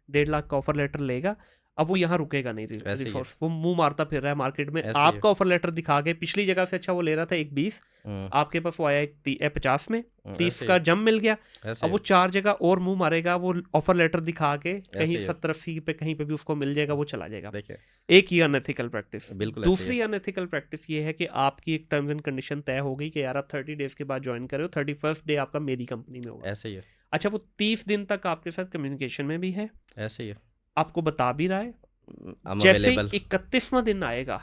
1.5 लाख का ऑफर लेटर लेगा। अब वो यहाँ रुकेगा नहीं, ऐसे ही है रिसोर्स वो मुंह मारता फिर रहा है मार्केट में, ऐसे ही है आपका ऑफर लेटर दिखा के पिछली जगह से अच्छा वो ले रहा था 1.20, हम्म, आपके पास वो आया 50 में, 30 ऐसे ही का जम मिल गया। ऐसे अब ही वो 4 जगह और मुंह मारेगा, वो ऑफर लेटर दिखा के कहीं ऐसे ही है 70-80 पे कहीं पे भी उसको मिल जाएगा, वो चला जाएगा। देखिए एक ये अनएथिकल प्रैक्टिस। बिल्कुल ऐसे ही है दूसरी अनएथिकल प्रैक्टिस ये है कि आपकी एक टर्म्स एंड कंडीशन तय हो गई कि यार आप 30 डेज के बाद ज्वाइन कर रहे हो, 31st डे आपका मेरी कंपनी में होगा। ऐसे ही है अच्छा, वो 30 दिन तक आपके साथ कम्युनिकेशन में भी है, ऐसे ही है आपको बता भी रहा है, I'm जैसे available 31वां दिन आएगा,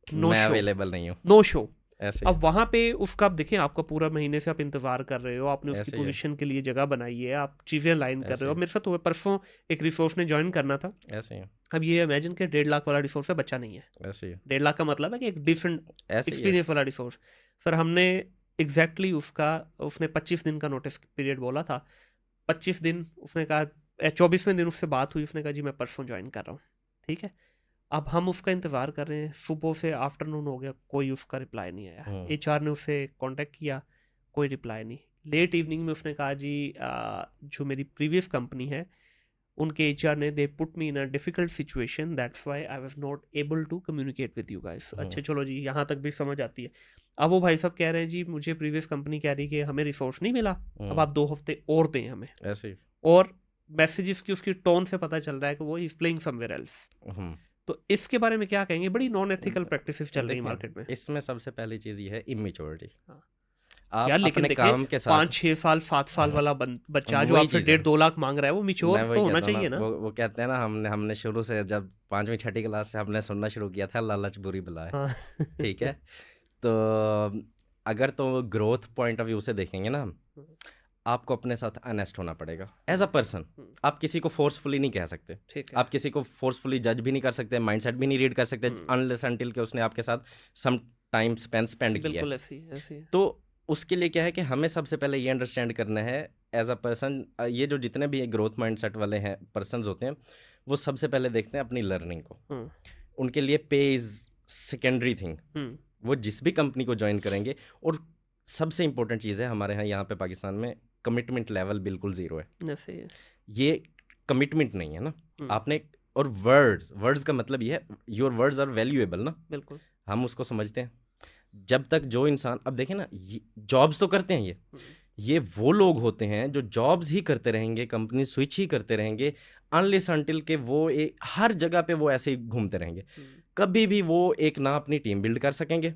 नो मैं शो, अवेलेबल नहीं हूँ नो शो। ऐसे ही अब वहां पे उसका आप देखें, आपका पूरा महीने से आप इंतजार कर रहे हो, आपने उसकी ऐसे ही है पोजीशन के लिए जगह बनाई है, आप चीजें लाइन कर ऐसे रहे हो। ही मेरे साथ हुआ परसों, एक रिसोर्स ने ज्वाइन करना था। ऐसे ही है अब ये इमेजिन के 1.5 लाख वाला रिसोर्स है, बच्चा नहीं है। ऐसे ही है 1.5 लाख का मतलब है कि एक डिफरेंट ऐसे ही है एक्सपीरियंस वाला रिसोर्स। सर हमने एग्जैक्टली उसका, उसने 25 दिन का नोटिस पीरियड बोला था, 25 दिन उसने कहा, 24वें दिन उससे बात हुई, उसने कहा जी मैं परसों ज्वाइन कर रहा हूँ। ठीक है, अब हम उसका इंतज़ार कर रहे हैं, सुबह से आफ्टरनून हो गया, कोई उसका रिप्लाई नहीं आया। एचआर ने उससे कांटेक्ट किया, कोई रिप्लाई नहीं। लेट इवनिंग में उसने कहा जी जो मेरी प्रीवियस कंपनी है उनके एचआर ने, they put me in a difficult situation, that's why I was not able to communicate with you guys. अच्छा चलो जी, यहाँ तक भी समझ आती है। अब वो भाई साहब कह रहे हैं जी मुझे प्रीवियस कंपनी कह रही है कि हमें रिसोर्स नहीं मिला, अब आप 2 हफ्ते और दें हमें। ऐसे ही और मैसेजेस की उसकी टोन से पता चल रहा है कि वो इज प्लेइंग समवेयर एल्स। हम्म तो इसके बारे में क्या कहेंगे? बड़ी नॉन एथिकल प्रैक्टिसेस चल रही है देखिए मार्केट में। इसमें सबसे पहली चीज़ ये है इमेच्योरिटी। हाँ आप यार लेकिन अपने देखिए काम के साथ 5 6 साल 7 साल वाला बच्चा जो वही आपसे चीज़ है। 1.5 2 लाख मांग रहा है वो मैं मिच्योर वही तो होना कहता हूँ ना, चाहिए ना। वो कहते हैं ना, हमने हमने शुरू से जब 5वीं 6ठी क्लास से हमने सुनना शुरू किया था, लालच बुरी बला है। हाँ ठीक है? तो अगर तो ग्रोथ पॉइंट ऑफ व्यू से देखेंगे ना हम, आपको अपने साथ ऑनेस्ट होना पड़ेगा एज अ पर्सन। हम्म, आप किसी को फोर्सफुली नहीं कह सकते, ठीक है। आप किसी को फोर्सफुली जज भी नहीं कर सकते, माइंडसेट भी नहीं रीड कर सकते हम्म, अनलेस अनटिल के उसने आपके साथ सम टाइम स्पेंड किया है। बिल्कुल ऐसी ऐसी। तो उसके लिए क्या है कि हमें सबसे पहले ये अंडरस्टैंड करना है एज अ पर्सन, ये जो जितने भी ग्रोथ माइंडसेट वाले हैं पर्सन्स होते हैं, वो सबसे पहले देखते हैं अपनी लर्निंग को। हम्म उनके लिए पे इज़ सेकेंडरी थिंग। हम्म वो जिस भी कंपनी को ज्वाइन करेंगे, और सबसे इंपॉर्टेंट चीज़ है हमारे यहाँ पे पाकिस्तान में, कमिटमेंट लेवल बिल्कुल ज़ीरो है। ऐसे ही है। ये कमिटमेंट नहीं है ना हम्म, आपने। और वर्ड्स का मतलब ये है, योर वर्ड्स आर वैल्यूएबल ना, बिल्कुल। हम उसको समझते हैं। जब तक जो इंसान, अब देखें ना, जॉब्स तो करते हैं हम्म, ये वो लोग होते हैं जो जॉब्स ही करते रहेंगे, कंपनी स्विच ही करते रहेंगे, अनलेस अनटिल के वो हर जगह पे वो ऐसे ही घूमते रहेंगे। हम्म, कभी भी वो एक ना अपनी टीम बिल्ड कर सकेंगे,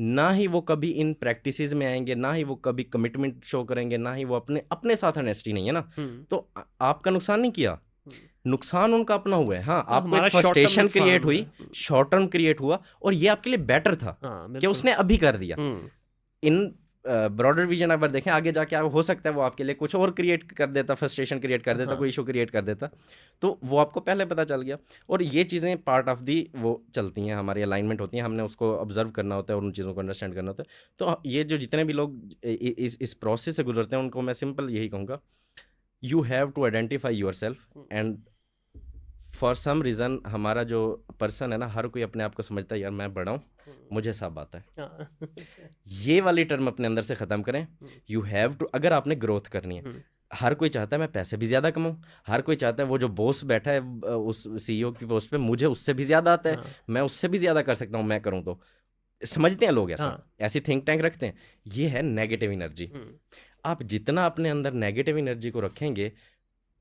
ना ही वो कभी इन प्रैक्टिसेस में आएंगे, ना ही वो कभी कमिटमेंट शो करेंगे, ना ही वो अपने अपने साथ ऑनेस्टी नहीं है ना। हम्म, तो आपका नुकसान नहीं किया, हम्म, नुकसान उनका अपना हुआ है। हाँ, हाँ, आपको एक हमारा शॉर्ट टर्म फ्रस्ट्रेशन क्रिएट नुकसान है। हुई, शॉर्ट टर्म क्रिएट हुआ, और ये आपके लिए बेटर था हाँ कि बिल्कुल। उसने अभी कर दिया। हम्म इन ब्रॉडर विजन अगर देखें आगे जाके, हो सकता है वो आपके लिए कुछ और क्रिएट कर देता, फ्रस्ट्रेशन क्रिएट कर देता, हाँ कोई इशू क्रिएट कर देता, तो वो आपको पहले पता चल गया। और ये चीज़ें पार्ट ऑफ दी वो चलती हैं, हमारी अलाइनमेंट होती हैं, हमने उसको ऑब्जर्व करना होता है और उन चीज़ों को अंडरस्टैंड करना होता है। तो ये जो जितने भी लोग इस प्रोसेस से गुजरते हैं, उनको मैं सिंपल यही कहूँगा, you have to identify yourself. Hmm, and for some reason हमारा जो पर्सन है ना, हर कोई अपने आप को समझता है यार मैं बड़ा हूँ, मुझे सब आता है। हाँ ये वाली टर्म अपने अंदर से ख़त्म करें। यू हैव टू, अगर आपने ग्रोथ करनी है, हम्म, हर कोई चाहता है मैं पैसे भी ज़्यादा कमाऊँ, हर कोई चाहता है वो जो बॉस बैठा है उस सीईओ की पोस्ट पे, मुझे उससे भी ज़्यादा आता है, हाँ मैं उससे भी ज़्यादा कर सकता हूँ, मैं करूँ तो। समझते हैं लोग ऐसा, हाँ ऐसी थिंक टैंक रखते हैं। ये है नेगेटिव एनर्जी। हम्म, आप जितना अपने अंदर नेगेटिव एनर्जी को रखेंगे,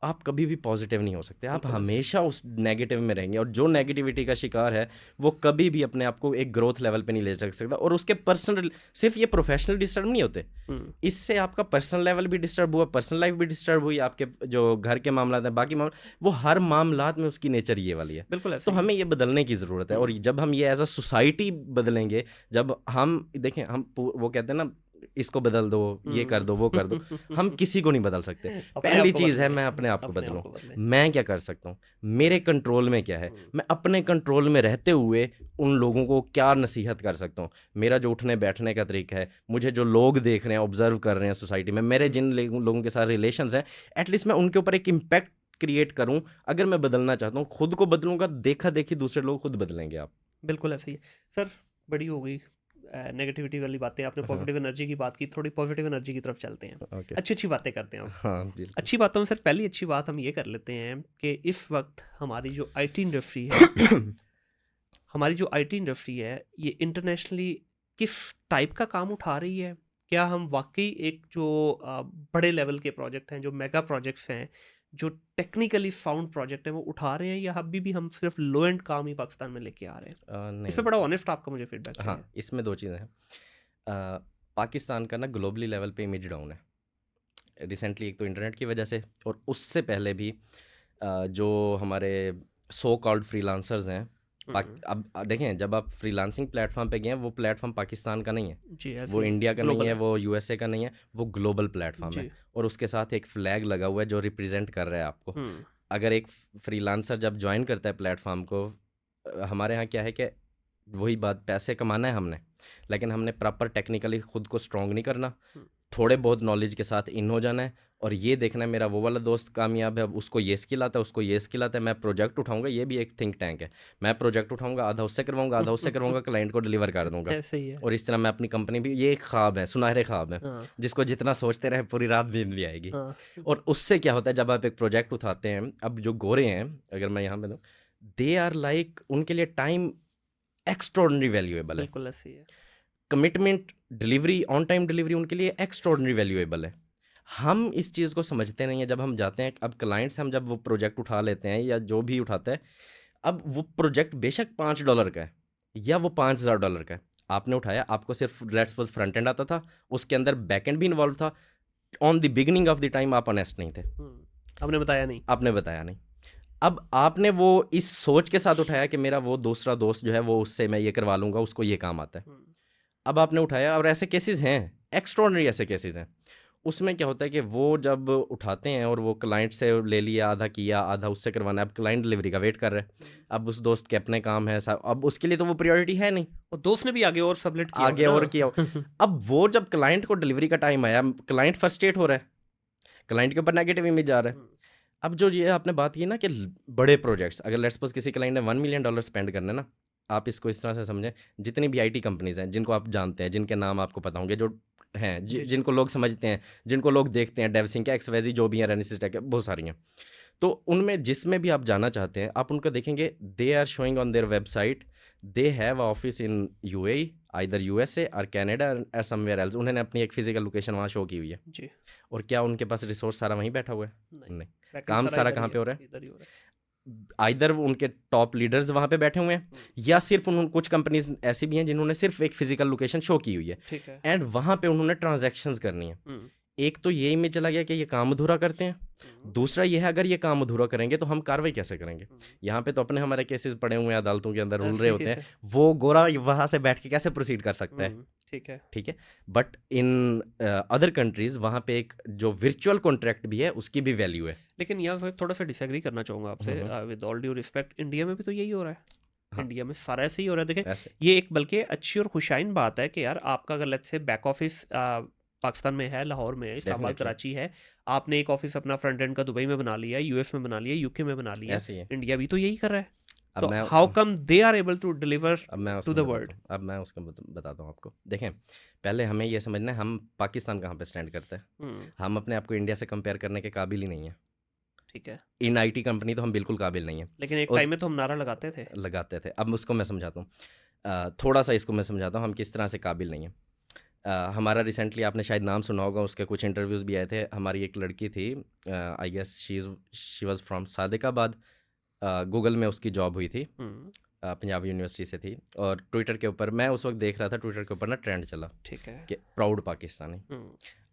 आप कभी भी पॉजिटिव नहीं हो सकते, आप बिल्कुल ऐसे। हमेशा उस नेगेटिव में रहेंगे। और जो नेगेटिविटी का शिकार है, वो कभी भी अपने आप को एक ग्रोथ लेवल पे नहीं ले जा सकता। और उसके पर्सनल, सिर्फ ये प्रोफेशनल डिस्टर्ब नहीं होते, हम्म, इससे आपका पर्सनल लेवल भी डिस्टर्ब हुआ, पर्सनल लाइफ भी डिस्टर्ब हुई, आपके जो घर के मामला हैं, बाकी मामला, वो हर मामलात में उसकी नेचर ये वाली है। बिल्कुल तो ऐसे ही है। हमें ये बदलने की ज़रूरत है। और हम्म, जब हम ये एज अ सोसाइटी बदलेंगे, जब हम देखें, हम वो कहते हैं ना, इसको बदल दो, ये कर दो, वो कर दो, हम किसी को नहीं बदल सकते। अपने आप पहली को चीज़ है बदले। मैं अपने आप को अपने आप बदलूँ। को बदले। मैं क्या कर सकता हूँ, मेरे कंट्रोल में क्या है, हम्म, मैं अपने कंट्रोल में रहते हुए उन लोगों को क्या नसीहत कर सकता हूँ। मेरा जो उठने बैठने का तरीका है, मुझे जो लोग देख रहे हैं, ऑब्जर्व कर रहे हैं सोसाइटी में, मेरे जिन लोगों के साथ रिलेशंस हैं, एटलीस्ट मैं उनके ऊपर एक इम्पैक्ट क्रिएट करूँ। अगर मैं बदलना चाहता हूँ, खुद को बदलूंगा, देखा देखी दूसरे लोग खुद बदलेंगे आप। बिल्कुल ऐसे ही है। सर बड़ी हो गई नेगेटिविटी वाली बातें, आपने हाँ, पॉजिटिव एनर्जी की बात की, थोड़ी पॉजिटिव एनर्जी की तरफ चलते हैं। ओके। अच्छी अच्छी बातें करते हैं अब। हाँ, बिल्कुल। अच्छी बातों में सर पहली अच्छी बात हम ये कर लेते हैं कि इस वक्त हमारी जो आईटी इंडस्ट्री है, हमारी जो आईटी इंडस्ट्री है, ये इंटरनेशनली किस टाइप का काम उठा रही है। क्या हम वाकई एक जो बड़े लेवल के प्रोजेक्ट हैं, जो मेगा प्रोजेक्ट्स हैं, जो टेक्निकली साउंड प्रोजेक्ट हैं, वो उठा रहे हैं, या अभी भी हम सिर्फ लो एंड काम ही पाकिस्तान में लेके आ रहे हैं। इस नहीं, पे बड़ा ऑनेस्ट आपका मुझे फीडबैक चाहिए। हाँ, इसमें दो चीज़ें हैं। पाकिस्तान का ना ग्लोबली लेवल पे इमेज डाउन है रिसेंटली, एक तो इंटरनेट की वजह से, और उससे पहले भी जो हमारे सो कॉल्ड फ्रीलांसर्स हैं, अब देखें, जब आप फ्रीलांसिंग प्लेटफॉर्म पे गए हैं, वो प्लेटफॉर्म पाकिस्तान का नहीं है, जी ऐसे वो ही इंडिया का नहीं ग्लोबल है, है। वो यूएसए का नहीं है, वो ग्लोबल प्लेटफॉर्म है। जी। और उसके साथ एक फ्लैग लगा हुआ है जो रिप्रेजेंट कर रहा है आपको। हम्म अगर एक फ्रीलांसर जब ज्वाइन करता है प्लेटफॉर्म को, हमारे यहाँ क्या है कि वही बात, पैसे कमाना है हमने, लेकिन हमने प्रॉपर टेक्निकली खुद को स्ट्रॉन्ग नहीं करना, हम्म, थोड़े बहुत नॉलेज के साथ इन हो जाना है, और ये देखना है मेरा वो वाला दोस्त कामयाब है, अब उसको ये स्किल आता है, उसको ये स्किल आता है, मैं प्रोजेक्ट उठाऊंगा, ये भी एक थिंक टैंक है, मैं प्रोजेक्ट उठाऊंगा, आधा उससे करवाऊंगा, आधा उससे करवाऊंगा, क्लाइंट को डिलीवर कर दूंगा। ऐसे ही है। और इस तरह मैं अपनी कंपनी भी, ये एक ख्वाब है, सुनहरे ख्वाब है, हाँ जिसको जितना सोचते रहे पूरी रात नींद भी आएगी। हाँ और उससे क्या होता है, जब आप एक प्रोजेक्ट उठाते हैं, अब जो गोरे हैं, अगर मैं यहाँ पे दूँ, दे आर लाइक, उनके लिए टाइम एक्स्ट्रॉर्डनरी वैल्यूएबल है, बिल्कुल ऐसे ही है। Commitment, delivery, on time delivery उनके लिए एक्स्ट्रॉर्डनरी वैल्यूएबल है। हम इस चीज़ को समझते नहीं है। जब हम जाते हैं, अब क्लाइंट्स, हम जब वो प्रोजेक्ट उठा लेते हैं या जो भी उठाता है, अब वो प्रोजेक्ट बेशक $5 का है या वो $5000 का है, आपने उठाया, आपको सिर्फ लेट्स सपोज फ्रंट एंड आता था, उसके अंदर बैक एंड भी इन्वॉल्व था, on the beginning of the time आप ऑनेस्ट नहीं थे, आपने बताया नहीं। आपने बताया नहीं। अब आपने वो इस सोच के साथ उठाया कि मेरा वो दूसरा दोस्त जो है वो उससे मैं ये करवा लूंगा, उसको ये काम आता है। अब आपने उठाया, और ऐसे केसेस हैं, एक्स्ट्रॉर्डनरी ऐसे केसेस हैं। उसमें क्या होता है कि वो जब उठाते हैं और वो क्लाइंट से ले लिया, आधा किया, आधा उससे करवाना है, अब क्लाइंट डिलीवरी का वेट कर रहा है, अब उस दोस्त के अपने काम है, अब उसके लिए तो वो प्रायोरिटी है नहीं, और दोस्त ने भी आगे और सबमिट किया आगे और किया। अब वो जब क्लाइंट को डिलीवरी का टाइम आया, क्लाइंट फ्रस्ट्रेट हो रहा है, क्लाइंट के ऊपर नेगेटिव इमेज आ रहा है। अब जो ये आपने बात की ना कि बड़े प्रोजेक्ट्स, अगर लेट्स सपोज किसी क्लाइंट ने $1 मिलियन स्पेंड करना है ना, आप इसको इस तरह से समझें, जितनी भी आईटी कंपनीज हैं जिनको आप जानते हैं, जिनके नाम आपको पता होंगे, जो हैं जिनको लोग समझते हैं, जिनको लोग देखते हैं, डेवसिंग एक्सवेजी जो भी हैं, रेनिसिस टेक, बहुत सारी हैं, तो उनमें जिसमें भी आप जाना चाहते हैं, आप उनका देखेंगे, they are showing on their website they have office in UAE, either USA और कनाडा और समवेयर एल्स। उन्होंने अपनी एक फिजिकल लोकेशन वहाँ शो की हुई है जी। और क्या उनके पास रिसोर्स सारा वहीं बैठा हुआ है? नहीं। Backend काम सारा इधर कहाँ ही पे हो रहा है? इधर ही हो रहा है। आइदर उनके टॉप लीडर्स वहाँ पे बैठे हुए हैं, या सिर्फ उन कुछ कंपनीज ऐसी भी हैं जिन्होंने सिर्फ एक फिजिकल लोकेशन शो की हुई है, ठीक है। एंड वहाँ पे उन्होंने ट्रांजैक्शंस करनी है। एक तो ये इमेज चला गया कि ये काम अधूरा करते हैं, दूसरा ये है अगर ये काम अधूरा करेंगे तो हम कार्रवाई कैसे करेंगे। यहाँ पे तो अपने हमारे केसेस पड़े हुए हैं, अदालतों के अंदर रुल रहे होते हैं, वो गोरा वहाँ से बैठ के कैसे प्रोसीड कर सकता है? ठीक है, ठीक है। बट इन अदर कंट्रीज वहाँ पे एक जो वर्चुअल कॉन्ट्रैक्ट भी है उसकी भी वैल्यू है। लेकिन यहाँ से थोड़ा सा डिसएग्री करना चाहूँगा आपसे, with all due respect, India में भी तो यही हो रहा है। हाँ। इंडिया में सारा ऐसे ही हो रहा है। देखें, ऐसे ये एक बल्कि अच्छी और खुशाइन बात है कि यार आपका अगर let's say back office Pakistan में है, लाहौर में है, इस्लामाबाद, Definitely. कराची है, आपने एक ऑफिस अपना फ्रंट एंड का दुबई में बना लिया, यूएस में बना लिया, यूके में बना लिया, ऐसे ही है। इंडिया भी तो यही कर रहा है। अब तो मैं how come they are able to deliver अब मैं टू उसको द बताता वर्ल्ड? हूँ, अब मैं उसको बताता हूँ आपको। देखें, पहले हमें ये समझना है हम पाकिस्तान कहाँ पे स्टैंड करते हैं। हम अपने आप को इंडिया से कंपेयर करने के काबिल ही नहीं है। ठीक है, इन आईटी कंपनी तो हम बिल्कुल काबिल नहीं है। लेकिन एक टाइम में तो हम नारा लगाते थे। लगाते थे। अब उसको मैं समझाता हूँ, थोड़ा सा इसको मैं समझाता हूँ हम किस तरह से काबिल नहीं है। हमारा रिसेंटली आपने शायद नाम सुना होगा, उसके कुछ इंटरव्यूज़ भी आए थे। हमारी एक लड़की थी, I guess she was from Sadiqabad, Google में उसकी जॉब हुई थी, पंजाब यूनिवर्सिटी से थी, और ट्विटर के ऊपर मैं उस वक्त देख रहा था, ट्विटर के ऊपर ना ट्रेंड चला, ठीक है, कि proud Pakistani,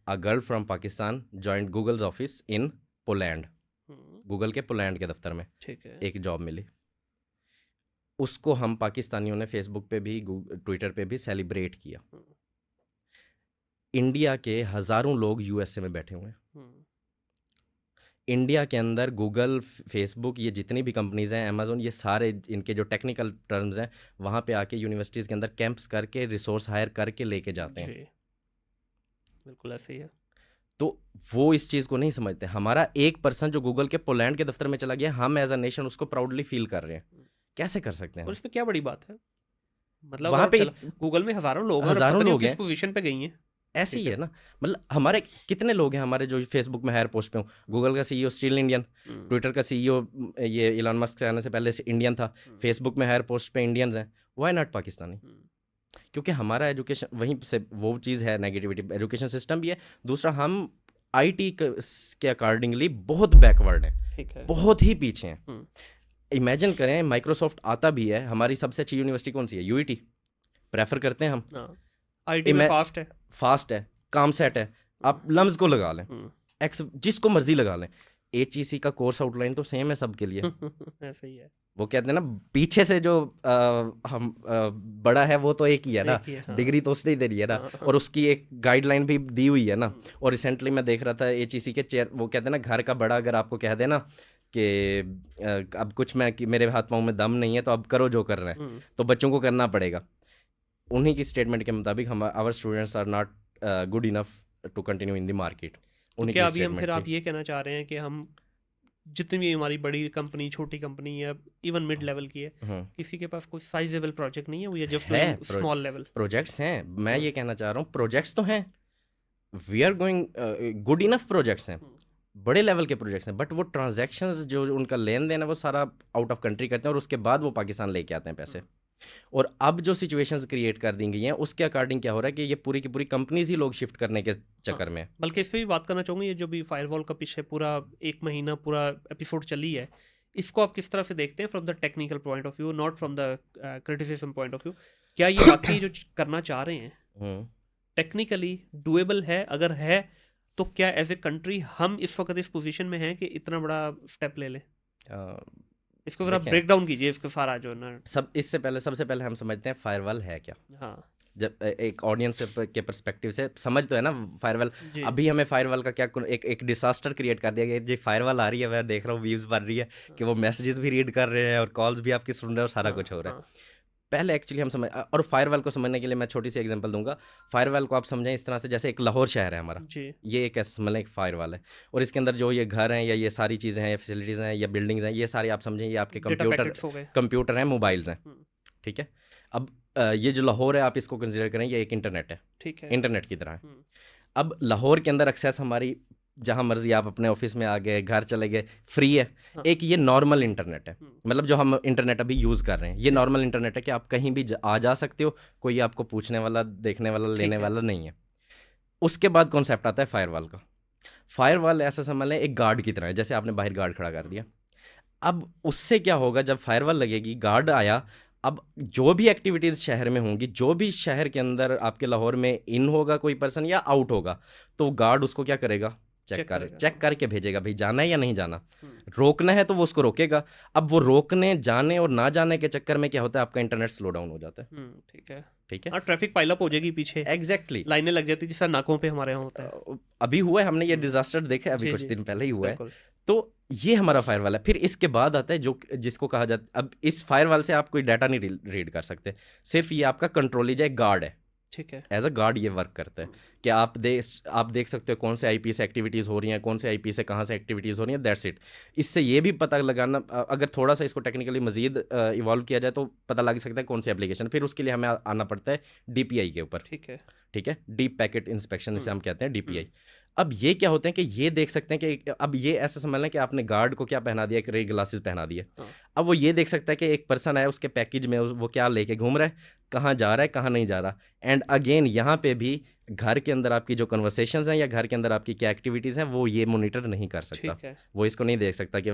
a girl from Pakistan joined Google's office in Poland. Google के पोलैंड के दफ्तर में ठीक है, एक जॉब मिली। उसको हम पाकिस्तानियों ने फेसबुक पे भी ट्विटर पे भी सेलिब्रेट किया। इंडिया के हज़ारों लोग यूएसए में बैठे हुए हैं। इंडिया के अंदर गूगल, फेसबुक, ये जितनी भी कंपनीज़ हैं, अमेज़न, ये सारे इनके जो टेक्निकल टर्म्स हैं वहाँ पे आके यूनिवर्सिटीज़ के अंदर कैंप्स करके रिसोर्स हायर करके लेके जाते हैं। जी, बिल्कुल ऐसे ही है। तो वो इस चीज़ को नहीं समझते। हमारा एक पर्सन जो गूगल के पोलैंड के दफ्तर में चला गया, हम एज अ नेशन उसको प्राउडली फील कर रहे हैं। कैसे कर सकते हैं और हम? इसमें क्या बड़ी बात है? मतलब वहाँ पे गूगल में हज़ारों लोग हैं और हज़ारों पता नहीं वो लोग किस हैं, पोजीशन पे गई हैं। ऐसे ही ठीक है ना। मतलब हमारे कितने लोग हैं हमारे जो फेसबुक में हायर पोस्ट पे हो। गूगल का सीईओ स्टिल इंडियन, ट्विटर का सीईओ ये इलॉन मस्क से आने से पहले से इंडियन था, फेसबुक में हायर पोस्ट पे इंडियंस हैं। Why not Pakistani? क्योंकि हमारा एजुकेशन वहीं से वो चीज़ है, नेगेटिविटी एजुकेशन सिस्टम भी है। दूसरा, हम आईटी के अकॉर्डिंगली बहुत बैकवर्ड है, बहुत ही पीछे हैं। इमेजिन करें, माइक्रोसॉफ्ट आता भी है, हमारी सबसे अच्छी यूनिवर्सिटी कौन सी है? यूईटी प्रेफर करते हैं हम। आईटी में फास्ट है, काम सेट है, आप लम्स को लगा लें, एक्स जिसको मर्जी लगा लें। एचईसी का कोर्स आउटलाइन तो सेम है सबके लिए। ऐसे ही है। वो कहते हैं ना, पीछे से जो बड़ा है वो तो एक ही है ना, हाँ। डिग्री तो उसने ही दे रही है ना, और उसकी एक गाइडलाइन भी दी हुई है ना। और रिसेंटली मैं देख रहा था एचईसी के चेयर, वो कहते हैं ना, घर का बड़ा अगर आपको कह देना कि अब कुछ मेरे हाथ पाँव में दम नहीं है तो अब करो जो कर रहे हैं, तो बच्चों को करना पड़ेगा। उन्हीं की स्टेटमेंट के मुताबिक हम our students are not good enough to continue in the market. तो क्या अभी हम फिर आप ये कहना चाह रहे हैं कि हम जितनी भी हमारी बड़ी कंपनी, छोटी कंपनी या इवन मिड लेवल की है, किसी के पास कुछ साइजेबल प्रोजेक्ट नहीं है, वो ये जस्ट स्मॉल लेवल प्रोजेक्ट्स हैं? मैं ये कहना चाह रहा हूँ, प्रोजेक्ट्स तो हैं, we are going, good enough projects हैं, बड़े लेवल के प्रोजेक्ट्स हैं, बट वो ट्रांजैक्शंस जो उनका लेन देन है वो सारा आउट ऑफ कंट्री करते हैं, और उसके बाद वो पाकिस्तान लेके आते हैं पैसे। और अब जो सिचुएशंस क्रिएट कर दी गई हैं उसके अकॉर्डिंग क्या हो रहा है कि ये पूरी की पूरी कंपनीज ही लोग शिफ्ट करने के चक्कर में। बल्कि इस पर भी बात करना चाहूँगी, ये जो भी फायरवॉल का पीछे पूरा 1 महीना पूरा एपिसोड चली है, इसको आप किस तरह से देखते हैं from the technical point of view, not from the criticism point of view? क्या ये वाकई जो करना चाह रहे हैं हम्म, टेक्निकली डुएबल है? अगर है तो क्या एज ए कंट्री हम इस वक्त इस पोजीशन में हैं कि इतना बड़ा स्टेप ले लें? अ, इसको जरा देखें, ब्रेक डाउन कीजिए, इसका सारा जो ना। इससे पहले सबसे पहले हम समझते हैं फायरवॉल है क्या। हाँ जब एक ऑडियंस के परस्पेक्टिव से समझ तो है ना फायरवॉल। जी। अभी हमें फायरवॉल का क्या एक डिसास्टर क्रिएट कर दिया गया है। जी फायरवॉल आ रही है, मैं देख रहा हूँ व्यूज़ बढ़ रही है कि वो मैसेजेस भी रीड कर रहे हैं और कॉल्स भी आपकी सुन रहे हैं और सारा हाँ कुछ हो रहा है। हाँ पहले एक्चुअली हम समझ और फायरवॉल को समझने के लिए मैं छोटी सी एग्जांपल दूंगा। फायरवॉल को आप समझें इस तरह से, जैसे एक लाहौर शहर है हमारा, जी। ये एक मतलब एक फायरवॉल है, और इसके अंदर जो ये घर हैं या ये सारी चीज़ें हैं या फैसिलिटीज़ हैं या बिल्डिंग्स हैं, ये सारी आप समझें ये आपके डेटा पैकेट्स हो गए। कंप्यूटर हैं, मोबाइल्स हैं, हम्म, ठीक है। अब ये जो लाहौर है आप इसको कंसिडर करें, ये एक इंटरनेट है, ठीक है। इंटरनेट की तरह है। हम्म, अब लाहौर के अंदर एक्सेस हमारी जहाँ मर्जी, आप अपने ऑफिस में आ गए, घर चले गए, फ्री है। हाँ, एक ये नॉर्मल इंटरनेट है, हम्म, मतलब जो हम इंटरनेट अभी यूज़ कर रहे हैं, ये जी, नॉर्मल इंटरनेट है कि आप कहीं भी आ जा सकते हो, कोई आपको पूछने वाला, देखने वाला, लेने ठीक है। वाला नहीं है। उसके बाद कॉन्सेप्ट आता है फायरवॉल का। फायरवॉल ऐसा समझ लें एक गार्ड की तरह है, जैसे आपने बाहर गार्ड खड़ा कर दिया। अब उससे क्या होगा, जब फायरवॉल लगेगी, गार्ड आया, अब जो भी एक्टिविटीज़ शहर में होंगी, जो भी शहर के अंदर आपके लाहौर में इन होगा कोई पर्सन या आउट होगा, तो गार्ड उसको क्या करेगा, चेक करेगा, चेक हाँ। करके भेजेगा, भाई जाना है या नहीं जाना। हम्म, रोकना है तो वो उसको रोकेगा। अब वो रोकने, जाने और ना जाने के चक्कर में क्या होता है, आपका इंटरनेट स्लो डाउन हो जाता है। ठीक है। ठीक है, हाँ, ट्रैफिक पाइलअप हो जाएगी पीछे, एग्जैक्टली। लाइनें लग जाती जैसा नाकों पे हमारे यहाँ होता है। अभी हुआ है, हमने ये हम्म, डिजास्टर देखा है, अभी जी कुछ जी, दिन पहले ही हुआ है। बिल्कुल। तो ये हमारा फायरवॉल है। फिर इसके बाद आता है जो जिसको कहा जाता, अब इस फायरवॉल से आप कोई डाटा नहीं रीड कर सकते, सिर्फ ये आपका कंट्रोल लीजिए, एक गार्ड है, ठीक है। एज अ गार्ड ये वर्क करता है हम्म, कि आप देख सकते हो कौन से आईपी से एक्टिविटीज़ हो रही हैं, कौन से आईपी से कहाँ से एक्टिविटीज़ हो रही हैं, दैट्स इट। इससे ये भी पता लगाना, अगर थोड़ा सा इसको टेक्निकली मजीद इवॉल्व किया जाए तो पता लग सकता है कौन सी एप्लीकेशन। फिर उसके लिए हमें आना पड़ता है डीपीआई के ऊपर, ठीक है। ठीक है, डीप पैकेट इंस्पेक्शन इसे हम्म, हम कहते हैं, हम्म, डीपीआई। अब ये क्या होते हैं कि ये देख सकते हैं कि अब ये ऐसा समझ लें कि आपने गार्ड को क्या पहना दिया, एक रे ग्लासेस पहना दिए। हाँ, अब वो ये देख सकता है कि एक पर्सन है, उसके पैकेज में वो क्या लेके घूम रहा है, कहाँ जा रहा है, कहाँ नहीं जा रहा। एंड अगेन यहाँ पे भी घर के अंदर आपकी जो कन्वर्सेशंस हैं या घर के अंदर आपकी क्या एक्टिविटीज़ हैं, वो ये मॉनिटर नहीं कर सकता, ठीक है। वो इसको नहीं देख सकता कि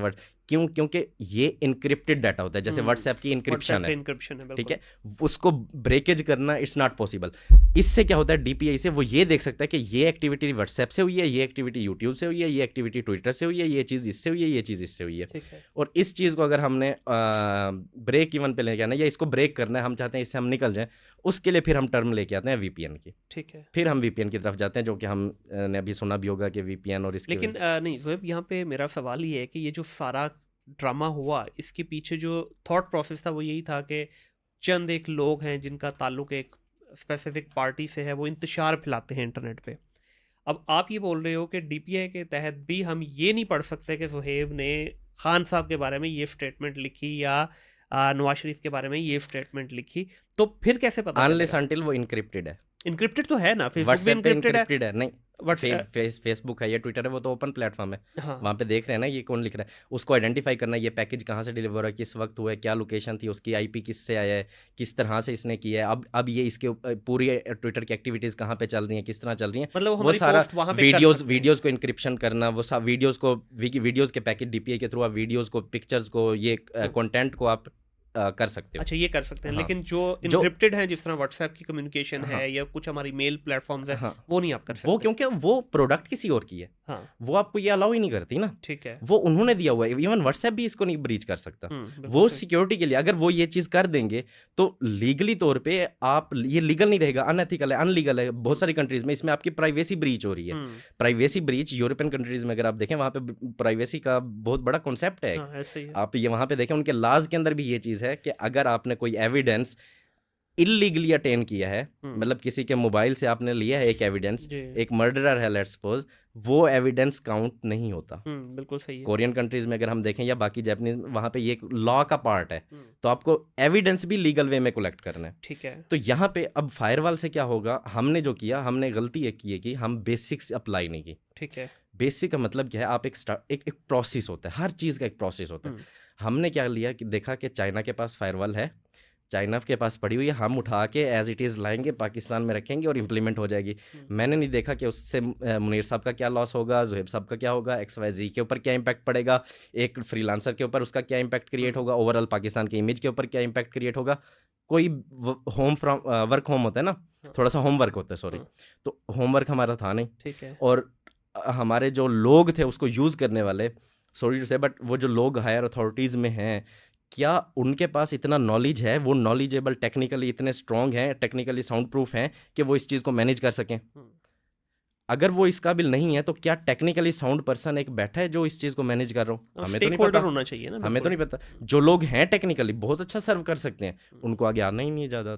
क्योंकि ये इनक्रिप्टेड डाटा होता है, जैसे व्हाट्सएप की व्हाट्सएप इनक्रिप्शन पे है, इनक्रिप्शन है, ठीक बिल्कुल। है, उसको ब्रेकेज करना इट्स नॉट पॉसिबल। इससे क्या होता है, डीपीआई से वो ये देख सकता है कि ये एक्टिविटी व्हाट्सएप से हुई है, ये एक्टिविटी यूट्यूब से हुई है, ये एक्टिविटी ट्विटर से हुई है, ये चीज़ इससे हुई है, ये चीज़ इससे हुई है। ठीक है। और इस चीज़ को अगर हमने ब्रेक इवन पे लेके आना है या इसको ब्रेक करना है, हम चाहते हैं इससे हम निकल जाएं, उसके लिए फिर हम टर्म लेके आते हैं वीपीएन की। ठीक है। फिर हम वीपीएन की तरफ जाते हैं, जो कि हम ने अभी सुना भी होगा कि वीपीएन और इसके लेकिन नहीं ज़ोएब, यहाँ पे मेरा सवाल ये है कि ये जो सारा ड्रामा हुआ, इसके पीछे जो थॉट प्रोसेस था वो यही था कि चंद एक लोग हैं जिनका ताल्लुक एक स्पेसिफिक पार्टी से है, वो इंतशार फैलाते हैं इंटरनेट पे। अब आप ये बोल रहे हो कि डीपीआई के तहत भी हम ये नहीं पढ़ सकते कि ज़ोहेब ने खान साहब के बारे में ये स्टेटमेंट लिखी या नवाज शरीफ के बारे में ये स्टेटमेंट लिखी, तो फिर कैसे पता अनलेस चलेगा? अनटिल वो इनक्रिप्टेड है। इनक्रिप्टेड तो है ना, फेसबुक भी व्हाट्सएप पे इनक्रिप्टेड है। इनक्रिप्टेड है, नहीं व्हाट्सएप, फेसबुक है या ट्विटर है, वो तो ओपन प्लेटफॉर्म है। हाँ। वहाँ पे देख रहे हैं ना ये कौन लिख रहा है, उसको आइडेंटिफाई करना है, ये पैकेज कहाँ से डिलीवर है, किस वक्त हुआ है, क्या लोकेशन थी उसकी, आईपी किससे आया है, किस तरह से इसने किया है, अब ये इसके पूरी ट्विटर की एक्टिविटीज़ कहाँ पे चल रही हैं, किस तरह चल रही हैं, मतलब वो वो हमारी सारा पोस्ट वहाँ पे कर सकते हैं। वीडियोज़ को इनक्रिप्शन करना, वो सब वीडियोज़ के पैकेज डीपीआई के थ्रू आप वीडियोज़ को, पिक्चर्स को, ये कंटेंट को आप कर सकते हो। अच्छा, ये कर सकते हैं, हाँ, लेकिन जो जो इनक्रिप्टेड है जिस तरह व्हाट्सएप की कम्युनिकेशन हाँ, है या कुछ हमारी मेल प्लेटफॉर्म्स है, हाँ, वो नहीं आप कर वो सकते। क्योंकि वो प्रोडक्ट किसी और की है, हाँ, वो आपको ये अलाउ ही नहीं करती ना, ठीक है। वो उन्होंने दिया हुआ है। इवन व्हाट्सएप भी इसको नहीं ब्रीच कर सकता। बिल्कुल वो सही। सिक्योरिटी के लिए अगर वो ये चीज़ कर देंगे तो लीगली तौर पे आप, ये लीगल नहीं रहेगा, अनएथिकल है, अनलीगल है बहुत सारी कंट्रीज में, इसमें आपकी प्राइवेसी ब्रीच हो रही है। प्राइवेसी ब्रीच यूरोपियन कंट्रीज में अगर आप देखें, वहाँ पे प्राइवेसी का बहुत बड़ा कॉन्सेप्ट है। हाँ, ऐसे ही है। आप ये वहाँ पे देखें, उनके लॉज के अंदर भी ये चीज़ है कि अगर आपने कोई एविडेंस इलीगली अटेन किया है, मतलब किसी के मोबाइल से आपने लिया है एक एविडेंस, जी। एक मर्डरर है लेट्स सपोज, वो एविडेंस काउंट नहीं होता। बिल्कुल सही है। कोरियन कंट्रीज में अगर हम देखें या बाकी जापानीज, वहाँ पे ये एक लॉ का पार्ट है, तो आपको एविडेंस भी लीगल वे में कलेक्ट करना है। ठीक है। तो यहाँ पे अब फायरवॉल से क्या होगा, हमने जो किया, हमने गलती एक की है कि हम बेसिक्स अप्लाई नहीं की। ठीक है। बेसिक का मतलब क्या है, आप एक प्रोसेस होता है, हर चीज़ का एक प्रोसेस होता है। हमने क्या लिया कि देखा कि चाइना के पास फायरवॉल है, चाइना के पास पड़ी हुई है, हम उठा के एज इट इज़ लाएंगे, पाकिस्तान में रखेंगे और इम्प्लीमेंट हो जाएगी। मैंने नहीं देखा कि उससे मुनीर साहब का क्या लॉस होगा, जुहेब साहब का क्या होगा, XYZ के ऊपर क्या इम्पैक्ट पड़ेगा, एक फ्रीलांसर के ऊपर उसका क्या इम्पैक्ट क्रिएट होगा, ओवरऑल पाकिस्तान की इमेज के ऊपर क्या इम्पैक्ट क्रिएट होगा। कोई होम फ्रॉम वर्क होम होता है ना, थोड़ा सा होमवर्क होता है, सॉरी, तो होमवर्क हमारा था नहीं। ठीक है। और हमारे जो लोग थे उसको यूज़ करने वाले, सॉरी टू से, बट वो जो लोग हायर अथॉरिटीज़ में हैं, क्या उनके पास इतना नॉलेज है, वो नॉलेजेबल टेक्निकली इतने स्ट्रॉन्ग हैं, टेक्निकली साउंड प्रूफ हैं कि वो इस चीज़ को मैनेज कर सकें? अगर वो इस काबिल नहीं है तो क्या टेक्निकली साउंड पर्सन एक बैठा है जो इस चीज़ को मैनेज कर रहा हूँ? हमें तो नहीं पता, होना चाहिए ना, हमें तो नहीं पता। जो लोग हैं टेक्निकली बहुत अच्छा सर्व कर सकते हैं, उनको आगे आना ही नहीं है ज़्यादा,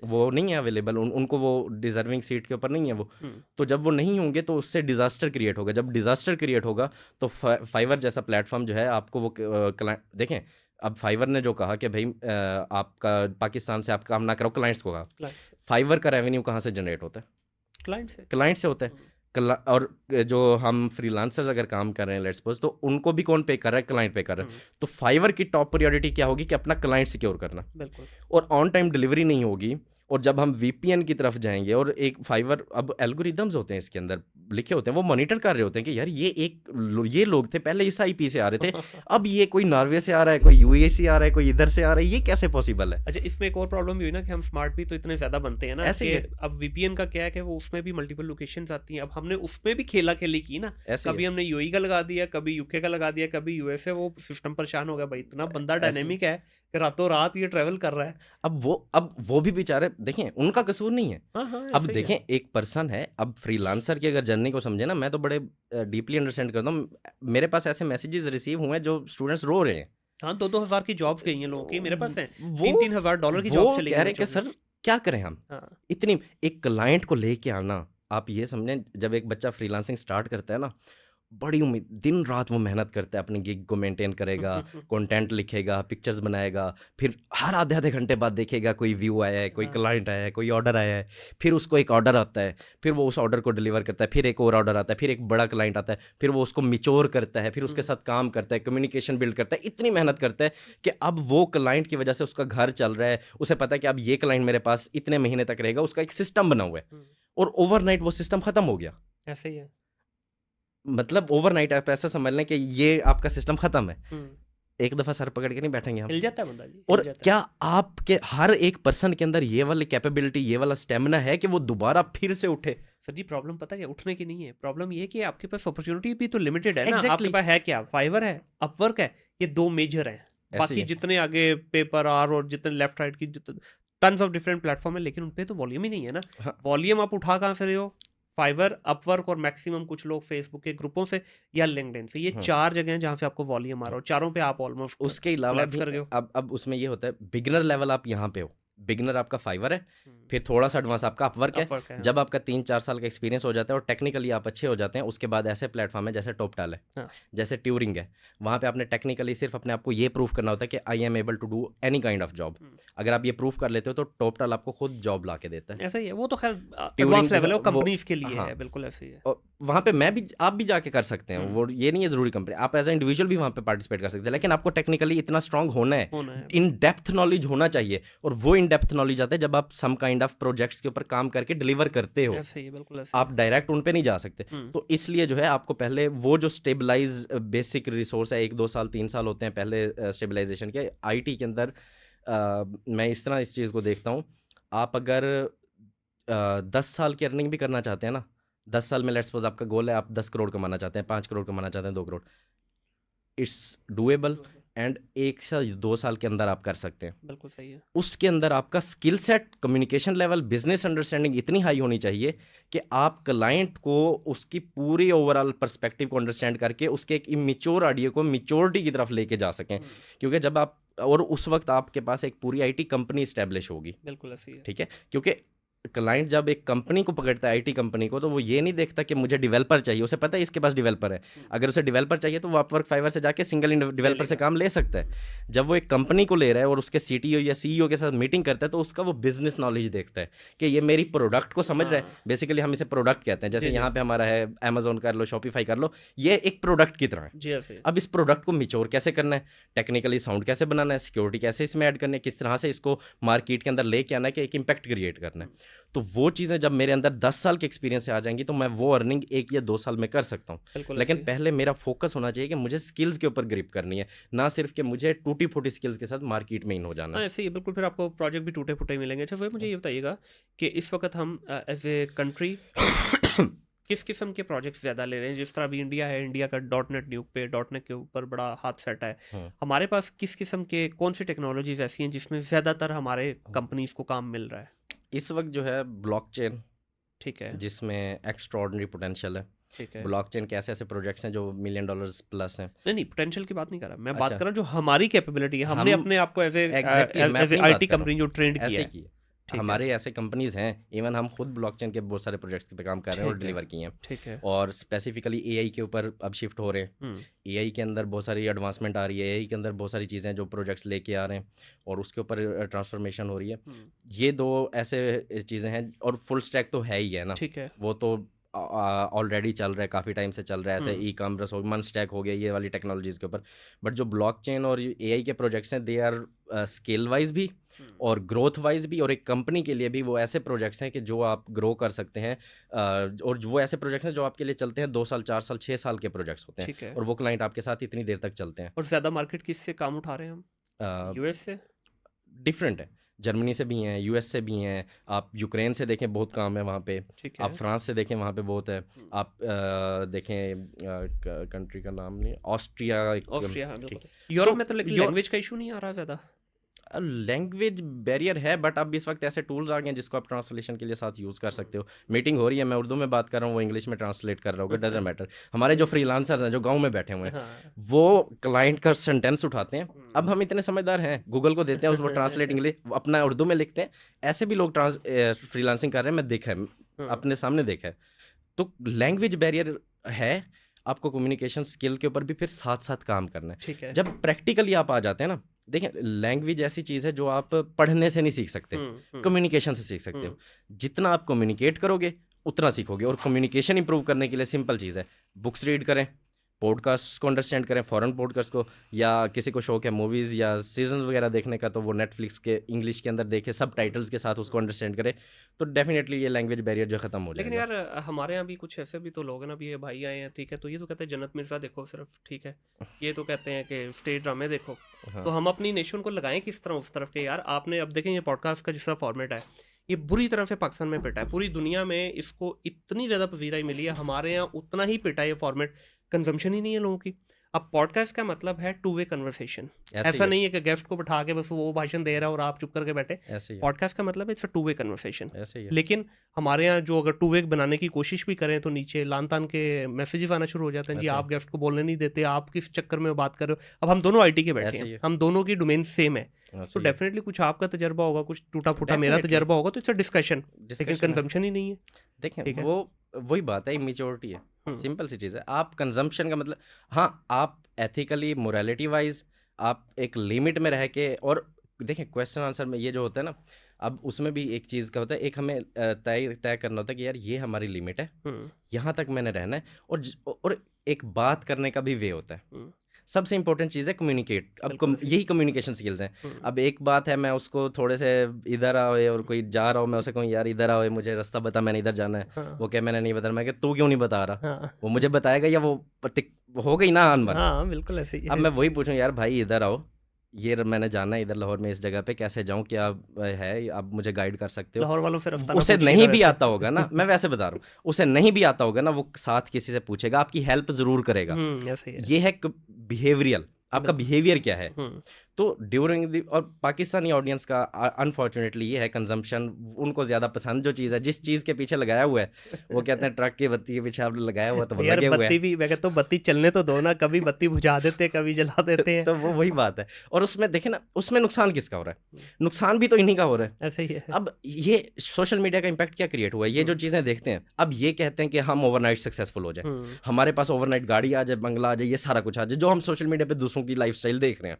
वो नहीं है अवेलेबल, उनको वो डिजर्विंग सीट के ऊपर नहीं है वो। तो जब वो नहीं होंगे तो उससे डिज़ास्टर क्रिएट होगा। जब डिज़ास्टर क्रिएट होगा तो फाइवर जैसा प्लेटफॉर्म जो है आपको वो देखें, अब फाइवर ने जो कहा कि भाई आपका पाकिस्तान से आप काम ना करो, क्लाइंट्स को कहा, फाइवर का रेवेन्यू कहाँ से जनरेट होता है? क्लाइंट से होता है। और जो हम फ्रीलांसर्स अगर काम कर रहे हैं लेट्स सपोज, तो उनको भी कौन पे कर रहा है? क्लाइंट पे कर रहा है। तो फाइवर की टॉप प्रायोरिटी क्या होगी कि अपना क्लाइंट सिक्योर करना, और ऑन टाइम डिलीवरी नहीं होगी। और जब हम VPN की तरफ जाएंगे, और एक फाइवर, अब एल्गोरिदम्स होते हैं इसके अंदर लिखे होते हैं, वो मॉनिटर कर रहे होते हैं कि यार ये लोग थे पहले इस IP से आ रहे थे, अब ये कोई नॉर्वे से आ रहा है, कोई UAE से आ रहा है, कोई इधर से आ रहा है, ये कैसे पॉसिबल है? अच्छा, इसमें एक और प्रॉब्लम भी हुई ना कि हम स्मार्ट भी तो इतने ज्यादा बनते हैं ना ऐसे कि ही है। अब VPN का क्या है कि वो उसमें भी मल्टीपल लोकेशंस आती हैं। अब हमने उसमें भी खेला खेली की ना, ऐसे ही कभी हमने UAE का लगा दिया, कभी UK का लगा दिया, कभी USA। वो सिस्टम परेशान हो गया भाई, इतना बंदा ऐसे- डायनेमिक है कि रातों रात ये ट्रेवल कर रहा है। अब वो भी बेचारे, देखें, उनका कसूर नहीं है। हाँ हाँ, अब ऐसे ही देखें, है। एक पर्सन है, अब फ्रीलांसर की अगर जर्नी को समझे ना, मैं तो बड़े डीपली अंडरस्टैंड करता हूँ। मेरे पास ऐसे मैसेजेस रिसीव हुए हैं जो स्टूडेंट्स रो रहे हैं। हाँ, 2-2 हज़ार की जॉब्स गई हैं लोगों की, मेरे पास है वो 3-3 हज़ार डॉलर की वो जॉब चली कह गई रहे हैं कि बच्चों की। सर क्या करें हम, हाँ, इतनी एक क्लाइंट को लेके आना। आप ये समझें, जब एक बच्चा फ्रीलांसिंग स्टार्ट करता है ना, बड़ी उम्मीद, दिन रात वो मेहनत करता है, अपनी गिग को मेंटेन करेगा, कंटेंट लिखेगा, पिक्चर्स बनाएगा, फिर हर आधे आधे घंटे बाद देखेगा कोई व्यू आया है, कोई हाँ। क्लाइंट आया है, कोई ऑर्डर आया है, फिर उसको एक ऑर्डर आता है, फिर वो उस ऑर्डर को डिलीवर करता है, फिर एक और ऑर्डर आता है, फिर एक बड़ा क्लाइंट आता है, फिर वो उसको मिच्योर करता है, फिर उसके साथ काम करता है, कम्युनिकेशन बिल्ड करता है, इतनी मेहनत करता है कि अब वो क्लाइंट की वजह से उसका घर चल रहा है। उसे पता है कि अब ये क्लाइंट मेरे पास इतने महीने तक रहेगा, उसका एक सिस्टम बना हुआ है, और ओवरनाइट वो सिस्टम खत्म हो गया। ऐसे ही है। मतलब ओवरनाइट आप ऐसा समझ लें कि ये आपका सिस्टम खत्म है, एक दफा सर पकड़ के नहीं बैठेंगे हम। हिल जाता है बंदा जी, और हिल जाता क्या आपके हर एक पर्सन के अंदर ये वाली कैपेबिलिटी, ये वाला स्टेमिना है कि वो दोबारा फिर से उठे? सर जी, प्रॉब्लम पता क्या, उठने की नहीं है। प्रॉब्लम ये है कि आपके पास अपॉर्चुनिटी भी तो लिमिटेड है ना। Exactly. आपके पास है क्या? फाइवर है, अपवर्क है, ये 2 मेजर हैं। ऐसे बाकी ही है। जितने आगे पेपर आर और जितने लेफ्ट राइट की जितने टन्स ऑफ डिफरेंट प्लेटफॉर्म है, लेकिन उन पे तो वॉल्यूम ही नहीं है ना। हाँ। वॉल्यूम आप उठा कहाँ से रहे हो? फाइवर, अपवर्क और मैक्सिमम कुछ लोग फेसबुक के ग्रुपों से या लिंक्डइन से। ये 4 जगह हैं जहाँ से आपको वॉल्यूम आ रहा हो। चारों पे आप ऑलमोस्ट उसके अलावा कोलैप्स भी कर गए हो। अब उसमें ये होता है, बिगिनर लेवल आप यहाँ पे हो, बिगिनर आपका फाइवर है, फिर थोड़ा सा एडवांस आपका अपवर्क है। अपवर्क है, जब आपका 3-4 साल का एक्सपीरियंस हो जाता है और टेक्निकली आप अच्छे हो जाते हैं, उसके बाद ऐसे प्लेटफॉर्म है जैसे टॉपटाल है, हाँ। जैसे ट्यूरिंग है। वहाँ पे आपने टेक्निकली सिर्फ अपने आप को ये प्रूव करना होता है कि I am able to do any kind of job. अगर आप ये प्रूव कर लेते हो तो टॉपटाल आपको खुद जॉब ला के देता है। ऐसा ही है। वो तो खैर Turing एडवांस जो लेवल है, है वो वो- कंपनीज के लिए हाँ। है, बिल्कुल ऐसे ही है। और वहाँ पे आप भी जाके कर सकते हैं, वो ये नहीं है ज़रूरी कंपनी, आप एज ए इंडिविजुअल भी वहाँ पे पार्टिसिपेट कर सकते हैं, लेकिन आपको टेक्निकली इतना स्ट्रांग होना है, इन डेप्थ नॉलेज होना चाहिए। और वो इन डेप्थ नॉलेज आता है जब आप सम काइंड ऑफ प्रोजेक्ट्स के ऊपर काम करके डिलीवर करते हो। ऐसे ही है, बिल्कुल ऐसे आप डायरेक्ट उन पे नहीं जा सकते। तो इसलिए जो है आपको पहले वो जो स्टेबलाइज बेसिक रिसोर्स है, 1-2 साल 3 साल होते हैं पहले स्टेबलाइजेशन के। IT के अंदर मैं इस तरह इस चीज़ को देखता हूँ, आप अगर 10 साल की अर्निंग भी करना चाहते हैं ना, 10 साल में लेट्स सपोज आपका गोल है, आप 10 करोड़ कमाना चाहते हैं, 5 करोड़ कमाना चाहते हैं, 2 करोड़, इट्स डूएबल एंड 1 से 2 साल के अंदर आप कर सकते हैं। बिल्कुल सही है। उसके अंदर आपका skill set, communication level, business understanding इतनी हाई होनी चाहिए कि आप क्लाइंट को उसकी पूरी ओवरऑल पर्सपेक्टिव को अंडरस्टैंड करके उसके एक इमेच्योर ऑडियो को मेच्योरिटी की तरफ लेके जा सकें। क्योंकि जब आप, और उस वक्त आपके पास एक पूरी IT कंपनी इस्टेब्लिश होगी, बिल्कुल ऐसे ही है। ठीक है, क्योंकि क्लाइंट जब एक कंपनी को पकड़ता है, आईटी कंपनी को, तो वो ये नहीं देखता कि मुझे डेवलपर चाहिए, उसे पता है इसके पास डेवलपर है। अगर उसे डेवलपर चाहिए तो वो अपवर्क, फाइवर से जाके सिंगल डेवलपर से काम ले सकता है। जब वो एक कंपनी को ले रहा है और उसके सीटीओ या सीईओ के साथ मीटिंग करता है, तो उसका वो बिजनेस नॉलेज देखता है कि ये मेरी प्रोडक्ट को समझ रहा है। बेसिकली हम इसे प्रोडक्ट कहते हैं, जैसे यहाँ पे हमारा है अमेजोन कर लो, शॉपिफाई कर लो, ये एक प्रोडक्ट की तरह है। अब इस प्रोडक्ट को मिच्योर कैसे करना है, टेक्निकली साउंड कैसे बनाना है, सिक्योरिटी कैसे इसमें ऐड करनी है, किस तरह से इसको मार्केट के अंदर लेके आना है कि एक इम्पैक्ट क्रिएट करना है। तो वो चीज़ें जब मेरे अंदर 10 साल के एक्सपीरियंस से आ जाएंगी तो मैं वो अर्निंग 1 या 2 साल में कर सकता हूँ। लेकिन पहले मेरा फोकस होना चाहिए कि मुझे स्किल्स के ऊपर ग्रिप करनी है, ना सिर्फ कि मुझे टूटी फूटी स्किल्स के साथ मार्केट में इन हो जाना है। ऐसे ही बिल्कुल, फिर आपको प्रोजेक्ट भी टूटे फूटे मिलेंगे। अच्छा, फिर मुझे ये बताइएगा कि इस वक्त हम एज ए कंट्री किस किस्म के प्रोजेक्ट्स ज़्यादा ले रहे हैं? जिस तरह अभी इंडिया है, इंडिया का .NET न्यूक पे .NET के ऊपर बड़ा हाथ सेट है। हमारे पास किस किस्म के कौन सी टेक्नोलॉजीज ऐसी हैं जिसमें ज़्यादातर हमारे कंपनीज को काम मिल रहा है? इस वक्त जो है ब्लॉकचेन, ठीक है, जिसमें एक्स्ट्रॉर्डिनरी पोटेंशियल है। ठीक है। ब्लॉकचेन के ऐसे ऐसे प्रोजेक्ट्स हैं जो $1 मिलियन प्लस हैं। नहीं, पोटेंशियल की बात नहीं कर रहा मैं। बात अच्छा। कर रहा हूँ जो हमारी कैपेबिलिटी है, हमने अपने आप को एज ए Exactly, मैं अपनी आईटी बात कर रहा कंपनी जो ट्रेंड किया ऐसे है। की है। ठीक है, हमारे ऐसे कंपनीज हैं, इवन हम खुद ब्लॉकचेन के बहुत सारे प्रोजेक्ट्स पे काम कर रहे हैं और ठीक है, डिलीवर किए हैं। ठीक है। और स्पेसिफिकली एआई के ऊपर अब शिफ्ट हो रहे हैं। हम्म, एआई के अंदर बहुत सारी एडवांसमेंट आ रही है, एआई के अंदर बहुत सारी चीज़ें जो प्रोजेक्ट्स लेके आ रहे हैं और उसके ऊपर ट्रांसफॉर्मेशन हो रही है। हम्म, ये 2 ऐसे चीज़ें हैं। और फुल स्टैक तो है ही है ना, ठीक है। वो तो ऑलरेडी चल रहा है, काफ़ी टाइम से चल रहा है। ऐसे हम्म, ई कॉमर्स हो, मन स्टैक हो गया, ये वाली टेक्नोलॉजीज़ के ऊपर। बट जो ब्लॉकचेन और एआई के प्रोजेक्ट्स हैं, दे आर स्केल वाइज भी हम्म, और ग्रोथ वाइज भी, और एक कंपनी के लिए भी वो ऐसे प्रोजेक्ट्स हैं कि जो आप ग्रो कर सकते हैं। और वो ऐसे प्रोजेक्ट्स हैं जो आपके लिए चलते हैं 2 साल, 4 साल, 6 साल के प्रोजेक्ट्स होते हैं, ठीक है। और वो क्लाइंट आपके साथ इतनी देर तक चलते हैं। और ज़्यादा मार्केट किससे काम उठा रहे हैं हम? यूएस से? डिफरेंट है, जर्मनी से भी हैं, यूएस से भी हैं, आप यूक्रेन से देखें बहुत काम है वहाँ पे, ठीक है। आप फ्रांस से देखें वहाँ पे बहुत है, आप देखें कंट्री का नाम नहीं, ऑस्ट्रिया। ऑस्ट्रिया, हाँ ठीक। बिल्कुल। यूरोप तो में तो लेकिन यो- लैंग्वेज का इशू नहीं आ रहा ज़्यादा। लैंग्वेज बैरियर है, बट अब इस वक्त ऐसे टूल्स आ गए हैं जिसको आप ट्रांसलेशन के लिए साथ यूज़ कर सकते हो। मीटिंग हो रही है, मैं उर्दू में बात कर रहा हूँ, वो इंग्लिश में ट्रांसलेट कर रहा हूँ, डजेंट मैटर। हमारे जो फ्रीलांसर्स हैं जो गांव में बैठे हुए हैं, हाँ। वो क्लाइंट का सेंटेंस उठाते हैं। अब हम इतने समझदार हैं, गूगल को देते हैं उसको ट्रांसलेट इंग्लिश, अपना उर्दू में लिखते हैं। ऐसे भी लोग फ्रीलांसिंग कर रहे हैं, मैं देखा है, हाँ, अपने सामने देखा है। तो लैंग्वेज बैरियर है, आपको कम्युनिकेशन स्किल के ऊपर भी फिर साथ साथ काम करना है। ठीक है। जब प्रैक्टिकली आप आ जाते हैं ना, देखें, लैंग्वेज ऐसी चीज़ है जो आप पढ़ने से नहीं सीख सकते, कम्युनिकेशन से सीख सकते हो। जितना आप कम्युनिकेट करोगे उतना सीखोगे। और कम्युनिकेशन इंप्रूव करने के लिए सिंपल चीज़ है, बुक्स रीड करें, पॉडकास्ट को अंडरस्टैंड करें, फॉरेन पॉडकास्ट को, या किसी को शौक है मूवीज़ या सीजन वगैरह देखने का, तो वो नेटफ्लिक्स के इंग्लिश के अंदर देखे, सब टाइटल्स के साथ उसको अंडरस्टैंड करे, तो डेफिनेटली ये लैंग्वेज बैरियर जो ख़त्म हो लेकिन जाएगा। यार हमारे यहाँ भी कुछ ऐसे भी तो लोग हैं ना, अभी ये भाई आए हैं, ठीक है, तो ये तो कहते हैं जन्नत मिर्ज़ा देखो सिर्फ, ठीक है, ये तो कहते हैं कि स्टेज ड्रामे देखो। हाँ। तो हम अपनी नेशन को लगाएं किस तरह उस तरफ के? यार आपने अब देखें, ये पॉडकास्ट का जिस तरह फॉर्मेट है, ये बुरी तरह से पाकिस्तान में पिटा है। पूरी दुनिया में इसको इतनी ज़्यादा पजीराई मिली है, हमारे यहाँ उतना ही पिटा है ये फॉर्मेट। कंजम्पशन ही नहीं है लोगों की। अब पॉडकास्ट का मतलब है टू वे कन्वर्सेशन। ऐसे ऐसा ही नहीं है कि गेस्ट को बैठा के बस वो भाषण दे रहा है और आप चुप करके बैठे। है, ऐसे ही है, पॉडकास्ट का मतलब है it's a two way conversation. ऐसे ही है। लेकिन हमारे यहाँ जो अगर टू वे बनाने की कोशिश भी करें तो नीचे लान तान के मैसेजेस आना शुरू हो जाते हैं, जी ऐसे ही। आप गेस्ट को बोलने नहीं देते, आप किस चक्कर में बात कर रहे हो। अब हम दोनों आईटी के बैठे ऐसे ही हैं, है। हम दोनों की डोमेन सेम है, ऐसे तो ही है। डेफिनेटली कुछ आपका तजर्बा होगा, कुछ टूटा फूटा मेरा Definitely. तजर्बा होगा, तो इट्स अ डिस्कशन। लेकिन Discussion है। कंजम्पशन ही नहीं है। देखें, ठीक है। वो वही बात है, इमेच्योरिटी है, हम्म, सिंपल सी चीज़ है। आप कंजम्पशन का मतलब, हाँ, आप एथिकली, मोरालिटी वाइज आप एक लिमिट में रह के, और देखें क्वेश्चन आंसर में ये जो होता है ना, अब उसमें भी एक चीज़ का होता है, एक हमें तय तय करना होता है कि यार ये हमारी लिमिट है, हम्म, यहाँ तक मैंने रहना है। और एक बात करने का भी वे होता है। हम्म, सबसे इंपॉर्टेंट चीज़ है कम्युनिकेट। अब बिल्कुल ऐसे ही। यही कम्युनिकेशन स्किल्स हैं। हम्म, अब एक बात है, मैं उसको थोड़े से इधर आओ, और कोई जा रहा हो, मैं उसे कहूँ यार इधर आओ, मुझे रास्ता बता, मैंने इधर जाना है। हाँ, वो क्या मैंने नहीं बताया, मैं क्या तू क्यों नहीं बता रहा, हाँ, वो मुझे बताएगा, या वो हो गई ना अनबन। हाँ, बिल्कुल ऐसे ही अब है। मैं वही पूछूं, यार भाई इधर आओ, ये मैंने जाना है इधर लाहौर में, इस जगह पे कैसे जाऊं, क्या है, आप मुझे गाइड कर सकते हो। लाहौर वालों से रास्ता ना उसे पूछिएगा नहीं भी वैसे। आता होगा ना, मैं वैसे बता रहा हूँ, उसे नहीं भी आता होगा ना, वो साथ किसी से पूछेगा, आपकी हेल्प जरूर करेगा। ऐसे ही है। ये है बिहेवियरियल, आपका बिहेवियर क्या है। तो ड्यूरिंग द, और पाकिस्तानी ऑडियंस का अनफॉर्चुनेटली ये है कंजम्पशन, उनको ज़्यादा पसंद जो चीज़ है, जिस चीज़ के पीछे लगाया हुआ है, वो कहते हैं ट्रक की बत्ती के पीछे आप लगाया हुआ तो वो यार लगे हुए बत्ती हैं। भी, मैं कहता हूँ बत्ती चलने तो दो ना, कभी बत्ती बुझा देते कभी जला देते हैं। तो वो वही बात है। और उसमें देखे ना, उसमें नुकसान किसका हो रहा है? नुकसान भी तो इन्हीं का हो रहा है। ऐसे ही है। अब ये सोशल मीडिया का इम्पैक्ट क्या क्रिएट हुआ है, ये जो चीज़ें देखते हैं, अब ये कहते हैं कि हम ओवरनाइट सक्सेसफुल हो जाए, हमारे पास ओवरनाइट गाड़ी आ जाए, बंगला आ जाए, ये सारा कुछ आ जाए, जो हम सोशल मीडिया पे दूसरों की लाइफस्टाइल देख रहे हैं।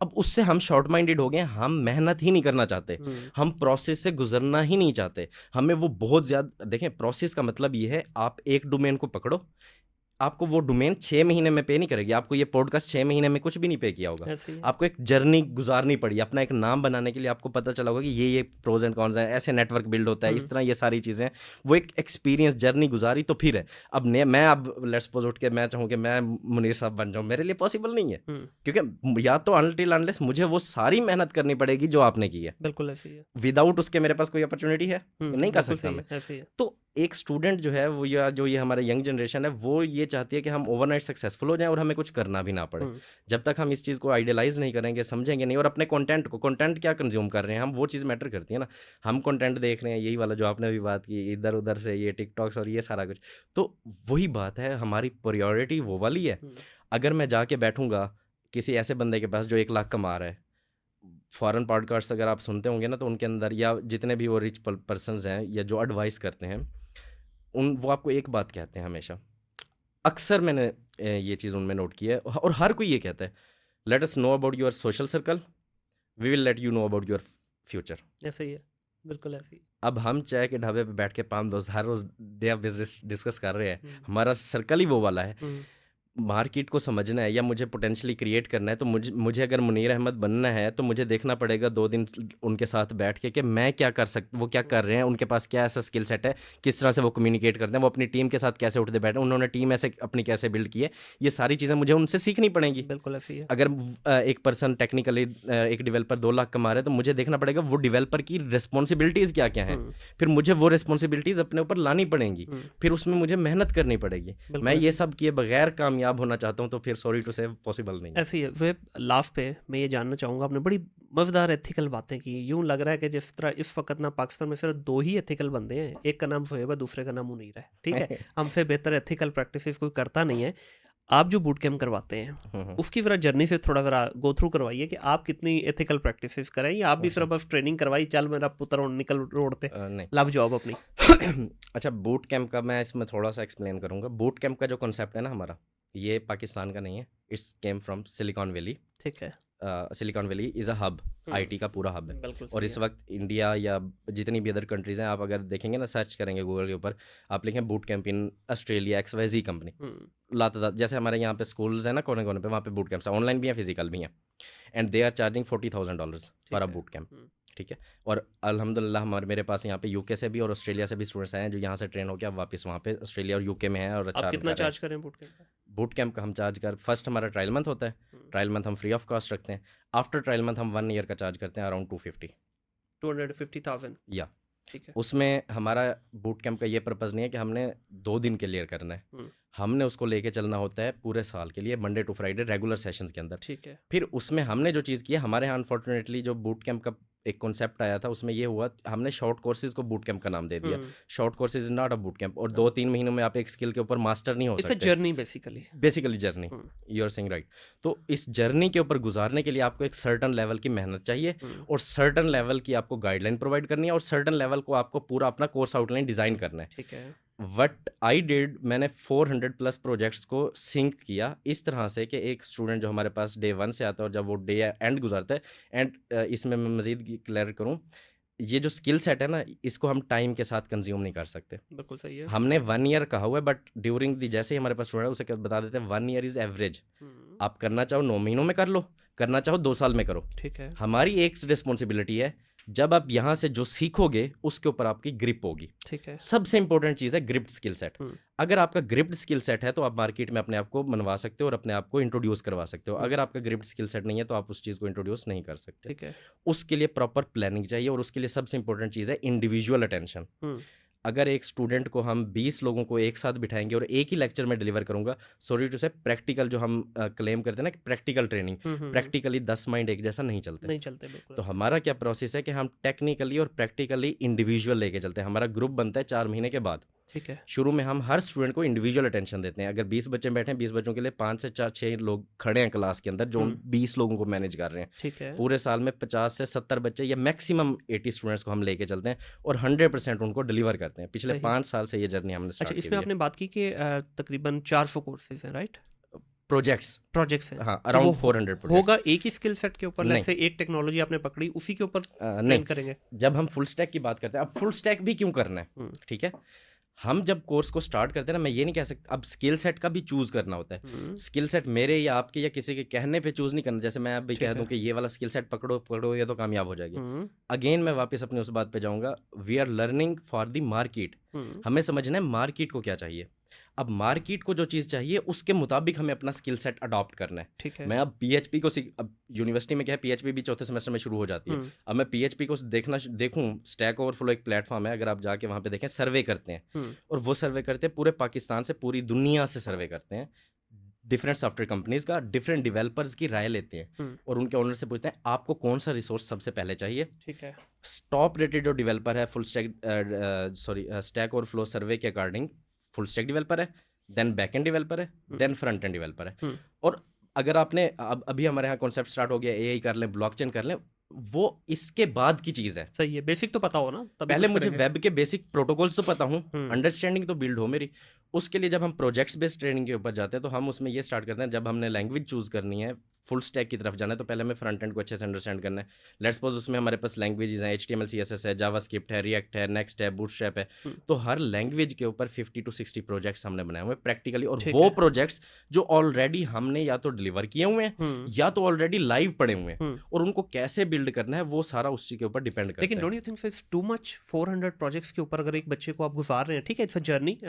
अब उससे हम शॉर्ट माइंडेड हो गए, हम मेहनत ही नहीं करना चाहते, हम प्रोसेस से गुजरना ही नहीं चाहते। हमें वो बहुत ज़्यादा, देखें प्रोसेस का मतलब ये है, आप एक डोमेन को पकड़ो, आपको वो डोमेन 6 महीने में पे नहीं करेगी। आपको ये पॉडकास्ट 6 महीने में कुछ भी नहीं पे किया होगा। ऐसे ही है। आपको एक जर्नी गुजारनी पड़ी, अपना एक नाम बनाने के लिए आपको पता चला होगा कि ये प्रोज एंड कॉन्स हैं, ऐसे नेटवर्क बिल्ड होता है, इस तरह ये सारी चीज़ें, वो एक एक्सपीरियंस जर्नी गुजारी तो फिर है। अब मैं अब लेट्स सपोज उठ के मैं चाहूँ कि मैं मुनीर साहब बन जाऊँ, मेरे लिए पॉसिबल नहीं है, क्योंकि या तो अनटिल अनलेस मुझे वो सारी मेहनत करनी पड़ेगी जो आपने की है। बिल्कुल ऐसे ही है। विदाउट उसके मेरे पास कोई अपॉर्चुनिटी है, नहीं कर बिल्कुल सकता सही मैं। है, ऐसे ही है। तो एक स्टूडेंट जो है वो, या जो ये हमारे यंग जनरेशन है, वो ये चाहती है कि हम ओवरनाइट सक्सेसफुल हो जाएं और हमें कुछ करना भी ना पड़े। जब तक हम इस चीज़ को आइडियलाइज नहीं करेंगे, समझेंगे नहीं, और अपने कंटेंट क्या कंज्यूम कर रहे हैं हम, वो चीज़ मैटर करती है ना। हम कंटेंट देख रहे हैं यही वाला जो आपने भी बात की, इधर उधर से ये टिकटॉक्स और ये सारा कुछ, तो वही बात है, हमारी प्रायोरिटी वो वाली है। अगर मैं जाके बैठूंगा किसी ऐसे बंदे के पास जो 1 लाख कमा रहा है, फॉरेन पॉडकास्ट अगर आप सुनते होंगे ना, तो उनके अंदर, या जितने भी वो रिच पर्सनस हैं या जो एडवाइस करते हैं, वो आपको एक बात कहते हैं हमेशा, अक्सर मैंने ये चीज़ उनमें नोट की है, और हर कोई ये कहता है, let us know about your social circle, we will let you know about your future. ऐसे ही है, बिल्कुल ऐसे ही। अब हम चाय के ढाबे पे बैठ के 5 दोस्त हर रोज डे ऑफ बिजनेस डिस्कस कर रहे हैं, हमारा सर्कल ही वो वाला है। मार्केट को समझना है या मुझे पोटेंशली क्रिएट करना है, तो मुझे अगर मुनीर अहमद बनना है, तो मुझे देखना पड़ेगा 2 दिन उनके साथ बैठ के कि मैं क्या कर सकता, वो क्या कर रहे हैं, उनके पास क्या ऐसा स्किल सेट है, किस तरह से वो कम्युनिकेट करते हैं, वो अपनी टीम के साथ कैसे उठते बैठे, उन्होंने टीम ऐसे अपनी कैसे बिल्ड की है, ये सारी चीज़ें मुझे उनसे सीखनी पड़ेंगी। बिल्कुल ऐसे ही है। अगर एक पर्सन टेक्निकली, एक डेवलपर 2 लाख कमा रहे हैं, तो मुझे देखना पड़ेगा वो डेवलपर की रिस्पॉन्सिबिलिटीज़ क्या क्या हैं, फिर मुझे वो रिस्पॉन्सिबिलिटीज़ अपने ऊपर लानी पड़ेंगी, फिर उसमें मुझे मेहनत करनी पड़ेगी। मैं ये सब किए बगैर कामयाब होना चाहता हूँ, तो फिर सॉरी टू से पॉसिबल नहीं है। ऐसे ही है। वे लास्ट पे मैं ये जानना चाहूँगा, आपने बड़ी मज़ेदार एथिकल बातें की। यूँ लग रहा है कि जिस तरह इस वक्त ना पाकिस्तान में सिर्फ 2 ही एथिकल बंदे हैं, एक का नाम शोएब है, दूसरे का नाम मुनीर है, ठीक है। हमसे बेहतर एथिकल प्रैक्टिसेस कोई करता नहीं है। आप जो बूट कैम्प करवाते हैं, उसकी ज़रा जर्नी से थोड़ा ज़रा गो थ्रू करवाइए कि आप कितनी एथिकल प्रैक्टिसेस करें, या आप भी सिर्फ बस ट्रेनिंग करवाई, चल मेरा पुत्र निकल रोड पे नहीं लव जॉब अपनी। अच्छा, बूट कैंप का मैं इसमें थोड़ा सा एक्सप्लेन करूंगा। बूट कैंप का जो कॉन्सेप्ट है ना हमारा, ये पाकिस्तान का नहीं है, it's came from silicon valley. ठीक है। Silicon valley is a hub, IT का पूरा हब है। बिल्कुल और सही इस है। वक्त इंडिया या जितनी भी अदर कंट्रीज़ हैं, आप अगर देखेंगे ना, सर्च करेंगे गूगल के ऊपर, आप लिखें boot camp in Australia XYZ company, लातादात, जैसे हमारे यहाँ पे स्कूल्स हैं ना कोने कोने पे, वहाँ पे बूट कैंप्स हैं, ऑनलाइन भी हैं, फिजिकल भी हैं, and they are charging $40,000 for a boot camp. ठीक है। और अल्हम्दुलिल्लाह मेरे पास यहाँ पे यूके से भी और ऑस्ट्रेलिया से भी स्टूडेंट्स आए हैं जो यहाँ से ट्रेन होकर वापस वहाँ पे ऑस्ट्रेलिया और यूके में हैं और अच्छा आप कितना चार्ज करें बूट कैंप का? बूट कैंप का हम चार्ज कर, फर्स्ट हमारा ट्रायल मंथ होता है, ट्रायल मंथ हम फ्री ऑफ कॉस्ट रखते हैं। आफ्टर ट्रायल मंथ हम 1 ईयर का चार्ज करते हैं अराउंड 250,000। या ठीक है। उसमें हमारा बूट कैंप का ये पर्पज़ नहीं है कि हमने 2 दिन के लिए करना है, हमने उसको लेके चलना होता है पूरे साल के लिए, Monday to Friday regular sessions के अंदर। ठीक है। फिर उसमें हमने जो चीज़ की है, हमारे यहाँ अनफॉर्चुनेटली जो बूट कैंप का एक कॉन्सेप्ट आया था, उसमें ये हुआ, हमने शॉर्ट कोर्सेज को बूट कैंप का नाम दे दिया। Short courses is not a boot camp, और 2-3 महीनों में आप एक स्किल के ऊपर मास्टर नहीं हो सकते। It's a journey basically journey, you are saying right. तो इस जर्नी के ऊपर गुजारने के लिए आपको एक सर्टन लेवल की मेहनत चाहिए, और सर्टन लेवल की आपको गाइडलाइन प्रोवाइड करनी है, और सर्टन लेवल को आपको पूरा अपना कोर्स आउटलाइन डिज़ाइन करना है। ठीक है। वट आई डिड, मैंने 400+ प्रोजेक्ट्स को सिंक किया इस तरह से कि एक स्टूडेंट जो हमारे पास डे 1 से आता है और जब वो डे एंड गुजारता है, एंड इसमें मैं मज़ीद क्लियर करूँ, ये जो स्किल सेट है ना, इसको हम टाइम के साथ कंज्यूम नहीं कर सकते। बिल्कुल सही है। हमने 1 ईयर कहा हुआ है, बट ड्यूरिंग दी जैसे ही हमारे पास स्टूडेंट है उसे बता देते हैं 1 ईयर इज़ एवरेज। आप करना चाहो 9 महीनों में कर लो, करना चाहो 2 साल में करो। ठीक है। हमारी एक रिस्पॉन्सिबिलिटी है, जब आप यहाँ से जो सीखोगे उसके ऊपर आपकी ग्रिप होगी। ठीक है। सबसे इंपॉर्टेंट चीज़ है ग्रिप्ड स्किल सेट। अगर आपका ग्रिप्ड स्किल सेट है तो आप मार्केट में अपने आप को मनवा सकते हो और अपने आप को इंट्रोड्यूस करवा सकते हो। अगर आपका ग्रिप्ड स्किल सेट नहीं है तो आप उस चीज़ को इंट्रोड्यूस नहीं कर सकते। ठीक है। उसके लिए प्रॉपर प्लानिंग चाहिए, और उसके लिए सबसे इंपॉर्टेंट चीज़ है इंडिविजुअल अटेंशन। अगर एक स्टूडेंट को हम 20 लोगों को एक साथ बिठाएंगे और एक ही लेक्चर में डिलीवर करूंगा, सॉरी टू से प्रैक्टिकल जो हम क्लेम करते हैं ना कि प्रैक्टिकल ट्रेनिंग, प्रैक्टिकली 10 माइंड एक जैसा नहीं चलते। नहीं चलते बिल्कुल। तो हमारा क्या प्रोसेस है कि हम टेक्निकली और प्रैक्टिकली इंडिविजुअल लेके चलते हैं। हमारा ग्रुप बनता है 4 महीने के बाद। ठीक है। शुरू में हम हर स्टूडेंट को इंडिविजुअल अटेंशन देते हैं। अगर 20 बच्चे बैठे हैं, 20 बच्चों के लिए 5 से 6 लोग खड़े हैं क्लास के अंदर जो 20 लोगों को मैनेज कर रहे हैं। ठीक है। पूरे साल में 50 से 70 बच्चे या मैक्सिमम 80 स्टूडेंट्स को हम लेके चलते हैं और 100% उनको डिलीवर करते हैं। पिछले सही। 5 साल से ये जर्नी हमने अच्छा, स्टार्ट इसमें की हुई है। आपने बात की कि तकरीबन 400 कोर्सेज हैं, राइट? प्रोजेक्ट्स, प्रोजेक्ट्स हैं। हाँ, तो अराउंड वो 400 प्रोजेक्ट्स। होगा एक ही स्किल सेट के ऊपर, नहीं। लेट्स से एक टेक्नोलॉजी आपने पकड़ी, उसी के ऊपर नहीं, ट्रेन करेंगे? जब हम फुल स्टैक की बात करते हैं, अब फुल स्टैक भी क्यों करना है, ठीक है? हम जब कोर्स को स्टार्ट करते हैं ना, मैं ये नहीं कह सकता, अब स्किल सेट का भी चूज करना होता है। स्किल सेट मेरे या आपके या किसी के कहने पे चूज नहीं करना। जैसे मैं अब भी कह दूं कि ये वाला स्किल सेट पकड़ो पकड़ो, ये तो कामयाब हो जाएगी। अगेन मैं वापस अपने उस बात पे जाऊंगा, we are learning for the market. हमें समझना है मार्केट को क्या चाहिए। अब मार्केट को जो चीज़ चाहिए उसके मुताबिक हमें अपना स्किल सेट अडॉप्ट करना है। ठीक है। मैं अब पीएचपी को अब यूनिवर्सिटी में क्या है, पीएचपी भी चौथे सेमेस्टर में शुरू हो जाती है। अब मैं पीएचपी को देखूं, स्टैक ओवरफ्लो एक प्लेटफॉर्म है, अगर आप जाके वहाँ पे देखें, सर्वे करते हैं और वो सर्वे करते हैं पूरे पाकिस्तान से, पूरी दुनिया से सर्वे करते हैं, डिफरेंट सॉफ्टवेयर कंपनीज का, डिफरेंट डेवलपर्स की राय लेते हैं और उनके ओनर से पूछते हैं आपको कौन सा रिसोर्स सबसे पहले चाहिए। ठीक है। टॉप रेटेड जो डेवलपर है फुल स्टैक स्टैक ओवरफ्लो सर्वे के अकॉर्डिंग फुल स्टैक डेवलपर है, देन बैक एंड डेवलपर है, देन फ्रंट एंड डेवलपर है। और अगर आपने अभी हमारे यहाँ कॉन्सेप्ट स्टार्ट हो गया, एआई कर लें, ब्लॉकचेन कर लें, वो इसके बाद की चीज़ है। सही है, बेसिक तो पता हो ना, तभी पहले कुछ मुझे करेंगे। वेब के बेसिक प्रोटोकॉल्स तो पता हूँ, अंडरस्टैंडिंग तो बिल्ड हो मेरी। उसके लिए जब हम प्रोजेक्ट्स बेस्ड ट्रेनिंग के ऊपर जाते हैं तो हम उसमें ये स्टार्ट करते हैं, जब हमने लैंग्वेज चूज करनी है, फुल स्टैक की तरफ जाना है, तो पहले हमें फ्रंट एंड को अच्छे से अंडरस्टैंड करना है। लेट्स सपोज उसमें हमारे पास लैंग्वेजेस हैं, HTML CSS है, जावास्क्रिप्ट है, रिएक्ट है, नेक्स्ट है, बूटस्ट्रैप है। तो हर लैंग्वेज के ऊपर 50 to 60 प्रोजेक्ट्स हमने बनाए हुए प्रैक्टिकली, और वो प्रोजेक्ट्स जो ऑलरेडी हमने या तो डिलीवर किए हुए हैं या तो ऑलरेडी लाइव पड़े हुए हैं, और उनको कैसे बिल्ड करना है वो सारा उसी के ऊपर डिपेंड करता है। लेकिन don't you think so it's too much? 400 projects के ऊपर अगर एक बच्चे को आप गुजार रहे हैं, ठीक है, it's a journey,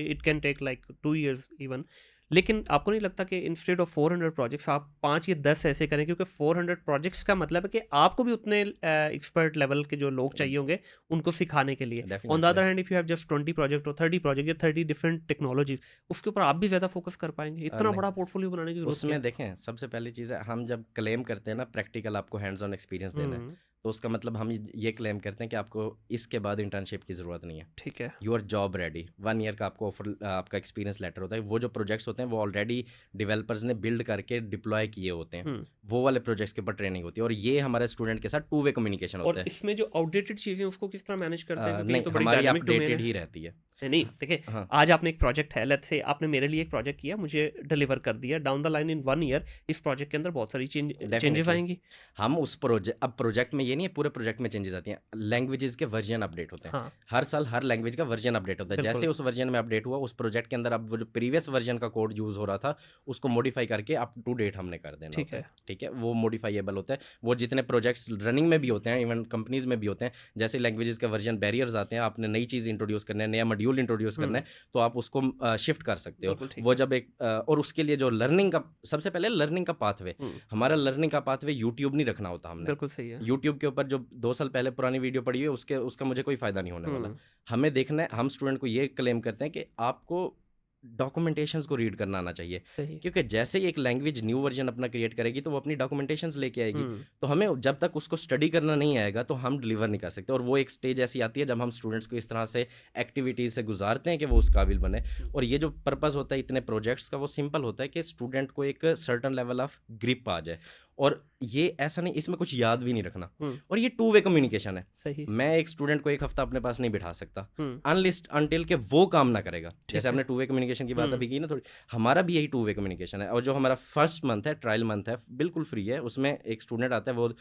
it can take like 2 years even, लेकिन आपको नहीं लगता कि इंस्टेड ऑफ 400 प्रोजेक्ट्स आप 5 या 10 ऐसे करें? क्योंकि 400 प्रोजेक्ट्स का मतलब है कि आपको भी उतने एक्सपर्ट लेवल के जो लोग चाहिए होंगे उनको सिखाने के लिए। On the other hand, if you have just 20 project और 30 प्रोजेक्ट या 30 डिफरेंट टेक्नोलॉजीज, उसके ऊपर आप भी ज़्यादा फोकस कर पाएंगे? इतना बड़ा पोर्टफोलियो बनाने की जरूरत क्या उसमें है? देखें, सबसे पहली चीज़ है, हम जब क्लेम करते हैं ना प्रैक्टिकल आपको हैंड्स ऑन एक्सपीरियंस देना है, तो उसका मतलब हम ये क्लेम करते हैं कि आपको इसके बाद इंटर्नशिप की ज़रूरत नहीं है। ठीक है। You are job ready. 1 year का आपको ऑफर, आपका एक्सपीरियंस लेटर होता है। वो जो प्रोजेक्ट्स होते हैं वो ऑलरेडी डेवलपर्स ने बिल्ड करके डिप्लॉय किए होते हैं, वो वाले प्रोजेक्ट्स के ऊपर ट्रेनिंग होती है, और ये हमारे स्टूडेंट के साथ 2 वे कम्युनिकेशन होता है। और इसमें जो आउटडेटेड चीज़ें उसको किस तरह मैनेज करते हैं? क्योंकि ये नहीं, तो बड़ी हमारी डायनामिक डोमेन अपडेटेड है। ही रहती है। नहीं, देखिए, हाँ। आज आपने एक प्रोजेक्ट है, लेट्स से आपने मेरे लिए एक प्रोजेक्ट किया, मुझे डिलीवर कर दिया, down the line in 1 year इस प्रोजेक्ट के अंदर बहुत सारी चेंजेस Definitely. आएंगी। हम उस अब प्रोजेक्ट में ये नहीं है, पूरे प्रोजेक्ट में चेंजेस आती हैं। लैंग्वेजेस के वर्जन अपडेट होते हैं। हाँ। हर साल हर लैंग्वेज का वर्जन अपडेट होता है। बिल्कुल। जैसे उस वर्जन में अपडेट हुआ, उस प्रोजेक्ट के अंदर अब वो जो प्रीवियस वर्जन का कोड यूज हो रहा था उसको मॉडिफाई करके अप टू डेट हमने कर देना ठीक होता है। ठीक है, वो मॉडिफाइएबल होता है। वो जितने प्रोजेक्ट्स रनिंग में भी होते हैं, इवन कंपनीज में भी होते हैं, जैसे लैंग्वेजेस के वर्जन बैरियर्स आते हैं, आपने नई चीज़ इंट्रोड्यूस करना है, नया मॉड्यूल इंट्रोड्यूस करना है, तो आप उसको शिफ्ट कर सकते हो। बिल्कुल ठीक वो है। जब एक और उसके लिए जो लर्निंग का, सबसे पहले लर्निंग का पाथवे, हमारा लर्निंग का पाथवे यूट्यूब नहीं रखना होता हमने। बिल्कुल सही है। यूट्यूब के ऊपर जो 2 साल पहले पुरानी वीडियो पड़ी हुई है उसका मुझे कोई फायदा नहीं होने वाला। हमें देखना है, हम स्टूडेंट को ये क्लेम करते हैं कि आपको डॉक्यूमेंटेशंस को रीड करना आना चाहिए, सही। क्योंकि जैसे ही एक लैंग्वेज न्यू वर्जन अपना क्रिएट करेगी तो वो अपनी डॉक्यूमेंटेशंस लेके आएगी। तो हमें जब तक उसको स्टडी करना नहीं आएगा तो हम डिलीवर नहीं कर सकते। और वो एक स्टेज ऐसी आती है जब हम स्टूडेंट्स को इस तरह से एक्टिविटीज़ से गुजारते हैं कि वो उस काबिल बने। और ये जो पर्पज़ होता है इतने प्रोजेक्ट्स का, वो सिंपल होता है कि स्टूडेंट को एक सर्टन लेवल ऑफ ग्रिप आ जाए। और ये ऐसा नहीं, इसमें कुछ याद भी नहीं रखना, और ये 2 वे कम्युनिकेशन है। सही। मैं एक स्टूडेंट को एक हफ्ता अपने पास नहीं बिठा सकता अनलिस्ट अनटिल के वो काम ना करेगा। जैसे हमने 2 वे कम्युनिकेशन की बात अभी की ना थोड़ी, हमारा भी यही 2 वे कम्युनिकेशन है। और जो हमारा फर्स्ट मंथ है, ट्रायल मंथ है, बिल्कुल फ्री है। उसमें एक स्टूडेंट आता है, वो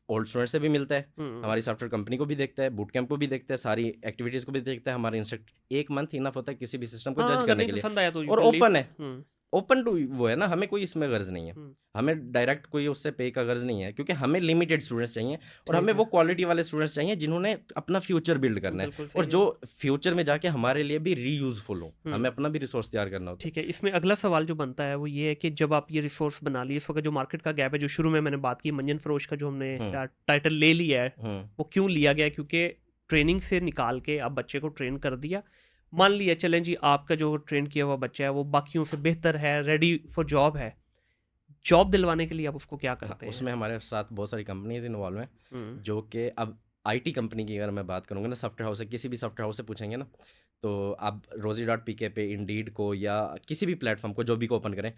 ओल्ड स्टूडेंट से भी मिलता है, हमारी सॉफ्टवेयर कंपनी को भी देखता है, बूट कैंप को भी देखता है, सारी एक्टिविटीज़ को भी देखता है, हमारे इंस्ट्रक्टर। 1 मंथ इनफ होता है किसी भी सिस्टम को जज करने के लिए, और ओपन है, ओपन टू वो है ना, हमें कोई इसमें गर्ज नहीं है, हमें डायरेक्ट कोई उससे पे का गर्ज नहीं है, क्योंकि हमें लिमिटेड स्टूडेंट्स चाहिए और हमें वो क्वालिटी वाले स्टूडेंट्स चाहिए जिन्होंने अपना फ्यूचर बिल्ड करना है, और जो फ्यूचर में जाके हमारे लिए भी रीयूजफुल हो। हमें अपना भी रिसोर्स तैयार करना होता है। ठीक है। इसमें अगला सवाल जो बनता है वो ये है कि जब आप ये रिसोर्स बना लिए, इस वक्त जो मार्केट का गैप है, जो शुरू में मैंने बात की मंजन फरोश का जो हमने टाइटल ले लिया है, वो क्यों लिया गया? क्योंकि ट्रेनिंग से निकाल के आप बच्चे को ट्रेन कर दिया, मान लिया चलें जी आपका जो ट्रेन किया हुआ बच्चा है वो बाकियों से बेहतर है, रेडी फॉर जॉब है, जॉब दिलवाने के लिए आप उसको क्या करते हैं? उसमें हमारे साथ बहुत सारी कंपनीज इन्वॉल्व हैं, हम्म, जो कि अब आईटी कंपनी की अगर मैं बात करूँगा ना, सॉफ्टवेयर हाउस से, किसी भी सॉफ्टवेयर हाउस से पूछेंगे ना, तो आप rosie.pk पे, इंडीड को या किसी भी प्लेटफॉर्म को, जो भी को ओपन करें,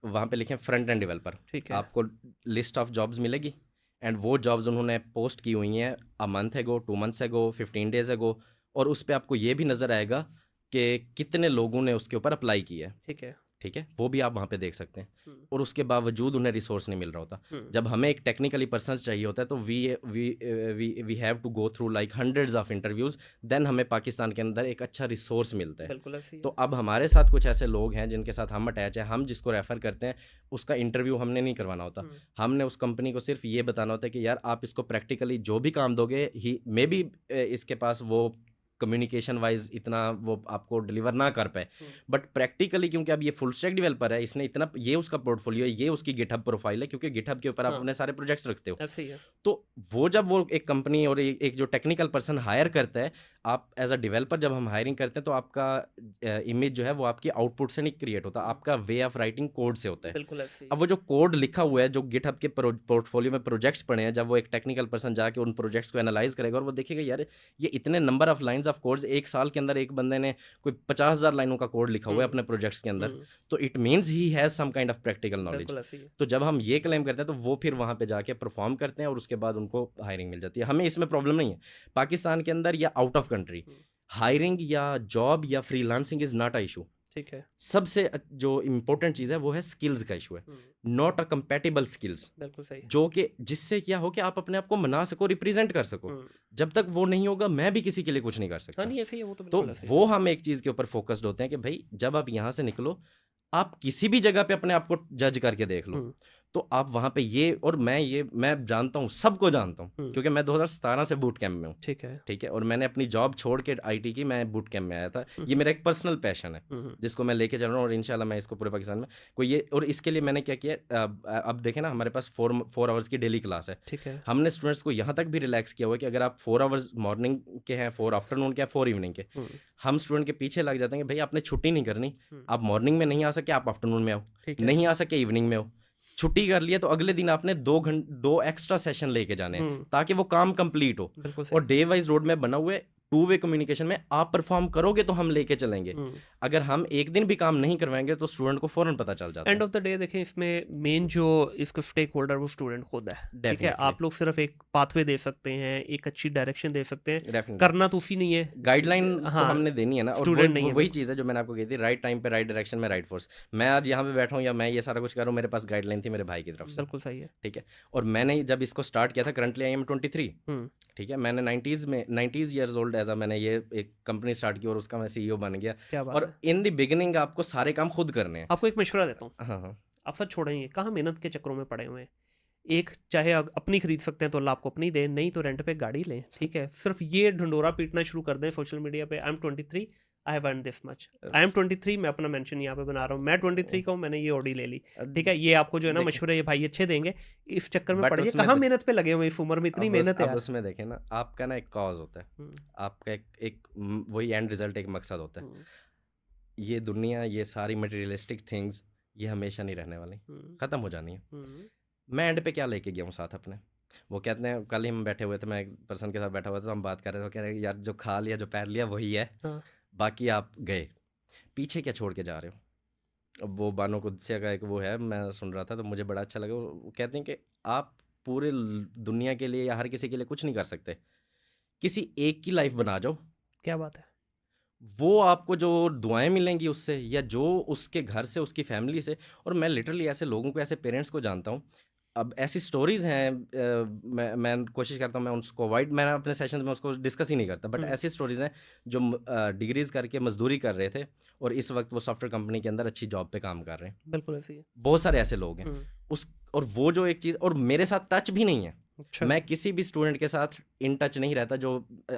वहाँ पे लिखें फ्रंट एंड डेवलपर, ठीक है। आपको लिस्ट ऑफ जॉब्स मिलेगी। एंड वो जॉब्स उन्होंने पोस्ट की हुई हैं अ मंथ एगो, 2 मंथ्स एगो, 15 डेज एगो, और उस पर आपको ये भी नज़र आएगा कि कितने लोगों ने उसके ऊपर अप्लाई किया है। ठीक है। ठीक है, वो भी आप वहाँ पे देख सकते हैं। हम्म, और उसके बावजूद उन्हें रिसोर्स नहीं मिल रहा होता। हम्म, जब हमें एक टेक्निकली पर्सन चाहिए होता है तो we have to go through like hundreds of interviews, then हमें पाकिस्तान के अंदर एक अच्छा रिसोर्स मिलता है। बिल्कुल ऐसी तो है। अब हमारे साथ कुछ ऐसे लोग हैं जिनके साथ हम अटैच हैं, हम जिसको रेफ़र करते हैं उसका इंटरव्यू हमने नहीं करवाना होता। हम्म, हमने उस कंपनी को सिर्फ ये बताना होता है कि यार आप इसको प्रैक्टिकली जो भी काम दोगे, ही मे बी इसके पास वो कम्युनिकेशन वाइज इतना वो आपको डिलीवर ना कर पाए, हम्म, बट प्रैक्टिकली क्योंकि अब ये फुल स्टैक डेवलपर है, इसने इतना, ये उसका पोर्टफोलियो है, ये उसकी गिटहब प्रोफाइल है, क्योंकि गिटहब के ऊपर आप हाँ, अपने सारे प्रोजेक्ट्स रखते हो। ऐसे ही है। तो वो जब वो एक कंपनी और एक जो टेक्निकल पर्सन हायर करता है, आप एज अ डेवलपर जब हम हायरिंग करते हैं तो आपका इमेज जो है वो आपकी आउटपुट से नहीं क्रिएट होता, आपका वे ऑफ राइटिंग कोड से होता है। बिल्कुल ऐसे ही अब वो जो कोड लिखा हुआ है, जो गिटहब के पोर्टफोलियो में प्रोजेक्ट्स पड़े हैं, जब वो एक टेक्निकल पर्सन जाके उन प्रोजेक्ट्स को एनालाइज करेगा और वो देखेगा यार ये इतने number of lines of codes, एक साल के अंदर एक बंदे ने कोई 50,000 लाइनों का कोड लिखा हुआ है अपने प्रोजेक्ट्स के अंदर, तो it means he has some kind of practical knowledge. बिल्कुल ऐसे ही है। तो जब हम ये क्लेम करते हैं तो वो फिर वहाँ पे जाके परफॉर्म करते हैं और उसके बाद उनको हायरिंग मिल जाती है। हमें इसमें प्रॉब्लम नहीं है, पाकिस्तान के अंदर या out of country, hmm, hiring या जॉब या freelancing is not a issue. ठीक है। सबसे जो इम्पोर्टेंट चीज़ है वो है स्किल्स का इशू है, हम्म, नॉट अ कंपैटिबल स्किल्स, बिल्कुल सही। जो कि जिससे क्या हो कि आप अपने आप को मना सको, रिप्रेजेंट कर सको। हम्म, जब तक वो नहीं होगा मैं भी किसी के लिए कुछ नहीं कर हाँ सकता। नहीं ऐसे ही है, वो तो तो बिल्कुल ऐसे ही वो हम एक चीज़ के ऊपर फोकस्ड होते हैं कि भाई जब आप यहाँ से निकलो, आप किसी भी जगह पे अपने आप को जज करके देख लो, हम्म, तो आप वहाँ पे ये, और मैं जानता हूँ, सबको जानता हूँ, क्योंकि मैं 2017 से बूट कैंप में हूँ। ठीक है। ठीक है, और मैंने अपनी जॉब छोड़ के आईटी की, मैं बूट कैंप में आया था। ये मेरा एक पर्सनल पैशन है जिसको मैं लेके चल रहा हूँ, और इंशाल्लाह मैं इसको पूरे पाकिस्तान में कोई ये, और इसके लिए मैंने क्या किया, अब देखें ना, हमारे पास 4 आवर्स की डेली क्लास है। ठीक है। हमने स्टूडेंट्स को यहाँ तक भी रिलैक्स किया हुआ है कि अगर आप 4 आवर्स मॉर्निंग के हैं, 4 आफ्टरनून के हैं, 4 इवनिंग के, हम्म, हम स्टूडेंट के पीछे लग जाते हैं कि भाई आपने छुट्टी नहीं करनी, हम्म, आप मॉर्निंग में नहीं आ सके, आप आफ्टरनून में आओ, ठीक है। नहीं आ सके इवनिंग में आओ। छुट्टी कर लिया तो अगले दिन आपने 2 एक्स्ट्रा सेशन लेके जाने हैं ताकि वो काम कंप्लीट हो। बिल्कुल और सही। डे वाइज रोड मैप बना हुआ है, 2 वे कम्युनिकेशन में आप परफॉर्म करोगे तो हम लेके चलेंगे। अगर हम एक दिन भी काम नहीं करवाएंगे तो स्टूडेंट को फौरन पता चल जाता है। एंड ऑफ द डे देखें, इसमें मेन जो इसका स्टेक होल्डर वो स्टूडेंट खुद है। ठीक है, Definitely. आप लोग सिर्फ एक पाथवे दे सकते हैं, एक अच्छी डायरेक्शन दे सकते हैं, Definitely. करना तो उसी नहीं है, गाइडलाइन तो हाँ, हमने देनी है ना, और स्टूडेंट नहीं है वही चीज़ है जो मैंने आपको कही थी, राइट टाइम पे राइट डायरेक्शन में राइट फोर्स। मैं आज यहाँ पे बैठा हूँ या मैं ये सारा कुछ कर रहा हूँ, मेरे पास गाइडलाइन थी मेरे भाई की तरफ से। बिल्कुल सही है। ठीक है, और मैंने जब इसको स्टार्ट किया था, करंटली आई एम 23। ठीक है, मैंने 90s ईयर्स ओल्ड एज मैंने ये एक कंपनी स्टार्ट की और उसका मैं सीईओ बन गया। क्या बात और है। इन द बिगिनिंग आपको सारे काम खुद करने हैं। आपको एक मशवरा देता हूँ, हाँ हाँ, आप सच छोड़ेंगे, कहाँ मेहनत के चक्करों में पड़े हुए हैं। एक चाहे अपनी खरीद सकते हैं तो अल्लाह आपको अपनी दे, नहीं तो रेंट पे गाड़ी लें। ठीक है, सिर्फ ये ढंडोरा पीटना शुरू कर दें सोशल मीडिया पे, I am 23, I have earn this much, I am 23, मैं अपना मेंशन यहाँ पे बना रहा हूँ, मैं 23 का हूँ, मैंने ये ऑडी ले ली। ठीक है, ये आपको जो है ना मशवरे ये भाई अच्छे देंगे, इस चक्कर में But पड़िए, उसमें कहाँ मेहनत पे लगे हुए इस उम्र में, इतनी मेहनत है अब यार। उसमें देखें ना, आपका ना एक कॉज होता है, आपका वही एंड रिजल्ट, एक मकसद होता है। ये दुनिया, ये सारी मटेरियलिस्टिक थिंग्स, ये हमेशा नहीं रहने वाली, ख़त्म हो जानी है। मैं एंड पे क्या लेके गया हूँ साथ अपने, वो कहते हैं, कल ही हम बैठे हुए थे, मैं एक पर्सन के साथ बैठा हुआ था, तो हम बात कर रहे थे, कह रहे यार जो खा लिया, जो पैर लिया वही है, बाकी आप गए, पीछे क्या छोड़ के जा रहे हो। अब वो बानो कुदसिया का एक वो है, मैं सुन रहा था तो मुझे बड़ा अच्छा लगा। वो कहते हैं कि आप पूरे दुनिया के लिए या हर किसी के लिए कुछ नहीं कर सकते, किसी एक की लाइफ बना जाओ। क्या बात है। वो आपको जो दुआएं मिलेंगी उससे, या जो उसके घर से, उसकी फैमिली से। और मैं लिटरली ऐसे लोगों को, ऐसे पेरेंट्स को जानता हूँ। अब ऐसी स्टोरीज़ हैं, मैं कोशिश करता हूँ मैं उसको अवॉइड, मैं अपने सेशंस में उसको डिस्कस ही नहीं करता, बट ऐसी स्टोरीज़ हैं जो डिग्रीज़ करके मजदूरी कर रहे थे और इस वक्त वो सॉफ्टवेयर कंपनी के अंदर अच्छी जॉब पे काम कर रहे हैं। बिल्कुल ऐसी है। बहुत सारे ऐसे लोग हैं। और वो जो एक चीज़, और मेरे साथ टच भी नहीं है, अच्छा। मैं किसी भी स्टूडेंट के साथ इन टच नहीं रहता जो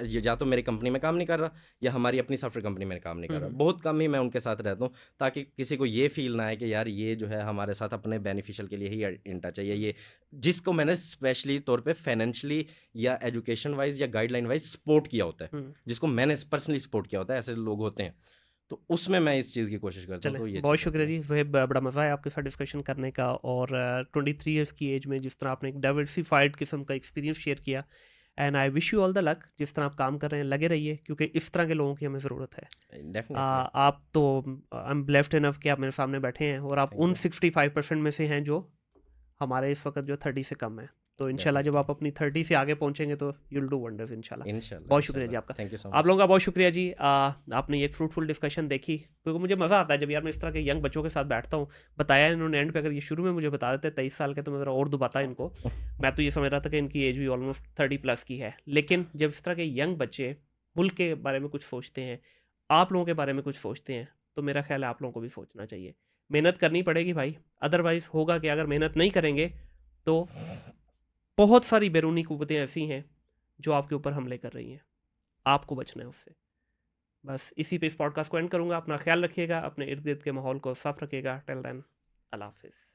या तो मेरी कंपनी में काम नहीं कर रहा या हमारी अपनी सॉफ्टवेयर कंपनी में काम नहीं कर रहा। हम्म। बहुत कम ही मैं उनके साथ रहता हूँ, ताकि किसी को ये फील ना आए कि यार ये जो है हमारे साथ अपने बेनिफिशियल के लिए ही इन टच है, या ये जिसको मैंने स्पेशली तौर पे फाइनेंशियली या एजुकेशन वाइज या गाइडलाइन वाइज सपोर्ट किया होता है, हम्म। जिसको मैंने पर्सनली सपोर्ट किया होता है, ऐसे लोग होते हैं। तो उसमें मैं इस चीज़ की कोशिश करता हूँ, चले, तो ये बहुत चीज़ शुक्रिया होती है। जी, वह बड़ा मज़ा आया आपके साथ डिस्कशन करने का। और 23 ईयर्स की एज में जिस तरह आपने एक डाइवर्सिफाइड किस्म का एक्सपीरियंस शेयर किया, and I wish you all the luck. जिस तरह आप काम कर रहे हैं लगे रहिए, क्योंकि इस तरह के लोगों की हमें ज़रूरत है। डेफिनेटली। आप तो, आई एम ब्लेस्ड इनफ कि आप मेरे सामने बैठे हैं, और आप थैंक उन यू। 65% में से हैं जो हमारे इस वक्त जो 30 से कम है। तो इंशाल्लाह जब डेफिनेटली। आप अपनी 30 से आगे पहुंचेंगे तो यूल डू वंडर्स इंशाल्लाह। इंशाल्लाह, बहुत शुक्रिया जी इंशाल्लाह। आपका। थैंक यू सो आप मच। लोगों का बहुत शुक्रिया जी। आपने ये एक फ्रूटफुल डिस्कशन देखी, क्योंकि मुझे मज़ा आता है जब यार मैं इस तरह के यंग बच्चों के साथ बैठता हूँ। बताया इन्होंने एंड पे, अगर ये शुरू में मुझे बता देते 23 साल के तो मैं ज़रा और दुबाता इनको। मैं तो ये समझ रहा था कि इनकी एज भी ऑलमोस्ट 30 प्लस की है। लेकिन जब इस तरह के यंग बच्चे मुल्क के बारे में कुछ सोचते हैं, आप लोगों के बारे में कुछ सोचते हैं, तो मेरा ख्याल है आप लोगों को भी सोचना चाहिए। मेहनत करनी पड़ेगी भाई, अदरवाइज़ होगा कि अगर मेहनत नहीं करेंगे तो बहुत सारी बैरूनी कुव्वतें ऐसी हैं जो आपके ऊपर हमले कर रही हैं। आपको बचना है उससे। बस इसी पे इस पॉडकास्ट को एंड करूँगा। अपना ख्याल रखिएगा, अपने इर्द गिर्द के माहौल को साफ रखिएगा। टिल देन, अल्लाह हाफिज़।